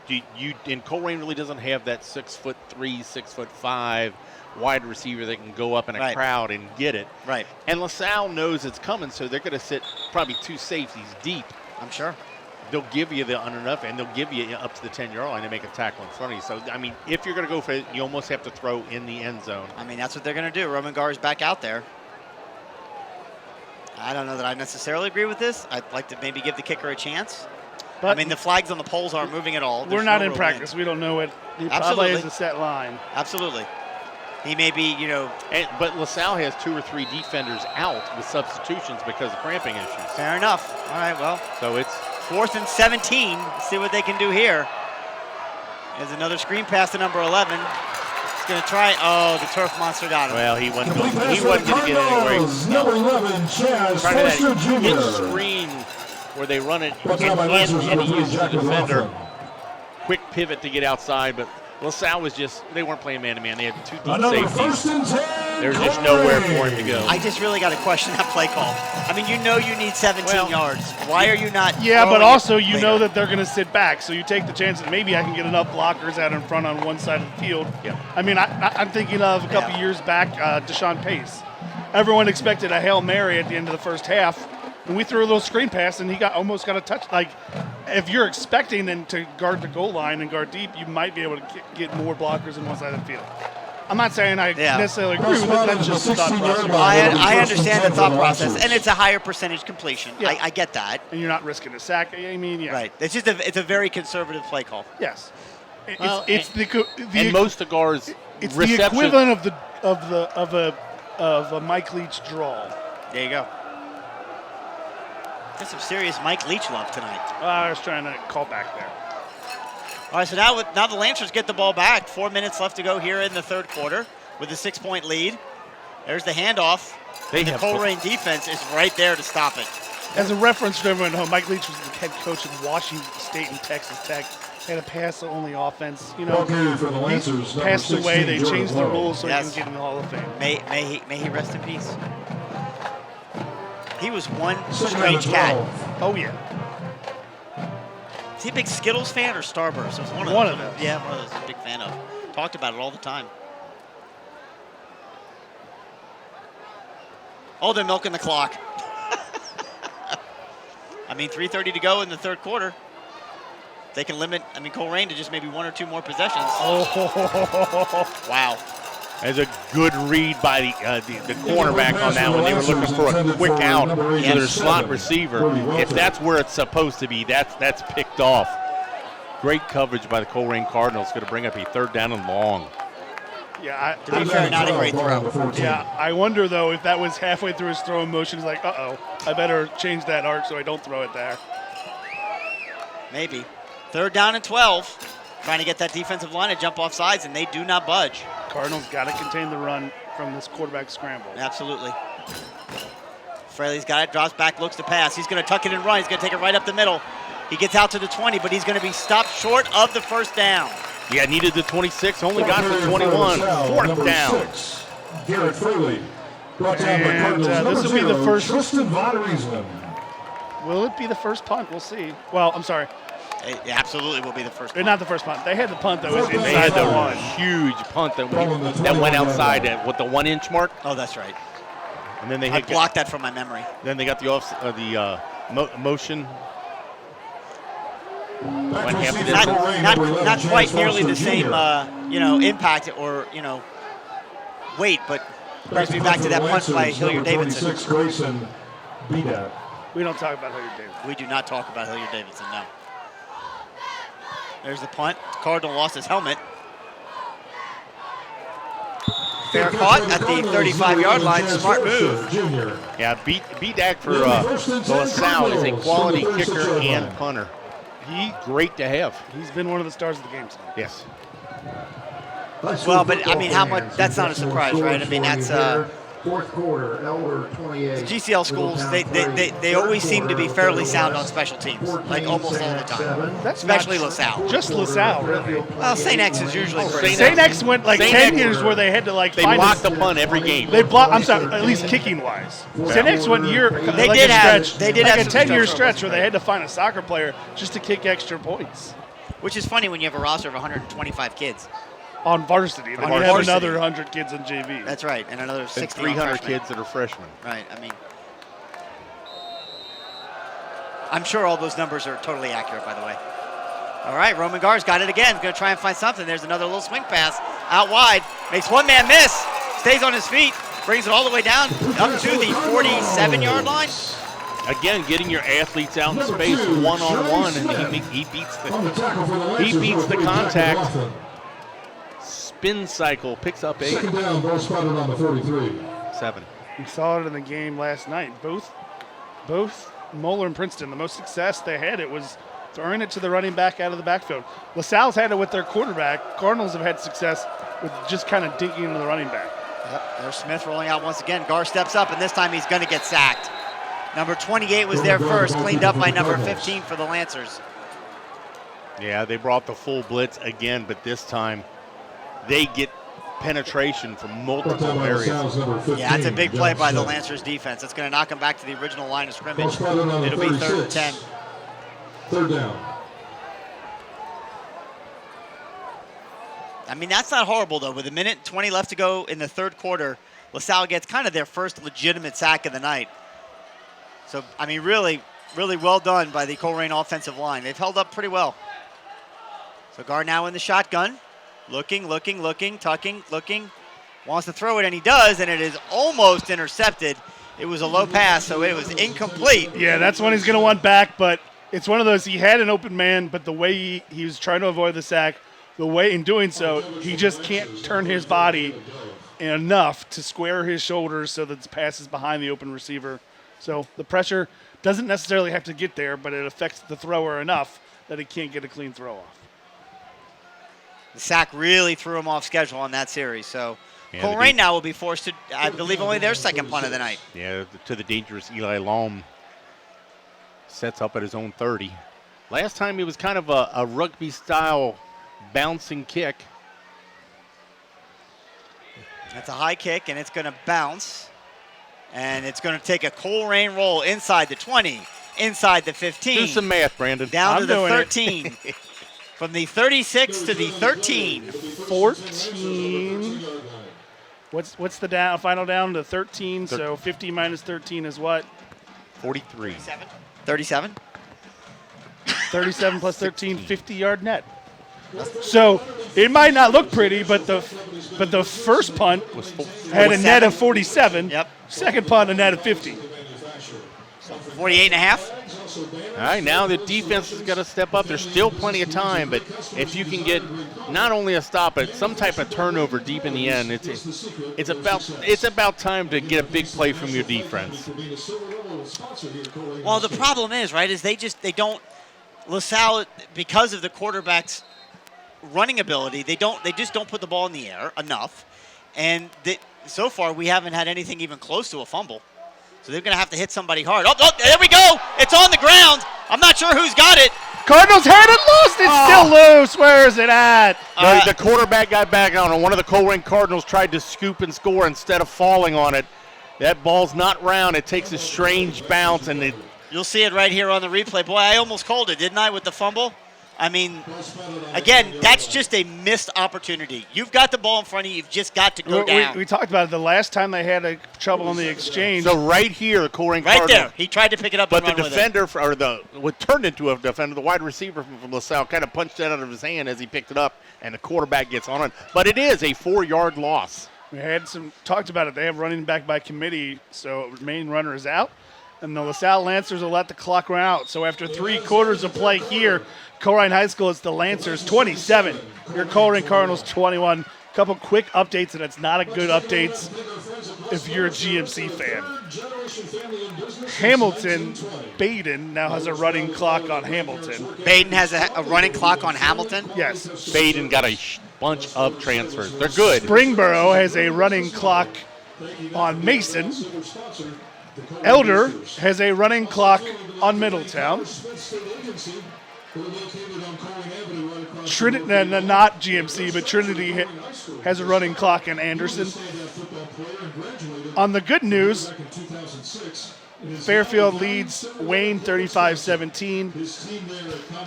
And Colerain really doesn't have that 6'3", 6'5" wide receiver that can go up in a crowd and get it. Right. And LaSalle knows it's coming, so they're going to sit probably 2 safeties deep. I'm sure. They'll give you the enough, and they'll give you up to the 10-yard line to make a tackle in front of you. So, I mean, if you're going to go for it, you almost have to throw in the end zone. I mean, that's what they're going to do. Roman Gar's back out there. I don't know that I necessarily agree with this. I'd like to maybe give the kicker a chance. But I mean, the flags on the poles aren't moving at all. we're There's not no in real practice. wind. We don't know it. He probably Absolutely. has a set line. Absolutely. He may be, But LaSalle has 2 or 3 defenders out with substitutions because of cramping issues. fair enough. All right, well, So it's 4th and 17. Let's see what they can do here. There's another screen pass to number 11. He's going to try. Oh, the turf monster got him. well, he wasn't going to get anywhere. Number 11, Chaz Trying to Foster that hitch Jr. screen where they run it Brought to you by and Lancers he number 3, uses the Jack defender. McLaughlin. Quick pivot to get outside, but LaSalle was they weren't playing man-to-man. They had 2 deep Another safeties. 1st and 10. There's just nowhere for him to go. I just really got to question that play call. I mean, you need 17 yards. Why are you not? Yeah, but throwing also it you later? know that they're going to sit back, so you take the chance that maybe I can get enough blockers out in front on one side of the field. Yeah. I mean, I'm thinking of a couple years back, Deshaun Pace. Everyone expected a Hail Mary at the end of the first half, and we threw a little screen pass, and he almost got a touch. Like, if you're expecting them to guard the goal line and guard deep, you might be able to get more blockers on one side of the field. I'm not saying I necessarily agree with it. That's just the thought process. I understand the thought process, and it's a higher percentage completion. Yeah. I get that. And you're not risking a sack. I mean, yeah. Right. It's just it's a very conservative play call. Yes. Well, It's and most of Gar's it's the reception. equivalent of a Mike Leach draw. There you go. There's some serious Mike Leach love tonight. I was trying to call back there. All right, so now the Lancers get the ball back. 4 minutes left to go here in the third quarter with a 6-point lead. There's the handoff. They the have Colerain defense is right there to stop it. As a reference to everyone at home, Mike Leach was the head coach of Washington State and Texas Tech. Had a pass-only offense. You know, Welcome for the Lancers, he number passed away. 16, They Jordan changed the Lowe. rules so Yes. he can get in the Hall of Fame. May he rest in peace. He was one Second strange and cat. 12. Oh, yeah. Is he a big Skittles fan or Starburst? It was One of those. Yeah, one of those. I'm a big fan of. Talked about it all the time. Oh, they're milking the clock. I mean, 3:30 to go in the third quarter. They can limit, Colerain to just maybe 1 or 2 more possessions. Oh. Wow. There's a good read by the cornerback on that one. They were looking for a quick out to their slot receiver. If that's where it's supposed to be, that's picked off. Great coverage by the Colerain Cardinals. Going to bring up a 3rd down and long. Yeah, To be fair, not a great throw. Yeah, I wonder, though, if that was halfway through his throwing motion, he's like, uh-oh, I better change that arc so I don't throw it there. Maybe. 3rd down and 12. Trying to get that defensive line to jump off sides, and they do not budge. Cardinals got to contain the run from this quarterback scramble. Absolutely. Fraley's got it, drops back, looks to pass. He's going to tuck it and run. He's going to take it right up the middle. He gets out to the 20, but he's going to be stopped short of the 1st down. Yeah, needed the 26, only got the 21. 4th down. Garrett Fraley. Brought down by And Cardinals. this will be the first. Tristan Von Riesman. Will it be the first punt? We'll see. Well, I'm sorry. It absolutely will be the first Not the first punt. They had the punt that was They inside had the the one. huge punt that went outside at what, the 1 inch mark, Oh, that's right. and then they I hit. blocked that from my memory. Then they got the motion. Went half of this. Not quite nearly the same, impact or, weight, but brings me back to that punt by Hilliard Davidson. Grayson Bedat. We don't talk about Hilliard Davidson. We do not talk about Hilliard Davidson, no. There's the punt. Cardinal lost his helmet. Fair caught at the 35-yard line. Smart move. Yeah, beat that for LaSalle is a quality kicker and punter. Great to have. He's been one of the stars of the game tonight. Yes. Well, but how much? That's not a surprise, right? That's fourth quarter, Elder 28. GCL schools. They always seem to be fairly sound on special teams, like almost all the time. That's Especially not LaSalle. Just LaSalle, really. Well, St. X is usually pretty. St. X went like St. 10 X years where they had to They find blocked the punt every game. They blocked. I'm sorry, at least kicking wise. St. X went year. They like did a have- stretch, they did like have a some 10-year structural stretch where they had to find a soccer player just to kick extra points Which is funny when you have a roster of 125 kids. on varsity. Then On you have varsity. another 100 kids in JV. That's right, and another And 60 300 kids that are freshmen. Right. I'm sure all those numbers are totally accurate, by the way. All right, Roman Gar's got it again. Going to try and find something. There's another little swing pass out wide. Makes one man miss. Stays on his feet. Brings it all the way down up to the 47-yard line. Again, getting your athletes out in space one-on-one, and he beats the contact. Spin cycle, picks up 8. Second down, ball spotted on the 43. 7. We saw it in the game last night. Both Moeller and Princeton, the most success they had, it was throwing it to the running back out of the backfield. LaSalle's had it with their quarterback. Cardinals have had success with just kind of digging into the running back. Yep, there's Smith rolling out once again. Gar steps up, and this time he's going to get sacked. Number 28 was there first, cleaned up by number 15 for the Lancers. Yeah, they brought the full blitz again, but this time they get penetration from multiple areas. Yeah, that's a big play by the Lancers defense. It's going to knock them back to the original line of scrimmage. It'll be 3rd and 10. Third down. That's not horrible, though. With 1:20 left to go in the third quarter, LaSalle gets kind of their first legitimate sack of the night. So, really, really well done by the Colerain offensive line. They've held up pretty well. So Gar now in the shotgun. Looking, tucking, looking. Wants to throw it, and he does, and it is almost intercepted. It was a low pass, so it was incomplete. Yeah, that's one he's going to want back, but it's one of those, he had an open man, but the way he was trying to avoid the sack, the way in doing so, he just can't turn his body enough to square his shoulders so that the pass is behind the open receiver. So the pressure doesn't necessarily have to get there, but it affects the thrower enough that he can't get a clean throw off. The sack really threw him off schedule on that series. So Colerain now will be forced to, I believe, only their second punt of the night. Yeah, to the dangerous Eli Long. Sets up at his own 30. Last time it was kind of a rugby-style bouncing kick. That's a high kick, and it's going to bounce. And it's going to take a Colerain roll inside the 20, inside the 15. Do some math, Brandon. Down to I'm the doing it. 13. From the 36 to the 13. 14. What's the final down to 13? So 50 minus 13 is what? 43. 37. 37 plus 13, 50-yard net. So it might not look pretty, but the first punt had a net of 47. Yep. Second punt, a net of 50. 48 and a half. All right, now the defense has got to step up. There's still plenty of time, but if you can get not only a stop, but some type of turnover deep in the end, it's about time to get a big play from your defense. Well, the problem is, right, is they don't, LaSalle, because of the quarterback's running ability, they just don't put the ball in the air enough. And so far, we haven't had anything even close to a fumble. So they're going to have to hit somebody hard. Oh, there we go. It's on the ground. I'm not sure who's got it. Cardinals had it lost. It's still loose. Where is it at? The quarterback got back on, and one of the Colerain Cardinals tried to scoop and score instead of falling on it. That ball's not round. It takes a strange bounce, and You'll see it right here on the replay. Boy, I almost called it, didn't I, with the fumble? I mean, again, that's just a missed opportunity. You've got the ball in front of you. You've just got to go down. We talked about it the last time they had trouble on the exchange. So right here, the Colerain Right Cardinals. there. He tried to pick it up But and the run defender, what turned into a defender, the wide receiver from LaSalle, kind of punched that out of his hand as he picked it up, and the quarterback gets on it. But it is a 4-yard loss. We had talked about it. They have running back by committee, so main runner is out. And the LaSalle Lancers will let the clock run out. So after 3 quarters of play here, Colerain High School is the Lancers 27. Your Colerain Cardinals 21. Couple quick updates, and it's not a good updates if you're a GMC fan. Hamilton, Baden now has a running clock on Hamilton. Baden has a running clock on Hamilton? Yes. Baden got a bunch of transfers. They're good. Springboro has a running clock on Mason. Elder has a running clock on Middletown. Trinity, not GMC, but Trinity has a running clock in Anderson. On the good news, Fairfield leads Wayne 35-17.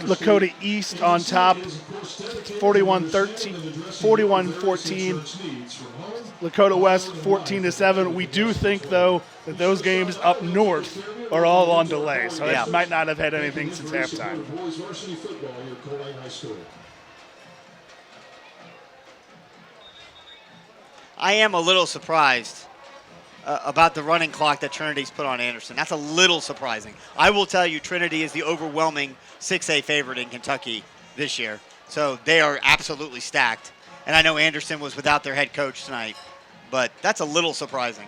Lakota East on top 41-14. Lakota West 14-7. We do think, though, that those games up north are all on delay, so it might not have had anything since halftime. I am a little surprised about the running clock that Trinity's put on Anderson. That's a little surprising. I will tell you, Trinity is the overwhelming 6A favorite in Kentucky this year, so they are absolutely stacked. And I know Anderson was without their head coach tonight, but that's a little surprising.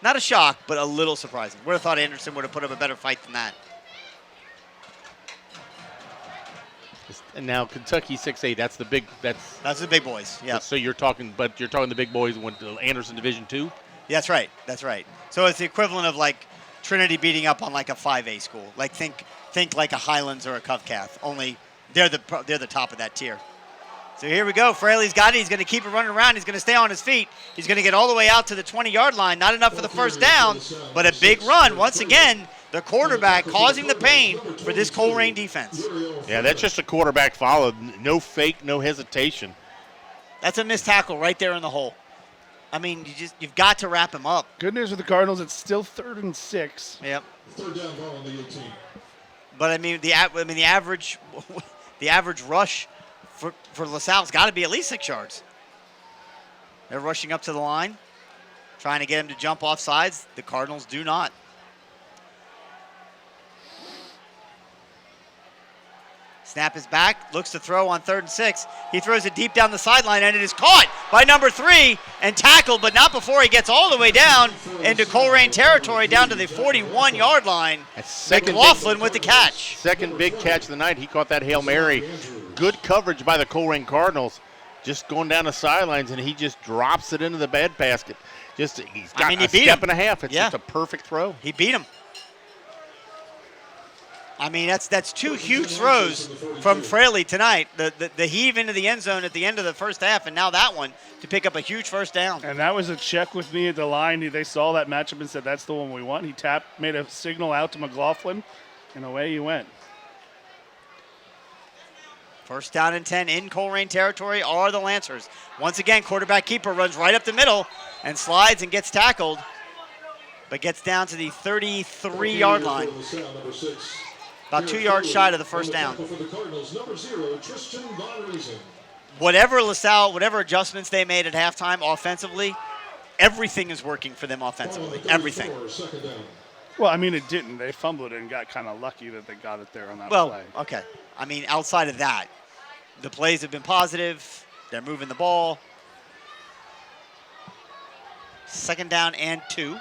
Not a shock, but a little surprising. Would have thought Anderson would have put up a better fight than that. And now Kentucky 6A, that's the big boys. Yeah. So you're talking the big boys went to Anderson Division 2? That's right. That's right. So it's the equivalent of like Trinity beating up on like a 5A school. Like think like a Highlands or a Covcath. Only they're the top of that tier. So here we go. Fraley's got it. He's going to keep it running around. He's going to stay on his feet. He's going to get all the way out to the 20-yard line. Not enough for the first down, but a big run. Once again, the quarterback causing the pain for this Colerain defense. Yeah, that's just a quarterback follow. No fake, no hesitation. That's a missed tackle right there in the hole. I mean, you've got to wrap him up. Good news for the Cardinals, it's still 3rd and 6. Yep. Third down ball on the 18. But I mean, the average rush for LaSalle's got to be at least 6 yards. They're rushing up to the line, trying to get him to jump off sides. The Cardinals do not. Snap is back, looks to throw on 3rd and 6. He throws it deep down the sideline, and it is caught by number 3 and tackled, but not before he gets all the way down into Colerain territory, down to the 41-yard line. McLaughlin with the catch. Second big catch of the night. He caught that Hail Mary. Good coverage by the Colerain Cardinals. Just going down the sidelines, and he just drops it into the bed basket. He's got a step and a half. It's just a perfect throw. He beat him. I mean, that's two huge throws from Fraley tonight. The heave into the end zone at the end of the first half, and now that one to pick up a huge first down. And that was a check with me at the line. They saw that matchup and said, that's the one we want. He made a signal out to McLaughlin, and away he went. First down and 10 in Colerain territory are the Lancers. Once again, quarterback keeper runs right up the middle and slides and gets tackled, but gets down to the 33-yard line. About 2 yards shy of the first down. Whatever LaSalle, whatever adjustments they made at halftime offensively, everything is working for them offensively. Everything. Well, I mean, it didn't. They fumbled it and got kind of lucky that they got it there on that play. Well, okay. I mean, outside of that, the plays have been positive. They're moving the ball. Second down and 2.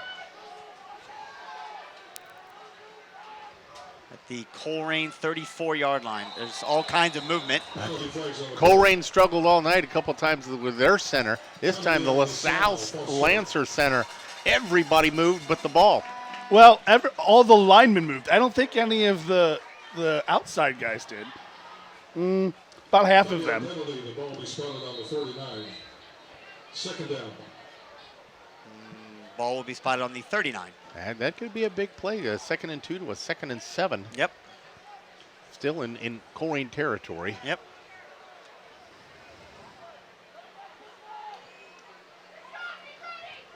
At the Colerain 34-yard line. There's all kinds of movement. Colerain struggled all night a couple times with their center. This time the LaSalle Lancer center, everybody moved but the ball. Well, all the linemen moved. I don't think any of the outside guys did. About half of them. The ball will be spotted on the 49. Second down. Ball will be spotted on the 39. And that could be a big play. A 2nd and 2 to a 2nd and 7. Yep. Still in Colerain territory. Yep.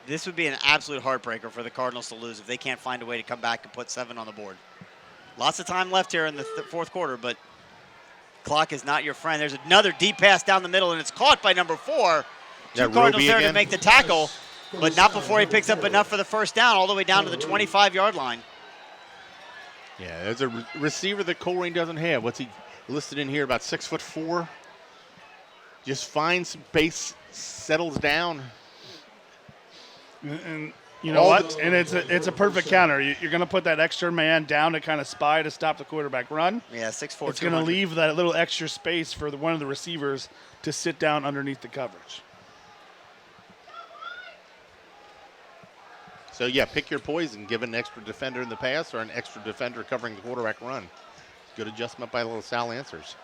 This would be an absolute heartbreaker for the Cardinals to lose if they can't find a way to come back and put 7 on the board. Lots of time left here in the fourth quarter, but clock is not your friend. There's another deep pass down the middle, and it's caught by number 4. Two Cardinals there to make the tackle, but not before he picks up enough for the first down, all the way down to the 25-yard line. Yeah, there's a receiver that Colerain doesn't have. What's he listed in here? About 6'4". Just finds space, settles down. And you know what? And it's a perfect counter. You're going to put that extra man down to kind of spy to stop the quarterback run. Yeah, 6'4". It's going to leave that little extra space for one of the receivers to sit down underneath the coverage. So, yeah, pick your poison. Give an extra defender in the pass or an extra defender covering the quarterback run. Good adjustment by LaSalle Lancers.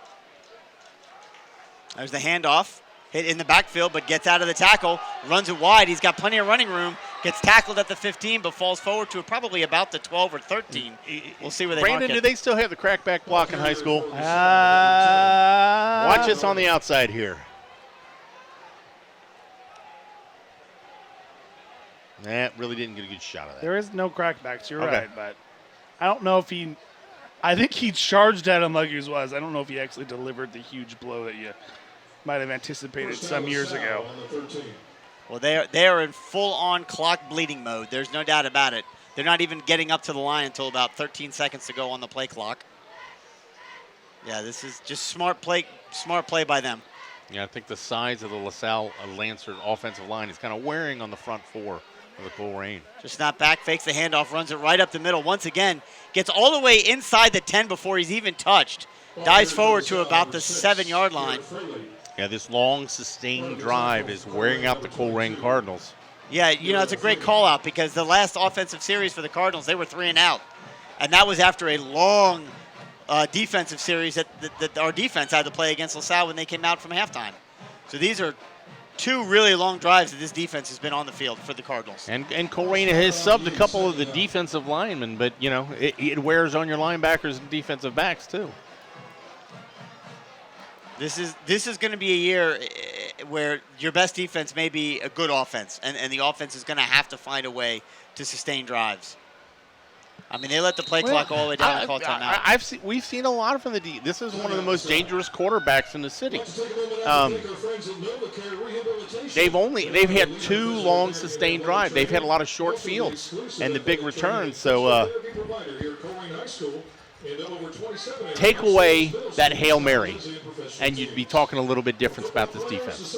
There's the handoff. Hit in the backfield, but gets out of the tackle. Runs it wide. He's got plenty of running room. Gets tackled at the 15, but falls forward to probably about the 12 or 13. We'll see where they Brandon, mark it. do they still have the crackback block in high school? Watch us on the outside here. That really didn't get a good shot of that. There is no crackbacks, you're right, but I don't know if I think he charged at him like he was. I don't know if he actually delivered the huge blow that you might have anticipated some years ago. Well, they are in full-on clock bleeding mode. There's no doubt about it. They're not even getting up to the line until about 13 seconds to go on the play clock. Yeah, this is just smart play by them. Yeah, I think the size of the LaSalle Lancer offensive line is kind of wearing on the front 4 of the Colerain. Just not back, fakes the handoff, runs it right up the middle. Once again, gets all the way inside the 10 before he's even touched. Dives forward to about the 7-yard line. Yeah, this long, sustained drive is wearing out the Colerain Cardinals. Yeah, you know, it's a great call-out because the last offensive series for the Cardinals, they were 3 and out. And that was after a long defensive series that our defense had to play against LaSalle when they came out from halftime. So these are 2 really long drives that this defense has been on the field for the Cardinals. And Colerain has subbed a couple of the defensive linemen, but, you know, it wears on your linebackers and defensive backs, too. This is going to be a year where your best defense may be a good offense, and the offense is going to have to find a way to sustain drives. I mean, they let the play clock all the way down and call timeout. We've seen a lot from the D. This is one of the most dangerous quarterbacks in the city. They've had 2 long sustained drives. They've had a lot of short fields and the big returns. So take away that Hail Mary, and you'd be talking a little bit different about this defense.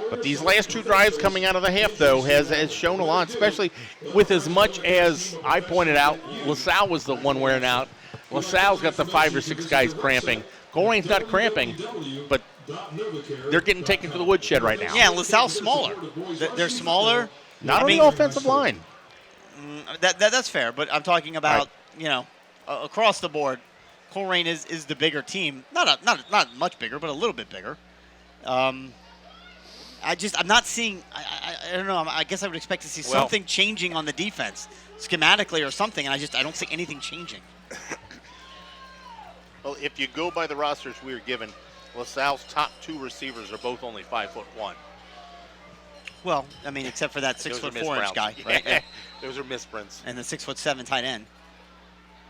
But these last 2 drives coming out of the half, though, has shown a lot, especially with as much as I pointed out, LaSalle was the one wearing out. LaSalle's got the 5 or 6 guys cramping. Colerain's not cramping, but they're getting taken to the woodshed right now. Yeah, LaSalle's smaller. They're smaller. Not on the offensive line. That's fair, but I'm talking about, you know, across the board, Colerain is the bigger team. Not much bigger, but a little bit bigger. I'm not seeing. I don't know. I guess I would expect to see something changing on the defense, schematically or something, and I don't see anything changing. Well, if you go by the rosters we were given, LaSalle's top 2 receivers are both only 5'1". Well, I mean, except for that 6'4" guy, right? Yeah. Those are misprints. And the 6'7" tight end.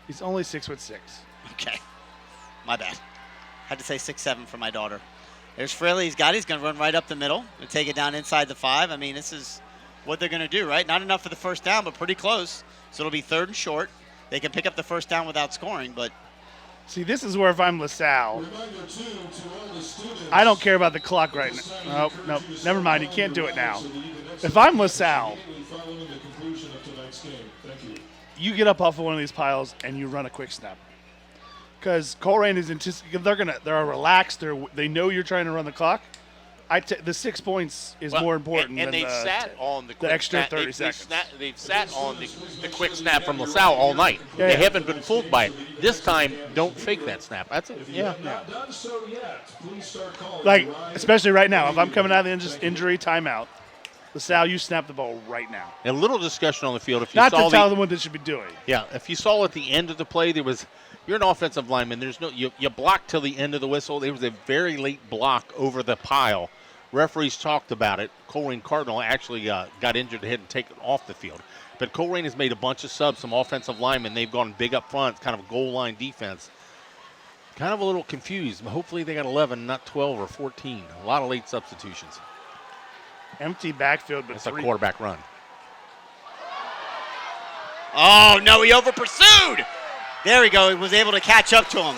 He's only 6'6". Okay, my bad. Had to say 6'7" for my daughter. There's Fraley. He's going to run right up the middle and take it down inside the 5. I mean, this is what they're going to do, right? Not enough for the first down, but pretty close. So it'll be 3rd and short. They can pick up the first down without scoring, but. See, this is where if I'm LaSalle, I don't care about the clock right now. Nope, never mind. You can't do it now. If I'm LaSalle, you get up off of one of these piles and you run a quick snap. Because Colerain is they're relaxed. They know you're trying to run the clock. The 6 points is more important and than they've sat on the extra snap. 30 seconds. They've sat on the quick snap from LaSalle all night. Yeah, they haven't been fooled by it. This time, don't fake that snap. That's it. Yeah. Like, especially right now, if I'm coming out of the injury timeout, LaSalle, you snap the ball right now. A little discussion on the field. If you Not saw to tell them what they should be doing. Yeah, if you saw at the end of the play, you're an offensive lineman. There's no you block till the end of the whistle. There was a very late block over the pile. Referees talked about it. Colerain Cardinal actually got injured and had to take it off the field. But Colerain has made a bunch of subs, some offensive linemen. They've gone big up front. It's kind of a goal line defense. Kind of a little confused. Hopefully they got 11, not 12 or 14. A lot of late substitutions. Empty backfield, but it's a quarterback run. Oh, no, he over-pursued. There we go. He was able to catch up to him.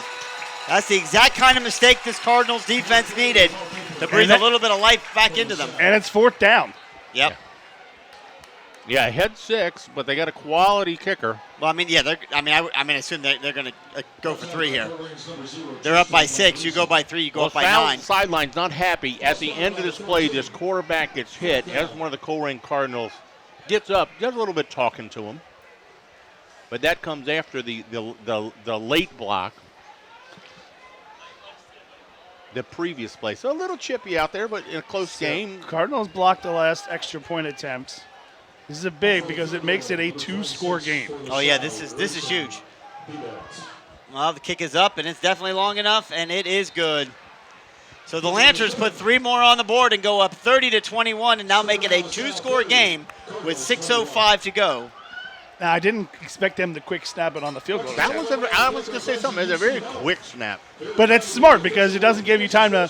That's the exact kind of mistake this Cardinals defense needed to breathe a little bit of life back into them. And it's 4th down. Yep. Yeah, head 6, but they got a quality kicker. Well, I mean, yeah, I assume they're going to go for 3 here. They're up by 6. You go by 3. You go up by 9. Sideline's not happy. At the end of this play, this quarterback gets hit as one of the Colerain Cardinals gets up, does a little bit talking to him. But that comes after the late block. The previous play. So a little chippy out there, but in a close game. Cardinals blocked the last extra point attempt. This is a big because it makes it a 2-score game. Oh yeah, this is huge. Well, the kick is up and it's definitely long enough and it is good. So the Lancers put 3 more on the board and go up 30-21 and now make it a 2-score game with 6:05 to go. Now, I didn't expect them to quick snap it on the field goal. I was going to say something. It's a very quick snap. But it's smart because it doesn't give you time to,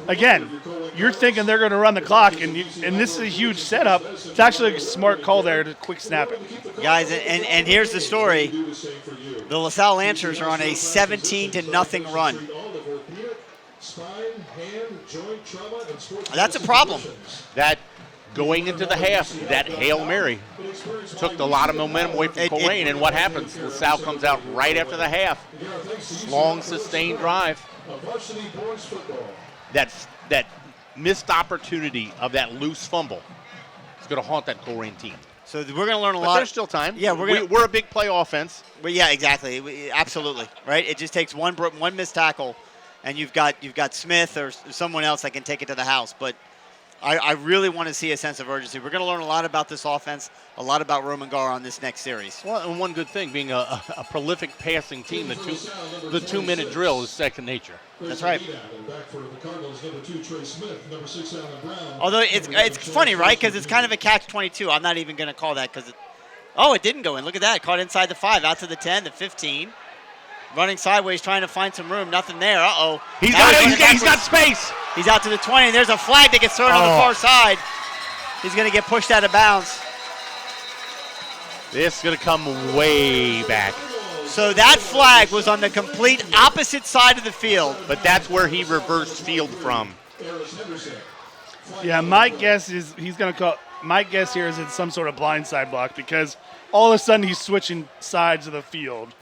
again, you're thinking they're going to run the clock, and this is a huge setup. It's actually a smart call there to quick snap it. Guys, and here's the story. The LaSalle Lancers are on a 17-0 run. That's a problem. That going into the half, that Hail Mary took a lot of momentum away from Colerain, and what happens? LaSalle comes out right after the half. Long, sustained drive. That missed opportunity of that loose fumble is going to haunt that Colerain team. So we're going to learn a lot. But there's still time. Yeah, we're a big play offense. Yeah, exactly. Absolutely. Right? It just takes one missed tackle, and you've got Smith or someone else that can take it to the house. But I really want to see a sense of urgency. We're going to learn a lot about this offense, a lot about Roman Gar on this next series. Well, and one good thing, being a prolific passing team, the 2-minute drill is second nature. That's right. Although it's funny, right? Because it's kind of a catch-22. I'm not even going to call that because it didn't go in. Look at that. Caught inside the 5, out to the 10, the 15. Running sideways, trying to find some room. Nothing there. Uh-oh. He's got space. He's out to the 20, and there's a flag that gets thrown on the far side. He's going to get pushed out of bounds. This is going to come way back. So that flag was on the complete opposite side of the field. But that's where he reversed field from. Yeah, my guess is he's going to call. My guess here is it's some sort of blindside block because all of a sudden he's switching sides of the field.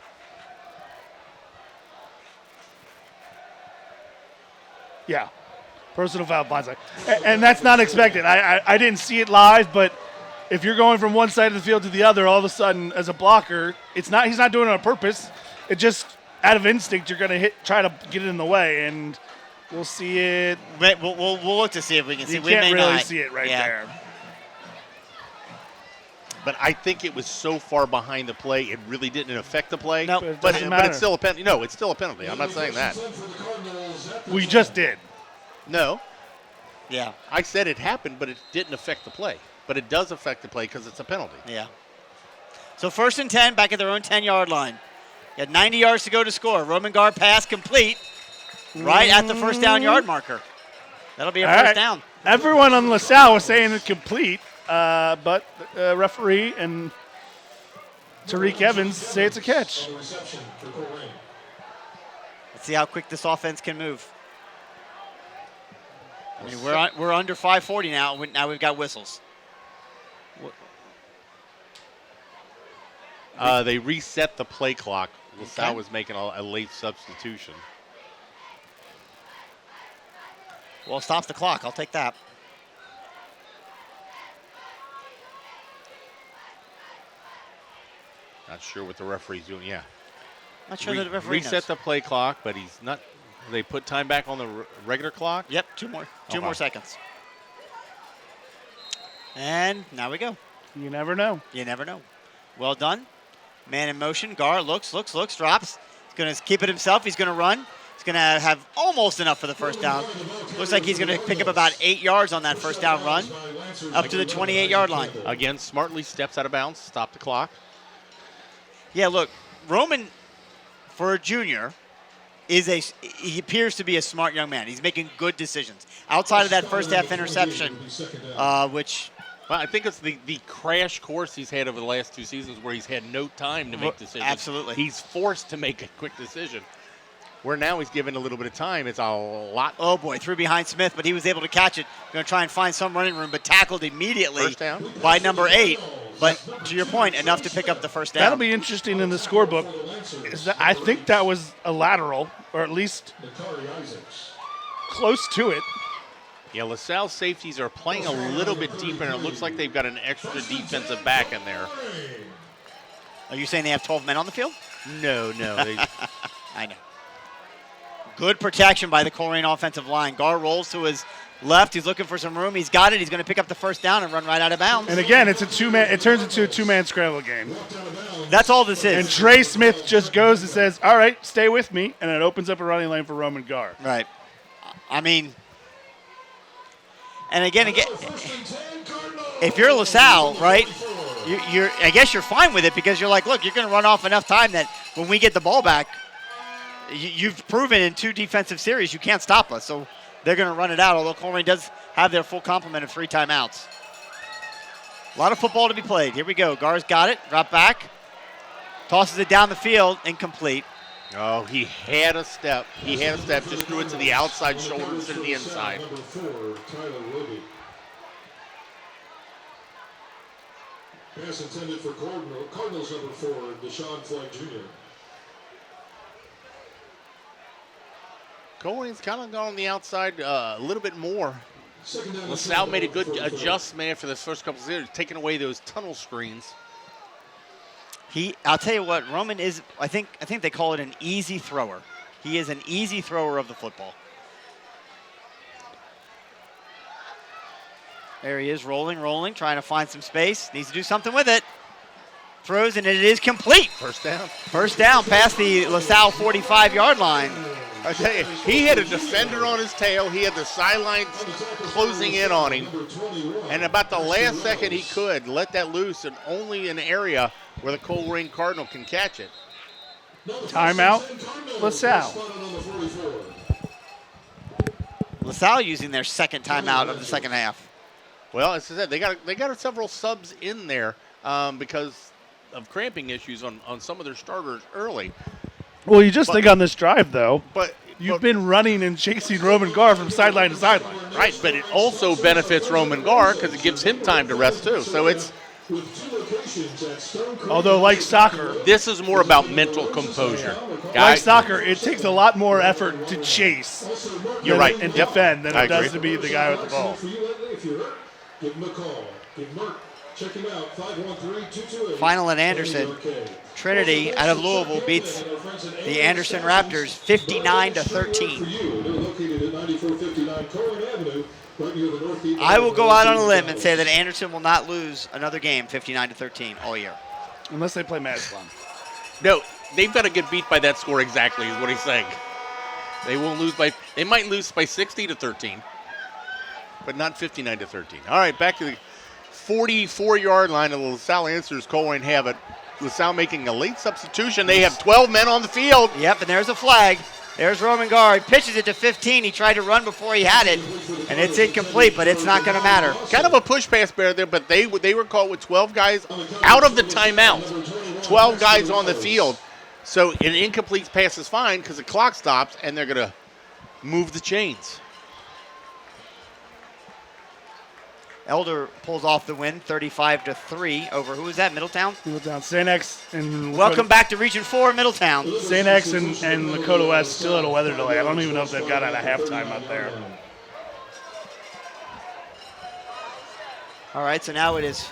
Yeah, personal foul, blindside. And that's not expected. I didn't see it live, but if you're going from one side of the field to the other, all of a sudden, as a blocker, he's not doing it on purpose. it just out of instinct you're going to try to get it in the way, and we'll see it. We'll look to see if we can see. You We can't may really not. see it right Yeah. there. But I think it was so far behind the play, it really didn't affect the play. Nope. But it doesn't matter. it's still a penalty. No, it's still a penalty. I'm not saying that. We just did. No, Yeah. I said it happened, but it didn't affect the play. But it does affect the play because it's a penalty. Yeah. So 1st and 10, back at their own 10-yard line. Got 90 yards to go to score. Roman Gar pass complete right at the first down yard marker. That'll be a All first right. down. Everyone on LaSalle was saying it's complete, but the referee and Tariq Evans say it's a catch. Let's see how quick this offense can move. I mean, we're under 5:40 now. Now we've got whistles. They reset the play clock. LaSalle Okay. was making a late substitution. Well, stop the clock. I'll take that. Not sure what the referee's doing. Yeah. Not sure that the referee reset knows. the play clock, but he's not. They put time back on the regular clock. Yep, two more Okay. seconds. And now we go. You never know. You never know. Well done. Man in motion. Gar looks, drops. He's going to keep it himself. He's going to run. He's going to have almost enough for the first down. Looks like he's going to pick up about 8 yards on that first down run, up to the 28-yard line. Again, smartly steps out of bounds, stop the clock. Yeah, look, Roman, for a junior, he appears to be a smart young man. He's making good decisions. Outside of that first half interception, which... Well, I think it's the crash course he's had over the last 2 seasons where he's had no time to make decisions. Absolutely. He's forced to make a quick decision. Where now he's given a little bit of time, it's a lot. Oh, boy, threw behind Smith, but he was able to catch it. Going to try and find some running room, but tackled immediately First down. by number 8. But to your point, enough to pick up the first down. That'll be interesting in the scorebook. I think that was a lateral, or at least close to it. Yeah, LaSalle safeties are playing a little bit deeper, and it looks like they've got an extra defensive back in there. Are you saying they have 12 men on the field? No. I know. Good protection by the Colerain offensive line. Gar rolls to his left. He's looking for some room. He's got it. He's going to pick up the first down and run right out of bounds. And again, it's a two-man. It turns into a two-man scramble game. That's all this is. And Trey Smith just goes and says, "All right, stay with me," and it opens up a running lane for Roman Gar. Right. I mean, and again, if you're LaSalle, right, I guess you're fine with it because you're like, look, you're going to run off enough time that when we get the ball back, you've proven in 2 defensive series you can't stop us. So they're going to run it out, although Colerain does have their full complement of 3 timeouts. A lot of football to be played. Here we go. Gar's got it. Drop back. Tosses it down the field. Incomplete. Oh, he had a step. Just threw it to the outside shoulder instead of the inside. Number 4, Tyler Roby. Pass intended for Cardinals number 4, Deshaun Floyd Jr. Colerain's kind of gone on the outside a little bit more. Second down and LaSalle 7 made a good for adjustment after the first couple of years, taking away those tunnel screens. I'll tell you what, Roman is, I think they call it an easy thrower. He is an easy thrower of the football. There he is, rolling, trying to find some space. Needs to do something with it. Throws, and it is complete. First down. First down past the LaSalle 45-yard line. I tell you, he had a defender on his tail. He had the sidelines closing in on him. And about the last second he could, let that loose, and only an area where the Colerain Cardinal can catch it. Timeout, LaSalle. LaSalle using their second timeout of the second half. Well, as I said, they got several subs in there because of cramping issues on some of their starters early. Well, you just think on this drive, though. But You've been running and chasing Roman Gar from sideline to sideline. right, but it also benefits Roman Gar because it gives him time to rest too. So it's Although, like soccer, this is more about mental composure. like soccer, it takes a lot more effort to chase. You're right. And Yep. defend than I it does agree. to be the guy with the ball. If you're hurt, give him a call. Give Mark. Check him out, 513-228. Final at Anderson. Trinity out of Louisville beats the Anderson Raptors 59-13. I will go out on a limb and say that Anderson will not lose another game 59-13 all year. Unless they play Madison. No, they've got to get beat by that score exactly, is what he's saying. They won't lose by. They might lose by 60-13, but not 59-13. All right, back to the 44-yard line of the LaSalle Answers. Colerain have it. LaSalle making a late substitution. They have 12 men on the field. Yep, and there's a flag. There's Roman Gar. He pitches it to 15. He tried to run before he had it, and it's incomplete, but it's not going to matter. Kind of a push pass there, but they were caught with 12 guys out of the timeout. 12 guys on the field. So an incomplete pass is fine because the clock stops, and they're going to move the chains. Elder pulls off the win, 35-3 over, who is that, Middletown? Middletown, St. X and Welcome back to Region 4, Middletown. St. X and Lakota West still at a weather delay. I don't even know if they've got out of halftime up there. All right, so now it is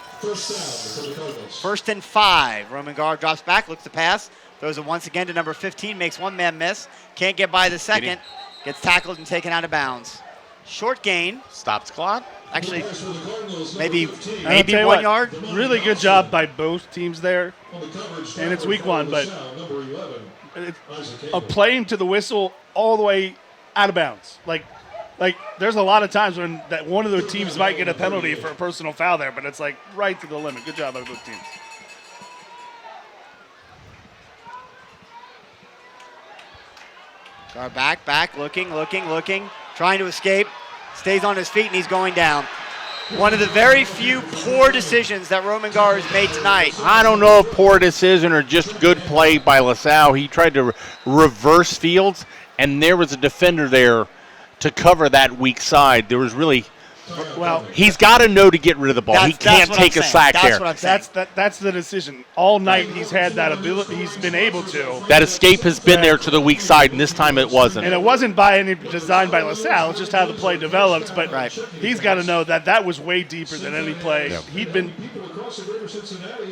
first and 5. Roman Gar drops back, looks to pass, throws it once again to number 15, makes one man miss, can't get by the second, gets tackled and taken out of bounds. Short gain. Stops clock. Actually, maybe I'll tell you 1 what, yard. Really good job by both teams there. And it's week 1, but playing to the whistle all the way out of bounds. Like there's a lot of times when that one of the teams might get a penalty for a personal foul there, but it's like right to the limit. Good job by both teams. Gar back, looking, trying to escape. Stays on his feet, and he's going down. One of the very few poor decisions that Roman Gar has made tonight. I don't know if poor decision or just good play by LaSalle. He tried to reverse fields, and there was a defender there to cover that weak side. There was really Well, he's got to know to get rid of the ball. He can't take a sack there. That's the decision. All night he's had that ability. He's been able to. That escape has been there to the weak side, and this time it wasn't. And it wasn't by any design by LaSalle. It's just how the play developed. But he's got to know that was way deeper than any play. Yeah. He'd been.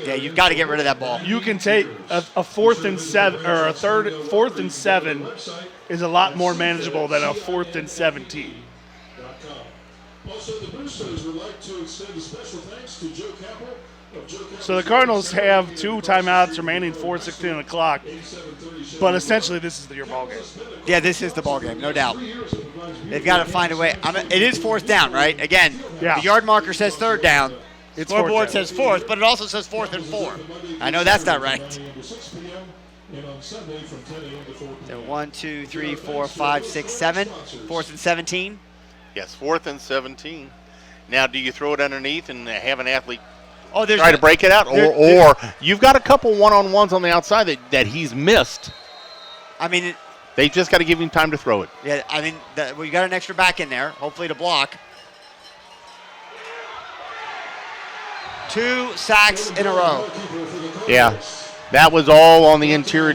Yeah, you've got to get rid of that ball. You can take a 4th and 7 or a 4th and 7 is a lot more manageable than a 4th and 17. Also, the Boosters would like to extend a special thanks to Joe Capel of Joe Capel. So the Cardinals have 2 timeouts remaining, 4:16 on the clock. But essentially, this is your ball game. Yeah, this is the ball game, no doubt. They've got to find a way. It is 4th down, right? Again, the yard marker says 3rd down. The scoreboard says 4th, but it also says 4th and 4. I know that's not right. So 1, 2, 3, 4, 5, 6, 7. 4th and 17. Yes, 4th and 17. Now, do you throw it underneath and have an athlete try to break it out? Or you've got a couple one-on-ones on the outside that he's missed. I mean, they just got to give him time to throw it. Yeah, I mean, we got an extra back in there, hopefully to block. 2 sacks in a row. Yeah, that was all on the interior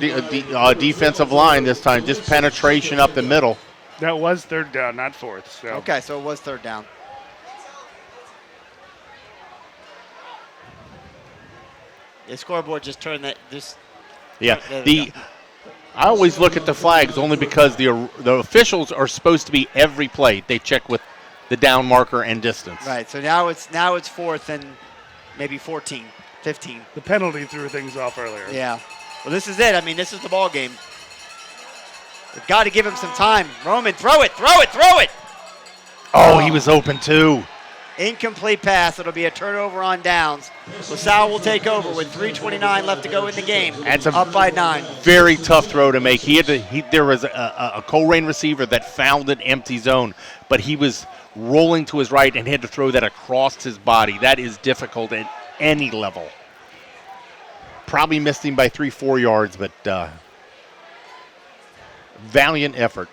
defensive line this time, just penetration up the middle. That was 3rd down, not 4th. So. Okay, so it was 3rd down. The scoreboard just turned that. Yeah, I always look at the flags only because the officials are supposed to be every play. They check with the down marker and distance. Right. So now it's 4th and maybe 14, 15. The penalty threw things off earlier. Yeah. Well, this is it. I mean, this is the ball game. We've got to give him some time. Roman, throw it. Oh, he was open too. Incomplete pass. It'll be a turnover on downs. LaSalle will take over with 3:29 left to go in the game. That's up by 9. Very tough throw to make. There was a Colerain receiver that found an empty zone, but he was rolling to his right and had to throw that across his body. That is difficult at any level. Probably missed him by 3-4 yards, but valiant effort.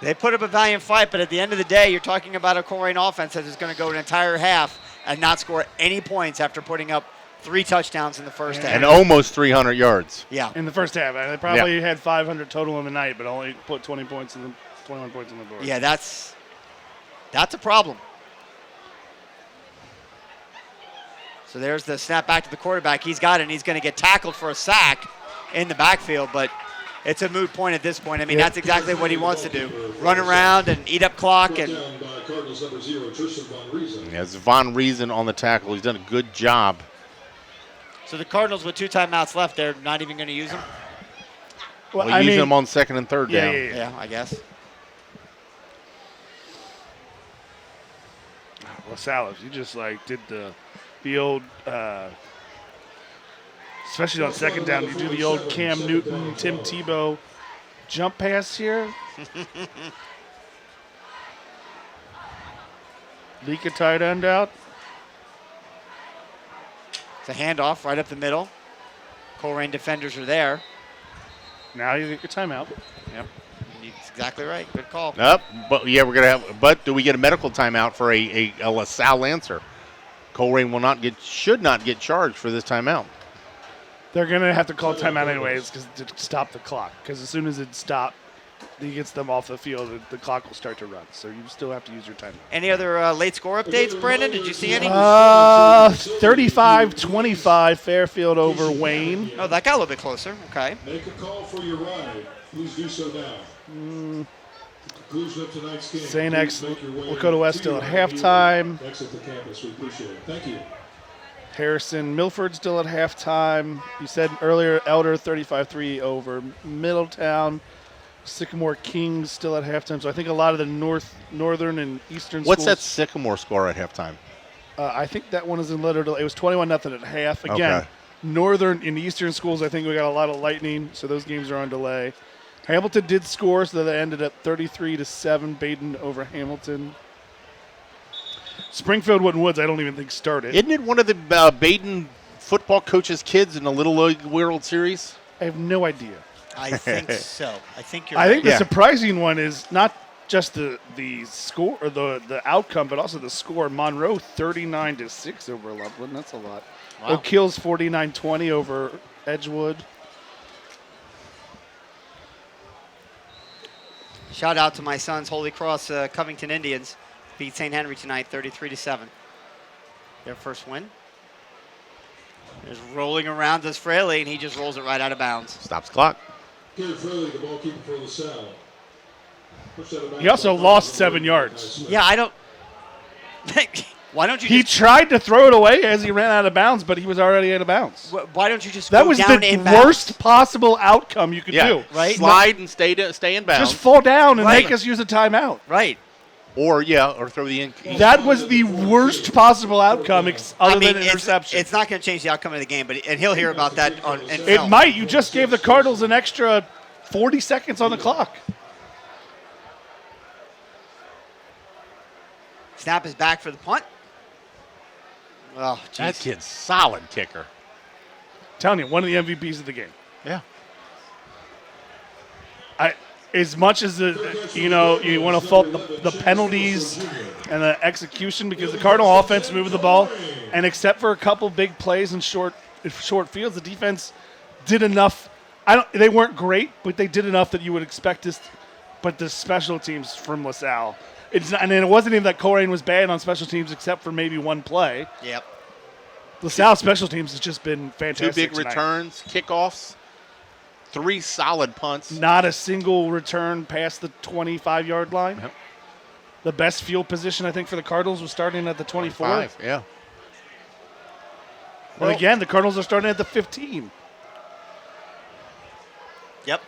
They put up a valiant fight, but at the end of the day, you're talking about a Colerain offense that is going to go an entire half and not score any points after putting up 3 touchdowns in the first half. And almost 300 yards. Yeah. In the first half, and they probably had 500 total in the night, but only put 21 points on the board. Yeah, that's a problem. So there's the snap back to the quarterback. He's got it, and he's going to get tackled for a sack in the backfield, but it's a moot point at this point. I mean, that's exactly what he wants to do. Run around and eat up clock. And Down by Cardinals number 0, Tristan Von Riesen. Yes, Von Riesen on the tackle. He's done a good job. so the Cardinals with 2 timeouts left, they're not even going to use them? Well, I using mean, them on 2nd and 3rd down. Yeah, I guess. Well, Salle, you just did the old, especially on 2nd down, you do the old Cam Newton, Tim Tebow jump pass here. Leak a tight end out. It's a handoff right up the middle. Colerain defenders are there. Now you get your timeout. Yep. That's exactly right. Good call. But we're gonna have. But do we get a medical timeout for a LaSalle Lancer? Colerain should not get charged for this timeout. They're going to have to call timeout anyways to stop the clock. Because as soon as it stops, he gets them off the field, the clock will start to run. So you still have to use your timeout. Any other late score updates, Brandon? Did you see any? 35-25 Fairfield over Wayne. Oh, that got a little bit closer. Okay. Make a call for your ride. Please do so now. Conclusion of tonight's game. St. X, Please make your way Lakota West to still your at ride halftime. Exit the campus. We appreciate it. Thank you. Harrison Milford still at halftime. You said earlier Elder 35-3 over Middletown. Sycamore Kings still at halftime. So I think a lot of the northern and eastern What's schools. that Sycamore score at halftime? I think that one is in letter delay. It was 21-0 at half. Again, Okay. northern and eastern schools, I think we got a lot of lightning, so those games are on delay. Hamilton did score, so that ended at 33-7. Baden over Hamilton. Springfield Wood and Woods, I don't even think started. Isn't it one of the Baden football coaches' kids in the Little League World Series? I have no idea. I think so. I think you're I right. think the surprising one is not just the score or the outcome, but also the score. Monroe 39-6 over Loveland. That's a lot. Wow. Oak Hills 49-20 over Edgewood. Shout out to my sons, Holy Cross Covington Indians. Beat St. Henry tonight, 33-7. Their first win. Is rolling around this Fraley, and he just rolls it right out of bounds. Stops clock. Garrett Fraley, the ball keeper for LaSalle. Push that about He also lost 7 yards. Yeah, I don't. Why don't you? He tried to throw it away as he ran out of bounds, but he was already out of bounds. Why don't you just That go was down the in bounds? worst possible outcome you could do. Right? Slide and stay in bounds. Just fall down and Right. make us use a timeout. Right. or throw the That was the worst possible outcome other than an interception. It's not going to change the outcome of the game, and he'll hear about that in It film. might. You just gave the Cardinals an extra 40 seconds on the clock. Snap is back for the punt. Oh, That jeez. kid's solid kicker. Telling you, one of the MVPs of the game. Yeah. As much as you want to fault the penalties and the execution, because the Cardinal offense moved the ball, and except for a couple big plays and short fields, the defense did enough. They weren't great, but they did enough that you would expect this. But the special teams from LaSalle, and it wasn't even that Colerain was bad on special teams, except for maybe one play. Yep. LaSalle special teams has just been fantastic. 2 big tonight. returns, kickoffs, 3 solid punts. Not a single return past the 25-yard line. Yep. The best field position, I think, for the Cardinals was starting at the 24. 5, yeah. And again, the Cardinals are starting at the 15. Yep.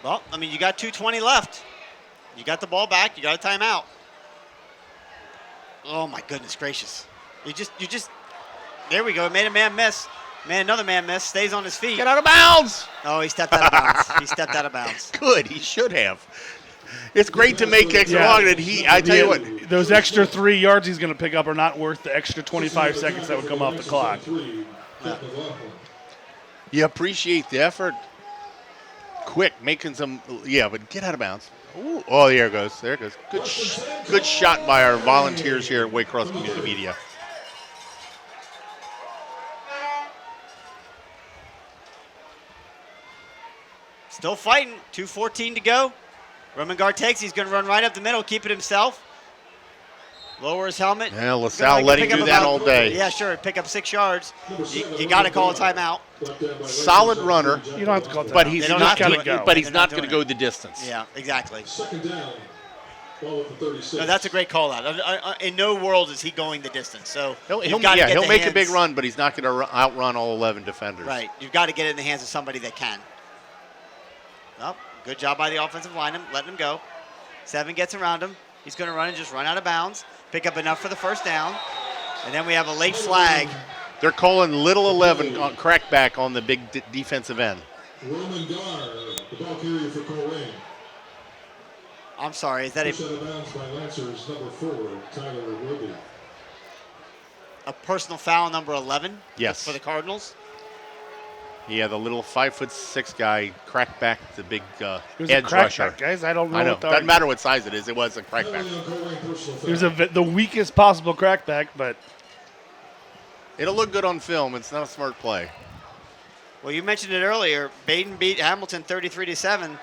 Well, I mean, you got 2:20 left. You got the ball back. You got a timeout. Oh my goodness gracious! You just. There we go. Made a man miss. Another man miss. Stays on his feet. Get out of bounds. Oh, he stepped out of bounds. He stepped out of bounds. Good. He should have. It's great to make extra long. And I tell you what. Those extra 3 yards he's going to pick up are not worth the extra 25 seconds that would come off the clock. You appreciate the effort. Quick, making some. Yeah, but get out of bounds. Ooh, oh, there it goes. There it goes. Good shot by our volunteers here at Waycross Community Media. Still fighting. 2:14 to go. Roman guard takes. He's going to run right up the middle, keep it himself. Lower his helmet. Yeah, LaSalle let him do that all day. Yeah, sure. Pick up 6 yards. You got to call a timeout. Solid runner, You don't have to call it but timeout. he's They don't not have to going go. but he's They're not not going to doing go the distance. Yeah, exactly. Second down. Ball with the 36. No, that's a great call out. In no world is he going the distance. So He'll you've got to get he'll the make a hands- big run, but he's not going to outrun all 11 defenders. Right. You've got to get it in the hands of somebody that can. Oh, good job by the offensive lineman, letting him go. 7 gets around him. He's going to run and just run out of bounds. Pick up enough for the first down. And then we have a late flag. They're calling little 11 on crackback on the big defensive end. Roman Gar, the ball carrier for Colerain. I'm sorry, is that Push out of bounds by Lancers number 4, Tyler Ruby. a personal foul number 11? Yes. For the Cardinals? Yeah, the little 5'6" guy cracked back the big It was edge a crackback, rusher. guys. I don't know. I know. What the Doesn't matter what size it is. It was a crackback. Penalty on Colerain, personal It was foul. the weakest possible crackback, but It'll look good on film. It's not a smart play. Well, you mentioned it earlier. Baden beat Hamilton 33-7.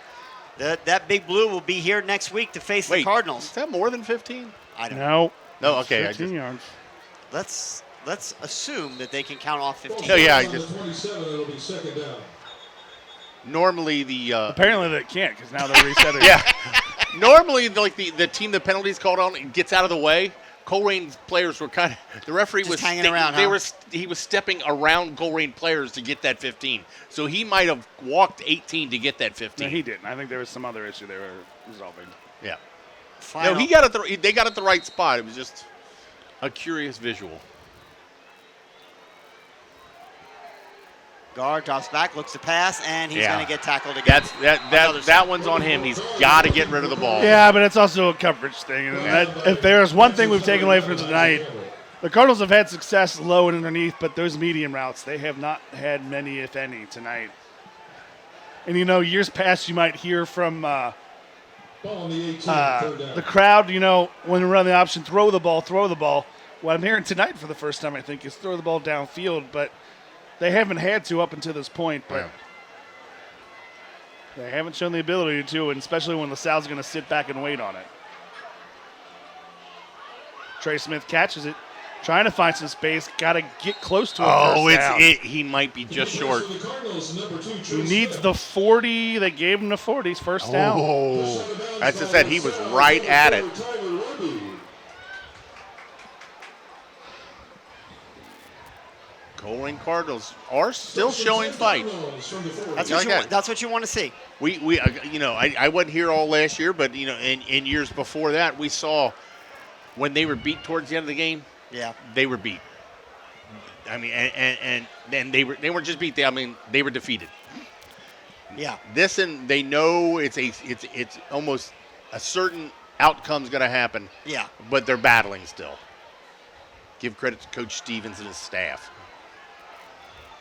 That big blue will be here next week to face the Wait, Cardinals. is that more than 15? I don't know. no. No, okay. 15 yards. Let's assume that they can count off 15. Oh, yeah, I On the just- 27, it'll be second down. Normally the Apparently they can't because now they're resetting. yeah. Normally the team the penalties called on gets out of the way. Colerain's players were kind of the referee Just was hanging around, They huh? were he was stepping around Colerain players to get that 15. So he might have walked 18 to get that 15. No, he didn't. I think there was some other issue they were resolving. Yeah. Final. No, he got it. They got it the right spot. It was just a curious visual. Guard drops back, looks to pass, and he's going to get tackled again. That one's on him. He's got to get rid of the ball. Yeah, but it's also a coverage thing. And if there's one thing we've taken away from tonight, the Cardinals have had success low and underneath, but those medium routes, they have not had many, if any, tonight. And, years past you might hear from Ball on the 18, third down. the crowd, when we run the option, throw the ball. What I'm hearing tonight for the first time, I think, is throw the ball downfield, but they haven't had to up until this point, but they haven't shown the ability to, and especially when LaSalle's going to sit back and wait on it. Trey Smith catches it, trying to find some space, got to get close to a first down. he might be just short. So the Cardinals, number 2, He Trey needs Smith. the 40. They gave him the 40s, first down. Oh, as I said, he was right at it. Tyler Ruby. Colerain Cardinals are still showing fight. From the 40. That's what you want to see. I wasn't here all last year, but in years before that, we saw when they were beat towards the end of the game. Yeah. They were beat. I mean, and they weren't just beat. They were defeated. Yeah. They know it's almost a certain outcome's going to happen. Yeah. But they're battling still. Give credit to Coach Stevens and his staff.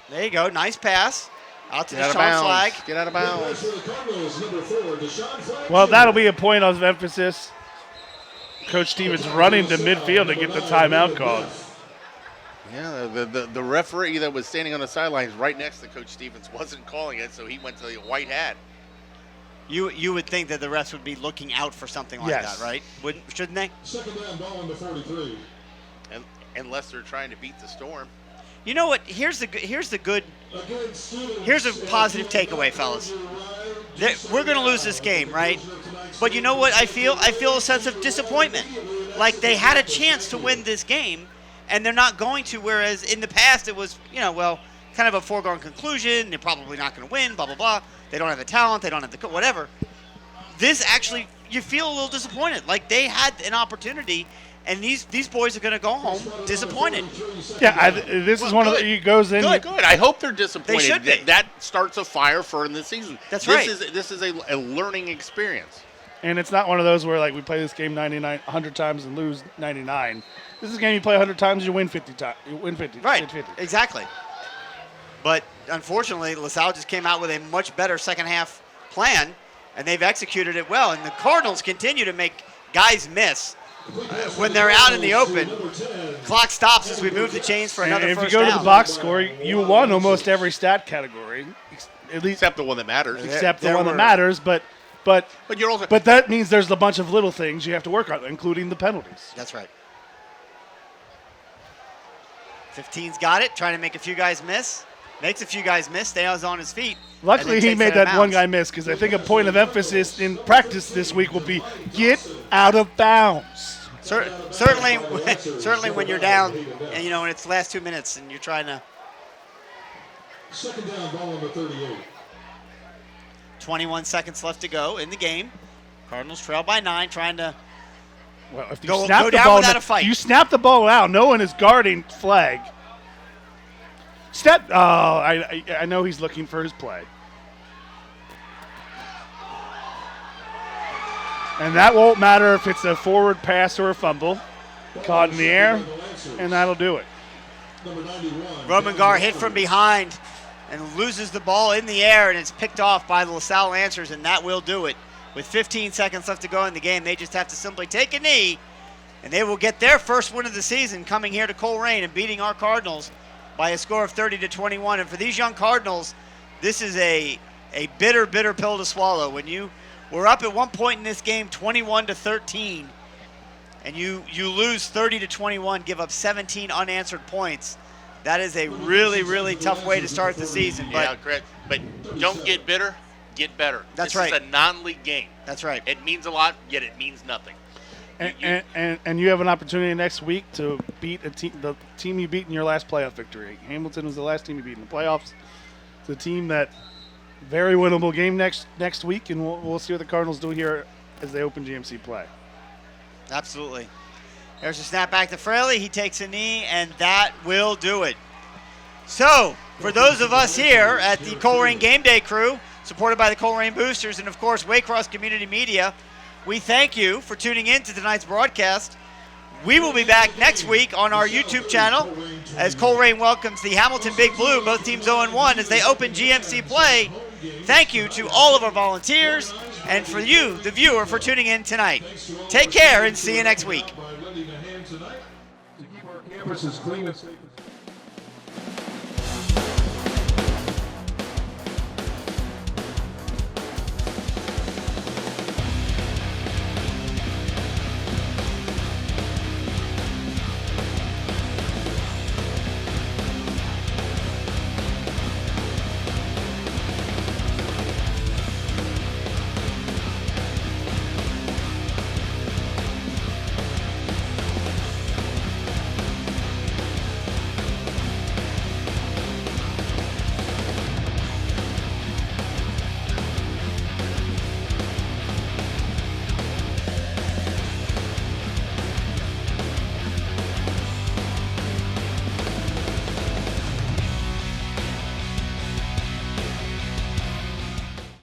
There you go. Nice pass. Out to Get out of Deshaun bounds. Flag. Get out of Pass bounds. for the Cardinals, number 4, Deshaun Flag. Well, Jr. that'll be a point of emphasis. Coach Stevens running to midfield to get the timeout called. Yeah, the referee that was standing on the sidelines right next to Coach Stevens wasn't calling it, so he went to the white hat. You would think that the refs would be looking out for something like Yes. that, right? Shouldn't they? Second down, ball on the 43. Unless they're trying to beat the storm. You know what? Here's a positive takeaway, fellas. We're going to lose this game, right? But you know what I feel? I feel a sense of disappointment. Like they had a chance to win this game, and they're not going to, whereas in the past it was, kind of a foregone conclusion. They're probably not going to win, blah, blah, blah. They don't have the talent. They don't have the whatever. This actually, you feel a little disappointed. Like they had an opportunity, and these boys are going to go home disappointed. Yeah, this is one of the, he goes in. Good. I hope they're disappointed. They should be. That starts a fire for in the season. That's right. This is a learning experience. And it's not one of those where like we play this game 100 times and lose 99. This is a game you play 100 times, you win 50 times. You win 50. Right, 50. exactly. But unfortunately, LaSalle just came out with a much better second half plan, and they've executed it well. And the Cardinals continue to make guys miss. When they're out in the open, clock stops as we move the chains for another And if first you go down. to the box score, you won almost every stat category at least Except the one that matters. except the there one that were- matters. But But you're also that means there's a bunch of little things you have to work on, including the penalties. That's right. 15's got it, trying to make a few guys miss. Makes a few guys miss, stays on his feet. Luckily, and then he takes made it out that of one bounds. guy miss because I think a point of emphasis in practice this week will be get out of bounds. Certainly, certainly when you're down, and and it's the last 2 minutes, and you're trying to. Second down, ball number 38. 21 seconds left to go in the game. Cardinals trail by 9, trying to. Well, if you Go snap the down ball, without a fight. You snap the ball out. No one is guarding flag. Step. Oh, I know he's looking for his play. And that won't matter if it's a forward pass or a fumble. Caught in the air, and that'll do it. Number 91. Roman Gar hit from behind and loses the ball in the air, and it's picked off by the LaSalle Lancers, and that will do it. With 15 seconds left to go in the game, they just have to simply take a knee, and they will get their first win of the season coming here to Colerain and beating our Cardinals by a score of 30-21. And for these young Cardinals, this is a bitter, bitter pill to swallow. When you were up at one point in this game 21-13, and you lose 30-21, give up 17 unanswered points, that is a really, really tough way to start the season. yeah, But correct. But don't get bitter, get better. That's this right. is a non-league game. that's right. It means a lot, yet it means nothing. And you have an opportunity next week to beat the team you beat in your last playoff victory. Hamilton was the last team you beat in the playoffs. It's a team that very winnable game next week, and we'll see what the Cardinals do here as they open GMC play. Absolutely. There's a snap back to Fraley. He takes a knee, and that will do it. So, for those of us here at the Colerain Game Day crew, supported by the Colerain Boosters and, of course, Waycross Community Media, we thank you for tuning in to tonight's broadcast. We will be back next week on our YouTube channel as Colerain welcomes the Hamilton Big Blue, both teams 0-1, as they open GMC play. Thank you to all of our volunteers and for you, the viewer, for tuning in tonight. Take care and see you next week. By lending a hand tonight to keep our campuses clean and safe.